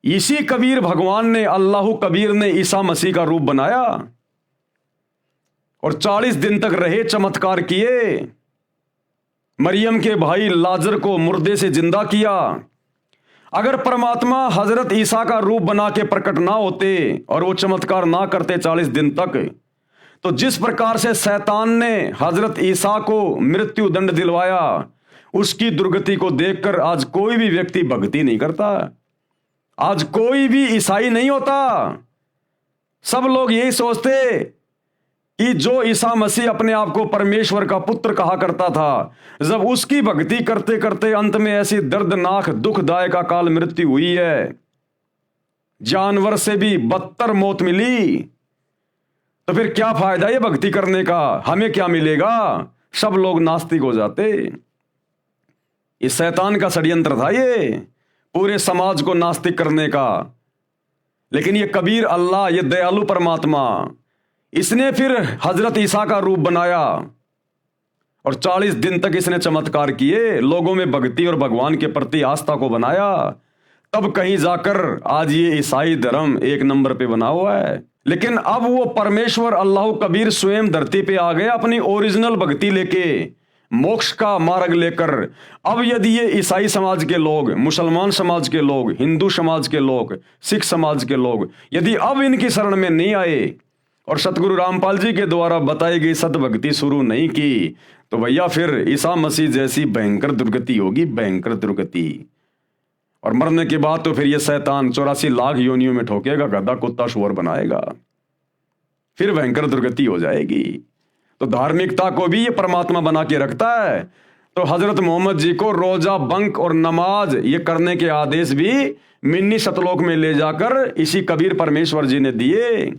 इसी कबीर भगवान ने, अल्लाह कबीर ने ईसा मसीह का रूप बनाया और 40 दिन तक रहे, चमत्कार किए। मरियम के भाई लाजर को मुर्दे से जिंदा किया। अगर परमात्मा हजरत ईसा का रूप बना के प्रकट ना होते और वो चमत्कार ना करते 40 दिन तक, तो जिस प्रकार से शैतान ने हजरत ईसा को मृत्यु दंड दिलवाया, उसकी दुर्गति को देखकर आज कोई भी व्यक्ति भक्ति नहीं करता, आज कोई भी ईसाई नहीं होता। सब लोग यही सोचते कि जो ईसा मसीह अपने आप को परमेश्वर का पुत्र कहा करता था, जब उसकी भक्ति करते करते अंत में ऐसी दर्दनाक दुखदायक अकाल मृत्यु हुई है, जानवर से भी बदतर मौत मिली, तो फिर क्या फायदा ये भक्ति करने का? हमें क्या मिलेगा? सब लोग नास्तिक हो जाते। इस शैतान का षड्यंत्र था ये, पूरे समाज को नास्तिक करने का। लेकिन ये कबीर अल्लाह, ये दयालु परमात्मा, इसने फिर हजरत ईसा का रूप बनाया और 40 दिन तक इसने चमत्कार किए, लोगों में भक्ति और भगवान के प्रति आस्था को बनाया। तब कहीं जाकर आज ये ईसाई धर्म एक नंबर पे बना हुआ है। लेकिन अब वो परमेश्वर अल्लाह कबीर स्वयं धरती पे आ गया अपनी ओरिजिनल भक्ति लेके, मोक्ष का मार्ग लेकर। अब यदि ये ईसाई समाज के लोग, मुसलमान समाज के लोग, हिंदू समाज के लोग, सिख समाज के लोग यदि अब इनकी शरण में नहीं आए और सतगुरु रामपाल जी के द्वारा बताई गई सतभक्ति शुरू नहीं की, तो भैया फिर ईसा मसीह जैसी भयंकर दुर्गति होगी, भयंकर दुर्गति। और मरने के बाद तो फिर ये शैतान 84 लाख योनियों में ठोकेगा, गधा कुत्ता शुअर बनाएगा, फिर भयंकर दुर्गति हो जाएगी। तो धार्मिकता को भी ये परमात्मा बना के रखता है। तो हजरत मोहम्मद जी को रोजा, बंक और नमाज ये करने के आदेश भी मिन्नी सतलोक में ले जाकर इसी कबीर परमेश्वर जी ने दिए।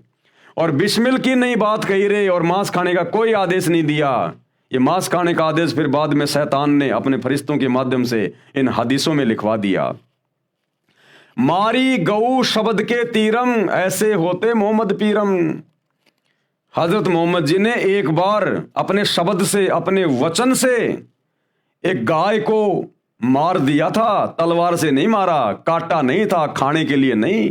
और बिस्मिल की नई बात कही रहे और मांस खाने का कोई आदेश नहीं दिया। ये मांस खाने का आदेश फिर बाद में शैतान ने अपने फरिश्तों के माध्यम से इन हदीसों में लिखवा दिया। मारी गऊ शब्द के तीरम, ऐसे होते मोहम्मद पीरम। हजरत मोहम्मद जी ने एक बार अपने शब्द से, अपने वचन से एक गाय को मार दिया था। तलवार से नहीं मारा, काटा नहीं था, खाने के लिए नहीं,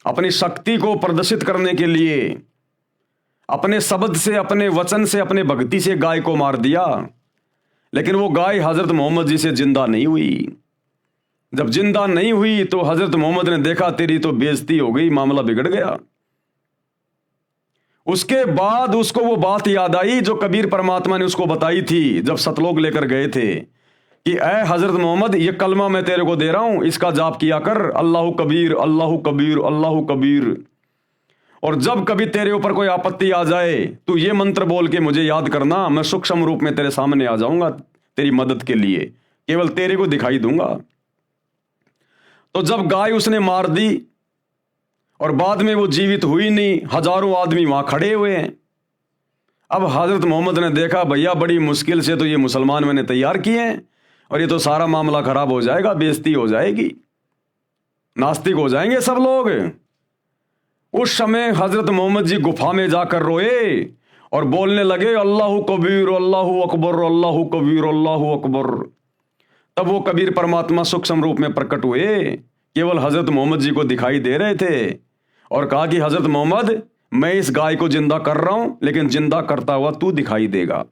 अपनी शक्ति को प्रदर्शित करने के लिए अपने शब्द से, अपने वचन से, अपने भक्ति से गाय को मार दिया। लेकिन वो गाय हजरत मोहम्मद जी से जिंदा नहीं हुई। जब जिंदा नहीं हुई तो हजरत मोहम्मद ने देखा तेरी तो बेइज्जती हो गई, मामला बिगड़ गया। उसके बाद उसको वो बात याद आई जो कबीर परमात्मा ने उसको बताई थी जब सतलोक लेकर गए थे कि ऐ हजरत मोहम्मद, ये कलमा मैं तेरे को दे रहा हूं, इसका जाप किया कर, अल्लाह कबीर अल्लाह कबीर अल्लाह कबीर। और जब कभी तेरे ऊपर कोई आपत्ति आ जाए तू ये मंत्र बोल के मुझे याद करना, मैं सूक्ष्म रूप में तेरे सामने आ जाऊंगा तेरी मदद के लिए, केवल तेरे को दिखाई दूंगा। तो जब गाय उसने मार दी और बाद में वो जीवित हुई नहीं, हजारों आदमी वहां खड़े हुए हैं। अब हजरत मोहम्मद ने देखा भैया बड़ी मुश्किल से तो ये मुसलमान मैंने तैयार किए हैं और ये तो सारा मामला खराब हो जाएगा, बेइज्जती हो जाएगी, नास्तिक हो जाएंगे सब लोग। उस समय हजरत मोहम्मद जी गुफा में जाकर रोए और बोलने लगे अल्लाह कबीर अल्लाह अकबर अल्लाह कबीर अल्लाह अकबर। तब वो कबीर परमात्मा सूक्ष्म रूप में प्रकट हुए, केवल हजरत मोहम्मद जी को दिखाई दे रहे थे और कहा कि हजरत मोहम्मद, मैं इस गाय को जिंदा कर रहा हूं, लेकिन जिंदा करता हुआ तू दिखाई देगा।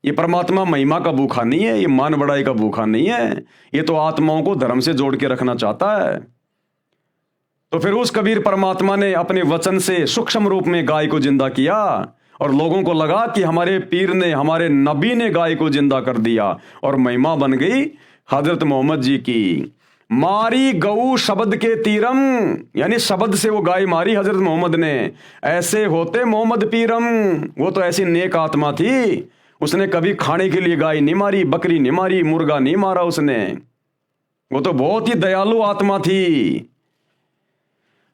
ये परमात्मा महिमा का भूखा नहीं है, ये मान बढ़ाई का भूखा नहीं है, ये तो आत्माओं को धर्म से जोड़ के रखना चाहता है। तो फिर उस कबीर परमात्मा ने अपने वचन से सूक्ष्म रूप में गाय को जिंदा किया और लोगों को लगा कि हमारे पीर ने, हमारे नबी ने गाय को जिंदा कर दिया और महिमा बन गई हजरत मोहम्मद जी की। मारी गऊ शब्द के तीरम, यानी शब्द से वो गाय मारी हजरत मोहम्मद ने। ऐसे होते मोहम्मद पीरम, वो तो ऐसी नेक आत्मा थी, उसने कभी खाने के लिए गाय नहीं मारी, बकरी नहीं मारी, मुर्गा नहीं मारा उसने। वो तो बहुत ही दयालु आत्मा थी।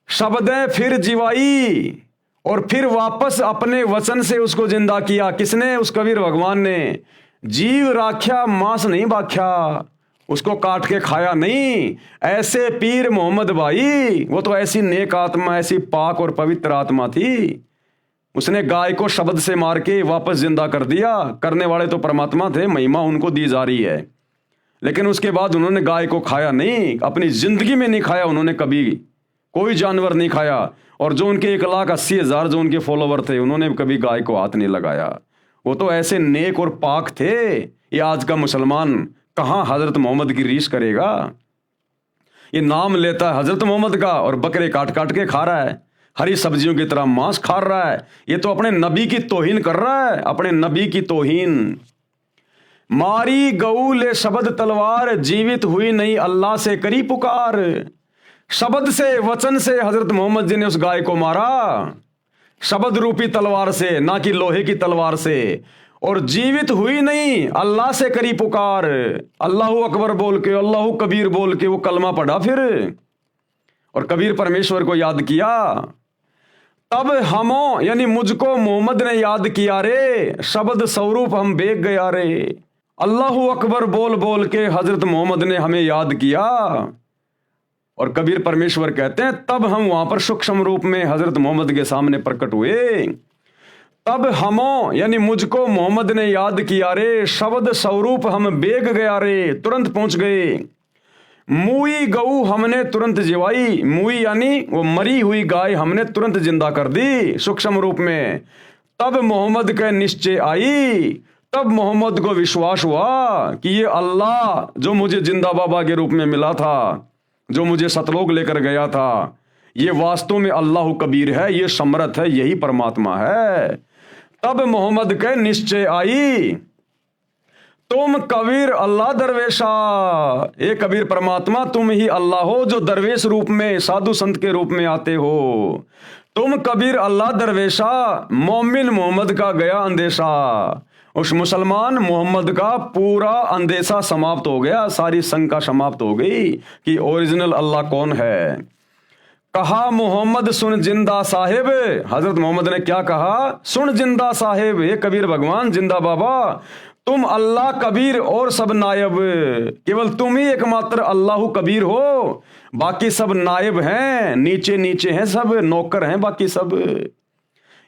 शब्द फिर जीवाई और फिर वापस अपने वचन से उसको जिंदा किया। किसने? उस कबीर भगवान ने। जीव राख्या मांस नहीं बाख्या, उसको काट के खाया नहीं। ऐसे पीर मोहम्मद भाई, वो तो ऐसी नेक आत्मा, ऐसी पाक और पवित्र आत्मा थी, उसने गाय को शब्द से मार के वापस जिंदा कर दिया। करने वाले तो परमात्मा थे, महिमा उनको दी जा रही है। लेकिन उसके बाद उन्होंने गाय को खाया नहीं, अपनी जिंदगी में नहीं खाया उन्होंने, कभी कोई जानवर नहीं खाया। और जो उनके 1,80,000 जो उनके फॉलोवर थे, उन्होंने कभी गाय को हाथ नहीं लगाया। वो तो ऐसे नेक और पाक थे। ये आज का मुसलमान कहां हजरत मोहम्मद की रीस करेगा? ये नाम लेता है हजरत मोहम्मद का और बकरे काट काट के खा रहा है, हरी सब्जियों की तरह मांस खा रहा है। ये तो अपने नबी की तौहीन कर रहा है, अपने नबी की तौहीन। मारी गऊ ले शब्द तलवार, जीवित हुई नहीं अल्लाह से करी पुकार। शब्द से, वचन से हजरत मोहम्मद जी ने उस गाय को मारा, शब्द रूपी तलवार से, ना कि लोहे की तलवार से। और जीवित हुई नहीं, अल्लाह से करी पुकार। अल्लाह अकबर बोल के, अल्लाह कबीर बोल के वो कलमा पढ़ा फिर, और कबीर परमेश्वर को याद किया। तब हमो, यानी मुझको मोहम्मद ने याद किया रे, शब्द स्वरूप हम बेग गया रे। अल्लाह अकबर बोल बोल के हजरत मोहम्मद ने हमें याद किया। और कबीर परमेश्वर कहते हैं तब हम वहां पर सूक्ष्म रूप में हजरत मोहम्मद के सामने प्रकट हुए। तब हमों यानी मुझको मोहम्मद ने याद किया रे, शब्द स्वरूप हम बेग गया रे, तुरंत पहुंच गए। मुई गऊ हमने तुरंत जिवाई, मुई यानी वो मरी हुई गाय हमने तुरंत जिंदा कर दी सूक्ष्म रूप में। तब मोहम्मद के निश्चय आई, तब मोहम्मद को विश्वास हुआ कि ये अल्लाह जो मुझे जिंदा बाबा के रूप में मिला था, जो मुझे सतलोक लेकर गया था, ये वास्तव में अल्लाह कबीर है, ये समर्थ है, यही परमात्मा है। तब मोहम्मद के निश्चय आई, तुम कबीर अल्लाह दरवेशा, ये कबीर परमात्मा तुम ही अल्लाह हो जो दरवेश रूप में साधु संत के रूप में आते हो। तुम कबीर अल्लाह दरवेशा, मोमिन मोहम्मद का गया अंदेशा। उस मुसलमान मोहम्मद का पूरा अंदेशा समाप्त हो गया, सारी शंका समाप्त हो गई कि ओरिजिनल अल्लाह कौन है। कहा मोहम्मद सुन जिंदा साहिब, हजरत मोहम्मद ने क्या कहा? सुन जिंदा साहिब, ये कबीर भगवान जिंदा बाबा, तुम अल्लाह कबीर और सब नायब, केवल तुम ही एकमात्र अल्लाह कबीर हो, बाकी सब नायब हैं, नीचे नीचे हैं, सब नौकर हैं बाकी सब।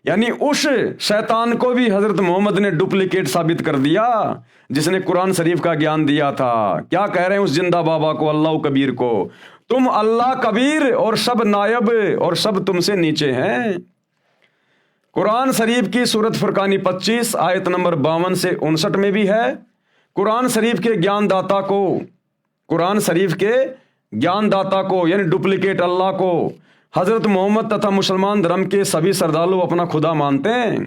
यानी उस शैतान को भी हजरत मोहम्मद ने डुप्लीकेट साबित कर दिया जिसने कुरान शरीफ का ज्ञान दिया था। क्या कह रहे हैं उस जिंदा बाबा को, अल्लाह कबीर को? तुम अल्लाह कबीर और सब नायब और सब तुमसे नीचे हैं। कुरान शरीफ की सूरत फुरकानी 25 आयत नंबर 52 से 59 में भी है। कुरान शरीफ के ज्ञानदाता को, कुरान शरीफ के ज्ञानदाता को यानी डुप्लीकेट अल्लाह को हजरत मोहम्मद तथा मुसलमान धर्म के सभी श्रद्धालु अपना खुदा मानते हैं,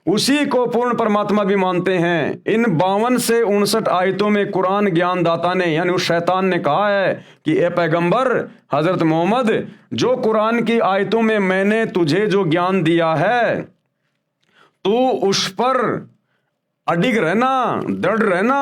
उसी को पूर्ण परमात्मा भी मानते हैं। इन 52 से 59 आयतों में कुरान ज्ञानदाता ने यानी उस शैतान ने कहा है कि ए पैगंबर हजरत मोहम्मद, जो कुरान की आयतों में मैंने तुझे जो ज्ञान दिया है, तू उस पर अडिग रहना, दृढ़ रहना।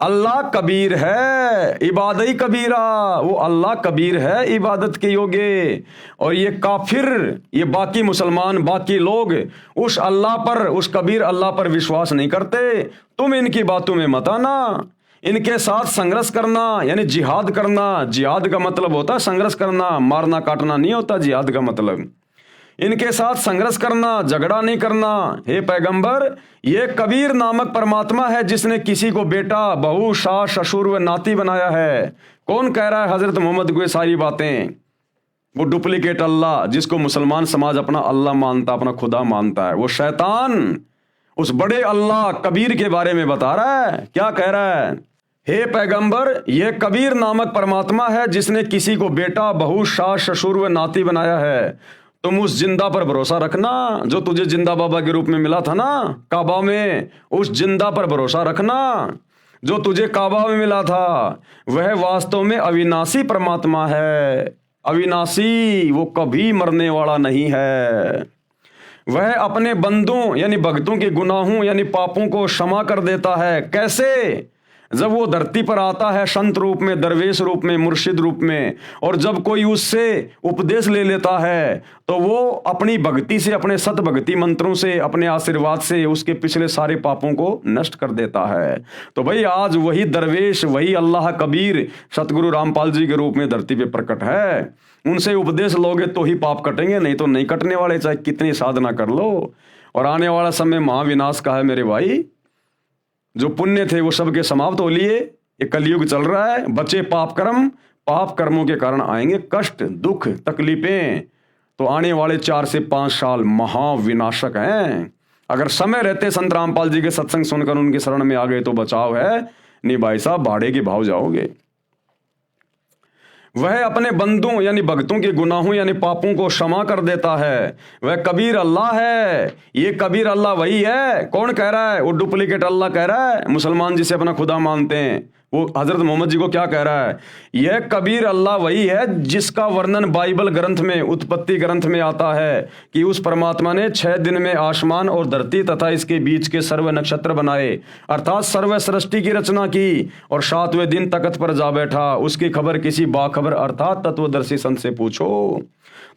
अल्लाह कबीर है, इबादत ही कबीरा, वो अल्लाह कबीर है इबादत के योग्य। और ये काफिर, ये बाकी मुसलमान, बाकी लोग उस अल्लाह पर, उस कबीर अल्लाह पर विश्वास नहीं करते। तुम इनकी बातों में मत आना, इनके साथ संघर्ष करना यानी जिहाद करना। जिहाद का मतलब होता है संघर्ष करना, मारना काटना नहीं होता जिहाद का मतलब। इनके साथ संघर्ष करना, झगड़ा नहीं करना। हे पैगंबर, ये कबीर नामक परमात्मा है जिसने किसी को बेटा, बहू, सास, ससुर व नाती बनाया है। कौन कह रहा है हजरत मोहम्मद को ये सारी बातें? वो डुप्लीकेट अल्लाह जिसको मुसलमान समाज अपना अल्लाह मानता, अपना खुदा मानता है, वो शैतान उस बड़े अल्लाह कबीर के बारे में बता रहा है। क्या कह रहा है? हे पैगंबर, ये कबीर नामक परमात्मा है जिसने किसी को बेटा, बहू, सास, ससुर व नाती बनाया है। तुम उस जिंदा पर भरोसा रखना जो तुझे जिंदा बाबा के रूप में मिला था ना काबा में, उस जिंदा पर भरोसा रखना जो तुझे काबा में मिला था। वह वास्तव में अविनाशी परमात्मा है, अविनाशी, वो कभी मरने वाला नहीं है। वह अपने बंदों यानी भक्तों के गुनाहों यानी पापों को क्षमा कर देता है। कैसे? जब वो धरती पर आता है संत रूप में, दरवेश रूप में, मुर्शिद रूप में, और जब कोई उससे उपदेश ले लेता है तो वो अपनी भक्ति से, अपने सत भक्ति मंत्रों से, अपने आशीर्वाद से उसके पिछले सारे पापों को नष्ट कर देता है। तो भाई आज वही दरवेश, वही अल्लाह कबीर सतगुरु रामपाल जी के रूप में धरती पे प्रकट है। उनसे उपदेश लोगे तो ही पाप कटेंगे, नहीं तो नहीं कटने वाले, चाहे कितनी साधना कर लो। और आने वाला समय महाविनाश का है मेरे भाई। जो पुण्य थे वो सबके समाप्त हो लिए, ये कलयुग चल रहा है। बचे पाप कर्म, पाप कर्मों के कारण आएंगे कष्ट, दुख, तकलीफें। तो आने वाले 4 से 5 साल महाविनाशक हैं। अगर समय रहते संत रामपाल जी के सत्संग सुनकर उनकी शरण में आ गए तो बचाव है, नहीं भाई साहब भाड़े के भाव जाओगे। वह अपने बंदों यानी भक्तों के गुनाहों यानी पापों को क्षमा कर देता है। वह कबीर अल्लाह है। ये कबीर अल्लाह वही है। कौन कह रहा है? वो डुप्लीकेट अल्लाह कह रहा है। मुसलमान जिसे अपना खुदा मानते हैं वो हजरत मोहम्मद जी को क्या कह रहा है? यह कबीर अल्लाह वही है जिसका वर्णन बाइबल ग्रंथ में, उत्पत्ति ग्रंथ में आता है कि उस परमात्मा ने 6 दिन में आसमान और धरती तथा इसके बीच के सर्व नक्षत्र बनाए, अर्थात सर्व सृष्टि की रचना की, और 7वें दिन तख्त पर जा बैठा। उसकी खबर किसी बाखबर अर्थात तत्वदर्शी संत से पूछो।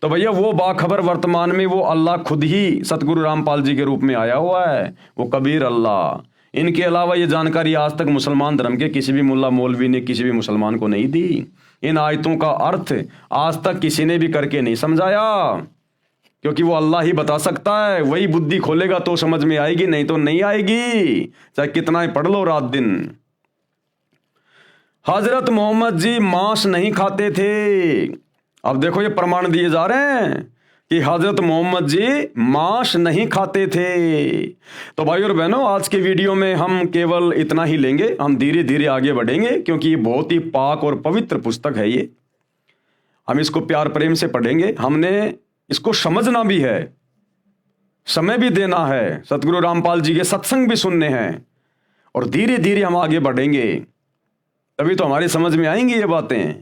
तो भैया वो बाखबर वर्तमान में वो अल्लाह खुद ही सतगुरु रामपाल जी के रूप में आया हुआ है, वो कबीर अल्लाह। इनके अलावा ये जानकारी आज तक मुसलमान धर्म के किसी भी मुल्ला मौलवी ने किसी भी मुसलमान को नहीं दी। इन आयतों का अर्थ आज तक किसी ने भी करके नहीं समझाया। क्योंकि वो अल्लाह ही बता सकता है, वही बुद्धि खोलेगा तो समझ में आएगी, नहीं तो नहीं आएगी, चाहे कितना ही पढ़ लो रात दिन। हजरत मोहम्मद जी मांस नहीं खाते थे। अब देखो ये प्रमाण दिए जा रहे हैं कि हजरत मोहम्मद जी मांस नहीं खाते थे। तो भाई और बहनों, आज के वीडियो में हम केवल इतना ही लेंगे, हम धीरे धीरे आगे बढ़ेंगे, क्योंकि ये बहुत ही पाक और पवित्र पुस्तक है। ये हम इसको प्यार प्रेम से पढ़ेंगे, हमने इसको समझना भी है, समय भी देना है, सतगुरु रामपाल जी के सत्संग भी सुनने हैं, और धीरे धीरे हम आगे बढ़ेंगे, तभी तो हमारी समझ में आएंगी ये बातें।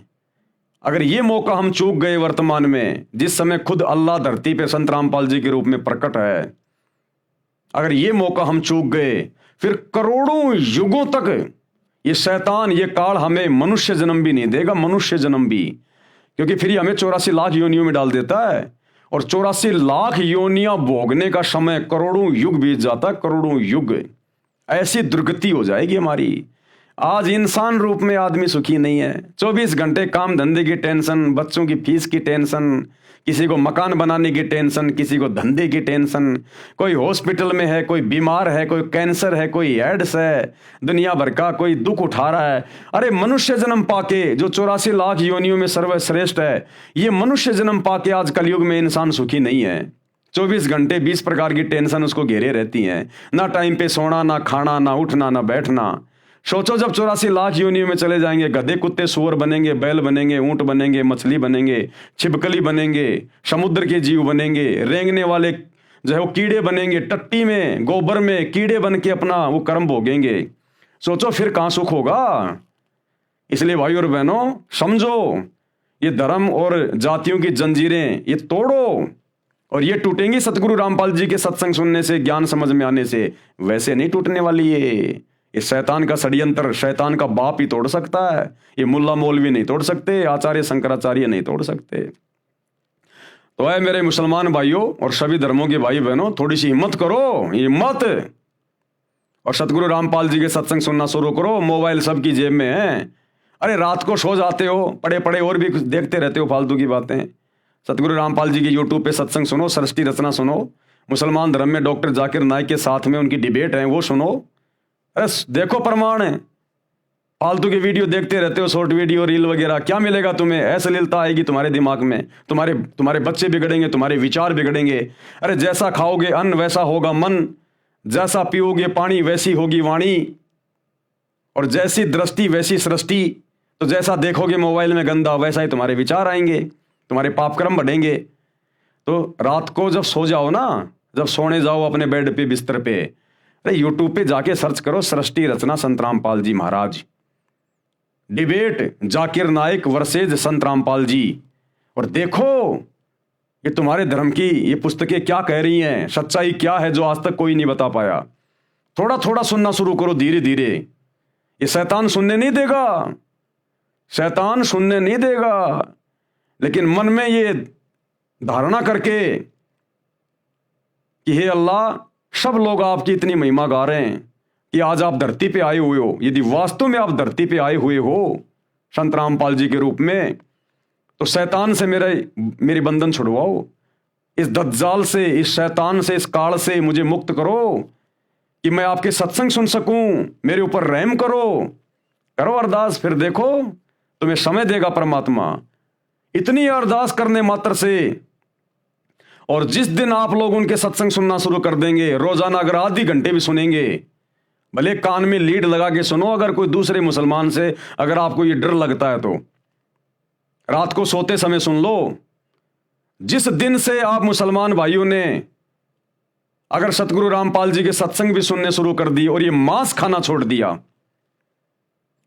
अगर ये मौका हम चूक गए वर्तमान में, जिस समय खुद अल्लाह धरती पे संत रामपाल जी के रूप में प्रकट है, अगर ये मौका हम चूक गए, फिर करोड़ों युगों तक ये शैतान, ये काल हमें मनुष्य जन्म भी नहीं देगा, मनुष्य जन्म भी, क्योंकि फिर ये हमें 84 लाख योनियों में डाल देता है, और 84 लाख योनियां भोगने का समय करोड़ों युग बीत जाता, करोड़ों युग। ऐसी दुर्गति हो जाएगी हमारी। आज इंसान रूप में आदमी सुखी नहीं है। 24 घंटे काम धंधे की टेंशन, बच्चों की फीस की टेंशन, किसी को मकान बनाने की टेंशन, किसी को धंधे की टेंशन, कोई हॉस्पिटल में है, कोई बीमार है, कोई कैंसर है, कोई एड्स है, दुनिया भर का कोई दुख उठा रहा है। अरे मनुष्य जन्म पाके, जो 84 लाख योनियों में सर्वश्रेष्ठ है, ये मनुष्य जन्म पाके आज कलयुग में इंसान सुखी नहीं है। 24 घंटे 20 प्रकार की टेंशन उसको घेरे रहती हैं, ना टाइम पे सोना, ना खाना, ना उठना, ना बैठना। सोचो जब 84 लाख योनियों में चले जाएंगे, गधे कुत्ते सूअर बनेंगे, बैल बनेंगे, ऊंट बनेंगे, मछली बनेंगे, छिपकली बनेंगे, समुद्र के जीव बनेंगे, रेंगने वाले जो है वो कीड़े बनेंगे, टट्टी में गोबर में कीड़े बन के अपना वो कर्म भोगेंगे। सोचो फिर कहाँ सुख होगा। इसलिए भाई और बहनों समझो, ये धर्म और जातियों की जंजीरें ये तोड़ो, और ये टूटेंगी सतगुरु रामपाल जी के सत्संग सुनने से, ज्ञान समझ में आने से, वैसे नहीं टूटने वाली ये शैतान का षड्यंत्र शैतान का बाप ही तोड़ सकता है। ये मुल्ला मौलवी नहीं तोड़ सकते, आचार्य शंकराचार्य नहीं तोड़ सकते। तो है मेरे मुसलमान भाइयों और सभी धर्मों के भाई बहनों, थोड़ी सी हिम्मत करो, हिम्मत, और सतगुरु रामपाल जी के सत्संग सुनना शुरू करो। मोबाइल सबकी जेब में है। अरे रात को सो जाते हो पड़े पड़े और भी कुछ देखते रहते हो फालतू की बातें। सतगुरु रामपाल जी के यूट्यूब पे सत्संग सुनो, सृष्टि रचना सुनो, मुसलमान धर्म में डॉक्टर जाकिर नाइक के साथ में उनकी डिबेट है वो सुनो। अरे देखो प्रमाण है। फालतू के वीडियो देखते रहते हो, शॉर्ट वीडियो, रील वगैरह, क्या मिलेगा तुम्हें? असलीलता आएगी तुम्हारे दिमाग में, तुम्हारे बच्चे बिगड़ेंगे, तुम्हारे विचार बिगड़ेंगे। अरे जैसा खाओगे अन्न वैसा होगा मन, जैसा पियोगे पानी वैसी होगी वाणी, और जैसी दृष्टि वैसी सृष्टि। तो जैसा देखोगे मोबाइल में गंदा, वैसा ही तुम्हारे विचार आएंगे, तुम्हारे पाप कर्म बढ़ेंगे। तो रात को जब सो जाओ ना, जब सोने जाओ अपने बेड पे, बिस्तर पे, अरे यूट्यूब पे जाके सर्च करो सृष्टि रचना संत रामपाल जी महाराज, डिबेट जाकिर नाइक वर्सेज संत रामपाल जी, और देखो ये तुम्हारे धर्म की ये पुस्तकें क्या कह रही हैं, सच्चाई क्या है जो आज तक कोई नहीं बता पाया। थोड़ा थोड़ा सुनना शुरू करो धीरे धीरे। ये शैतान सुनने नहीं देगा, शैतान सुनने नहीं देगा, लेकिन मन में ये धारणा करके कि हे अल्लाह, सब लोग आपकी इतनी महिमा गा रहे हैं कि आज आप धरती पे आए हुए हो, यदि वास्तव में आप धरती पे आए हुए हो संत रामपाल जी के रूप में, तो शैतान से मेरी बंधन छुड़वाओ, इस दज्जाल से, इस शैतान से, इस काल से मुझे मुक्त करो कि मैं आपके सत्संग सुन सकूं, मेरे ऊपर रहम करो अरदास। फिर देखो तुम्हें समय देगा परमात्मा। इतनी अरदास करने मात्र से, और जिस दिन आप लोग उनके सत्संग सुनना शुरू कर देंगे, रोजाना अगर आधी घंटे भी सुनेंगे, भले कान में लीड लगा के सुनो, अगर कोई दूसरे मुसलमान से अगर आपको ये डर लगता है तो रात को सोते समय सुन लो। जिस दिन से आप मुसलमान भाइयों ने अगर सतगुरु रामपाल जी के सत्संग भी सुनने शुरू कर दिए और ये मांस खाना छोड़ दिया,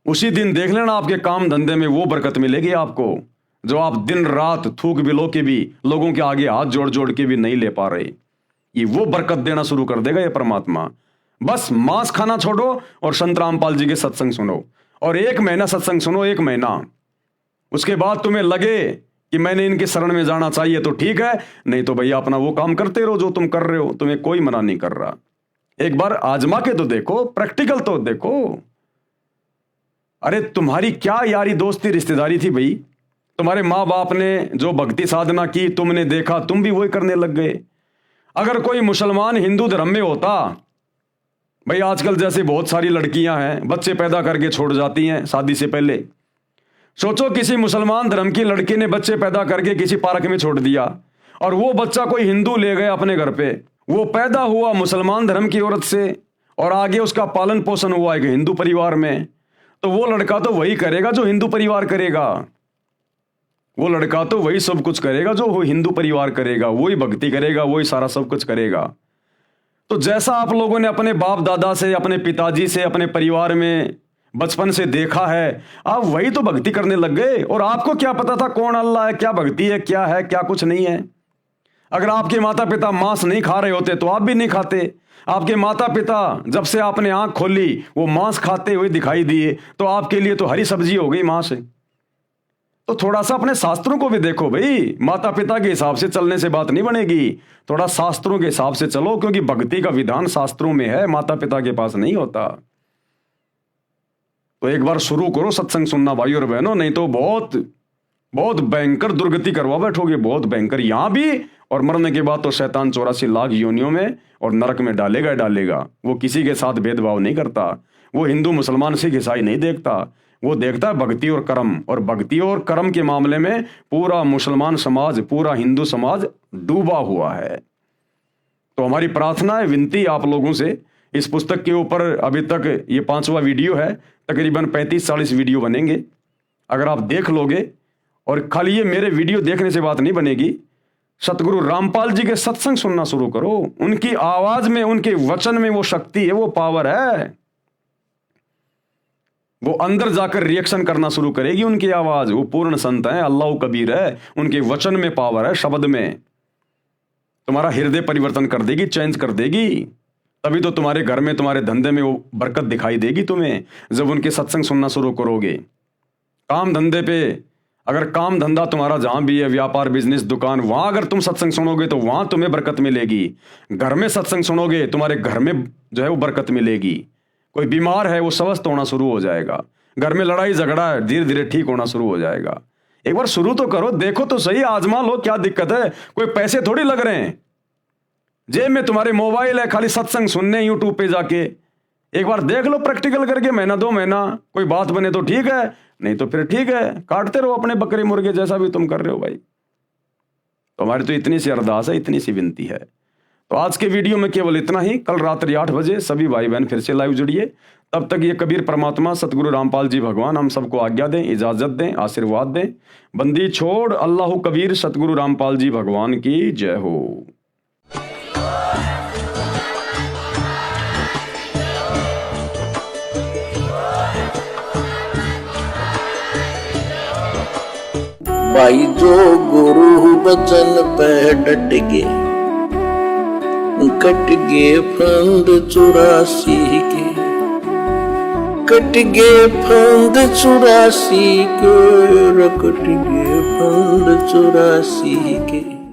उसी दिन देख लेना आपके काम धंधे में वो बरकत मिलेगी आपको, जो आप दिन रात थूक बिलो के भी लोगों के आगे हाथ जोड़ जोड़ के भी नहीं ले पा रहे। ये वो बरकत देना शुरू कर देगा ये परमात्मा। बस मांस खाना छोड़ो और संत रामपाल जी के सत्संग सुनो, और 1 महीना सत्संग सुनो, 1 महीना। उसके बाद तुम्हें लगे कि मैंने इनके शरण में जाना चाहिए तो ठीक है, नहीं तो भैया अपना वो काम करते रहो जो तुम कर रहे हो, तुम्हें कोई मना नहीं कर रहा। एक बार आजमा के तो देखो, प्रैक्टिकल तो देखो। अरे तुम्हारी क्या यारी दोस्ती रिश्तेदारी थी भाई, तुम्हारे माँ बाप ने जो भक्ति साधना की तुमने देखा, तुम भी वही करने लग गए। अगर कोई मुसलमान हिंदू धर्म में होता, भाई आजकल जैसे बहुत सारी लड़कियां हैं बच्चे पैदा करके छोड़ जाती हैं शादी से पहले। सोचो किसी मुसलमान धर्म की लड़की ने बच्चे पैदा करके किसी पार्क में छोड़ दिया और वो बच्चा कोई हिंदू ले गया अपने घर पे। वो पैदा हुआ मुसलमान धर्म की औरत से और आगे उसका पालन पोषण हुआ एक हिंदू परिवार में, तो वो लड़का तो वही करेगा जो हिंदू परिवार करेगा। वो लड़का तो वही सब कुछ करेगा जो वो हिंदू परिवार करेगा, वही भक्ति करेगा, वही सारा सब कुछ करेगा। तो जैसा आप लोगों ने अपने बाप दादा से, अपने पिताजी से, अपने परिवार में बचपन से देखा है, आप वही तो भक्ति करने लग गए। और आपको क्या पता था कौन अल्लाह है, क्या भक्ति है, क्या कुछ नहीं है। अगर आपके माता पिता मांस नहीं खा रहे होते तो आप भी नहीं खाते। आपके माता पिता जब से आपने आंख खोली वो मांस खाते हुए दिखाई दिए, तो आपके लिए तो हरी सब्जी हो गई मांस। तो थोड़ा सा अपने शास्त्रों को भी देखो भाई। माता पिता के हिसाब से चलने से बात नहीं बनेगी, थोड़ा शास्त्रों के हिसाब से चलो, क्योंकि भक्ति का विधान शास्त्रों में है, माता पिता के पास नहीं होता। तो एक बार शुरू करो सत्संग सुनना भाई और बहनों, नहीं तो बहुत बहुत भयंकर दुर्गति करवा बैठोगे, बहुत भयंकर यहां भी, और मरने के बाद तो शैतान 84 लाख योनियों में और नरक में डालेगा। वो किसी के साथ भेदभाव नहीं करता। वो हिंदू मुसलमान सिख ईसाई नहीं देखता, वो देखता है भक्ति और कर्म। और भक्ति और कर्म के मामले में पूरा मुसलमान समाज, पूरा हिंदू समाज डूबा हुआ है। तो हमारी प्रार्थना है, विनती आप लोगों से, इस पुस्तक के ऊपर अभी तक ये 5वां वीडियो है, तकरीबन 35-40 वीडियो बनेंगे। अगर आप देख लोगे, और खाली ये मेरे वीडियो देखने से बात नहीं बनेगी, सतगुरु रामपाल जी के सत्संग सुनना शुरू करो। उनकी आवाज में, उनके वचन में वो शक्ति है, वो पावर है। वो अंदर जाकर रिएक्शन करना शुरू करेगी उनकी आवाज। वो पूर्ण संत है, अल्लाह कबीर है, उनके वचन में पावर है, शब्द में। तुम्हारा हृदय परिवर्तन कर देगी, चेंज कर देगी। तभी तो तुम्हारे घर में, तुम्हारे धंधे में वो बरकत दिखाई देगी तुम्हें, जब उनके सत्संग सुनना शुरू करोगे। काम धंधे पे, अगर काम धंधा तुम्हारा जहां भी है, व्यापार, बिजनेस, दुकान, वहां अगर तुम सत्संग सुनोगे तो वहां तुम्हें बरकत मिलेगी। घर में सत्संग सुनोगे, तुम्हारे घर में जो है वो बरकत मिलेगी। कोई बीमार है वो स्वस्थ होना शुरू हो जाएगा। घर में लड़ाई झगड़ा है, धीरे धीरे ठीक होना शुरू हो जाएगा। एक बार शुरू तो करो, देखो तो सही, आजमा लो, क्या दिक्कत है। कोई पैसे थोड़ी लग रहे हैं, जेब में तुम्हारे मोबाइल है, खाली सत्संग सुनने यूट्यूब पे जाके एक बार देख लो, प्रैक्टिकल करके, महीना 2 महीना, कोई बात बने तो ठीक है, नहीं तो फिर ठीक है, काटते रहो अपने बकरे मुर्गे जैसा भी तुम कर रहे हो भाई। तो हमारी तो इतनी सी अरदास है, इतनी सी विनती है। तो आज के वीडियो में केवल इतना ही। कल रात्रि 8 बजे सभी भाई बहन फिर से लाइव जुड़िए। तब तक ये कबीर परमात्मा सतगुरु रामपाल जी भगवान हम सबको आज्ञा दें, इजाजत दें, आशीर्वाद दें। बंदी छोड़ अल्लाह कबीर सतगुरु रामपाल जी भगवान की जय हो।
भाई जो गुरु बचन पे डट गे, कट गे फंद 84 के, कट गे फंद 84 के, कट गे फंद 84 के।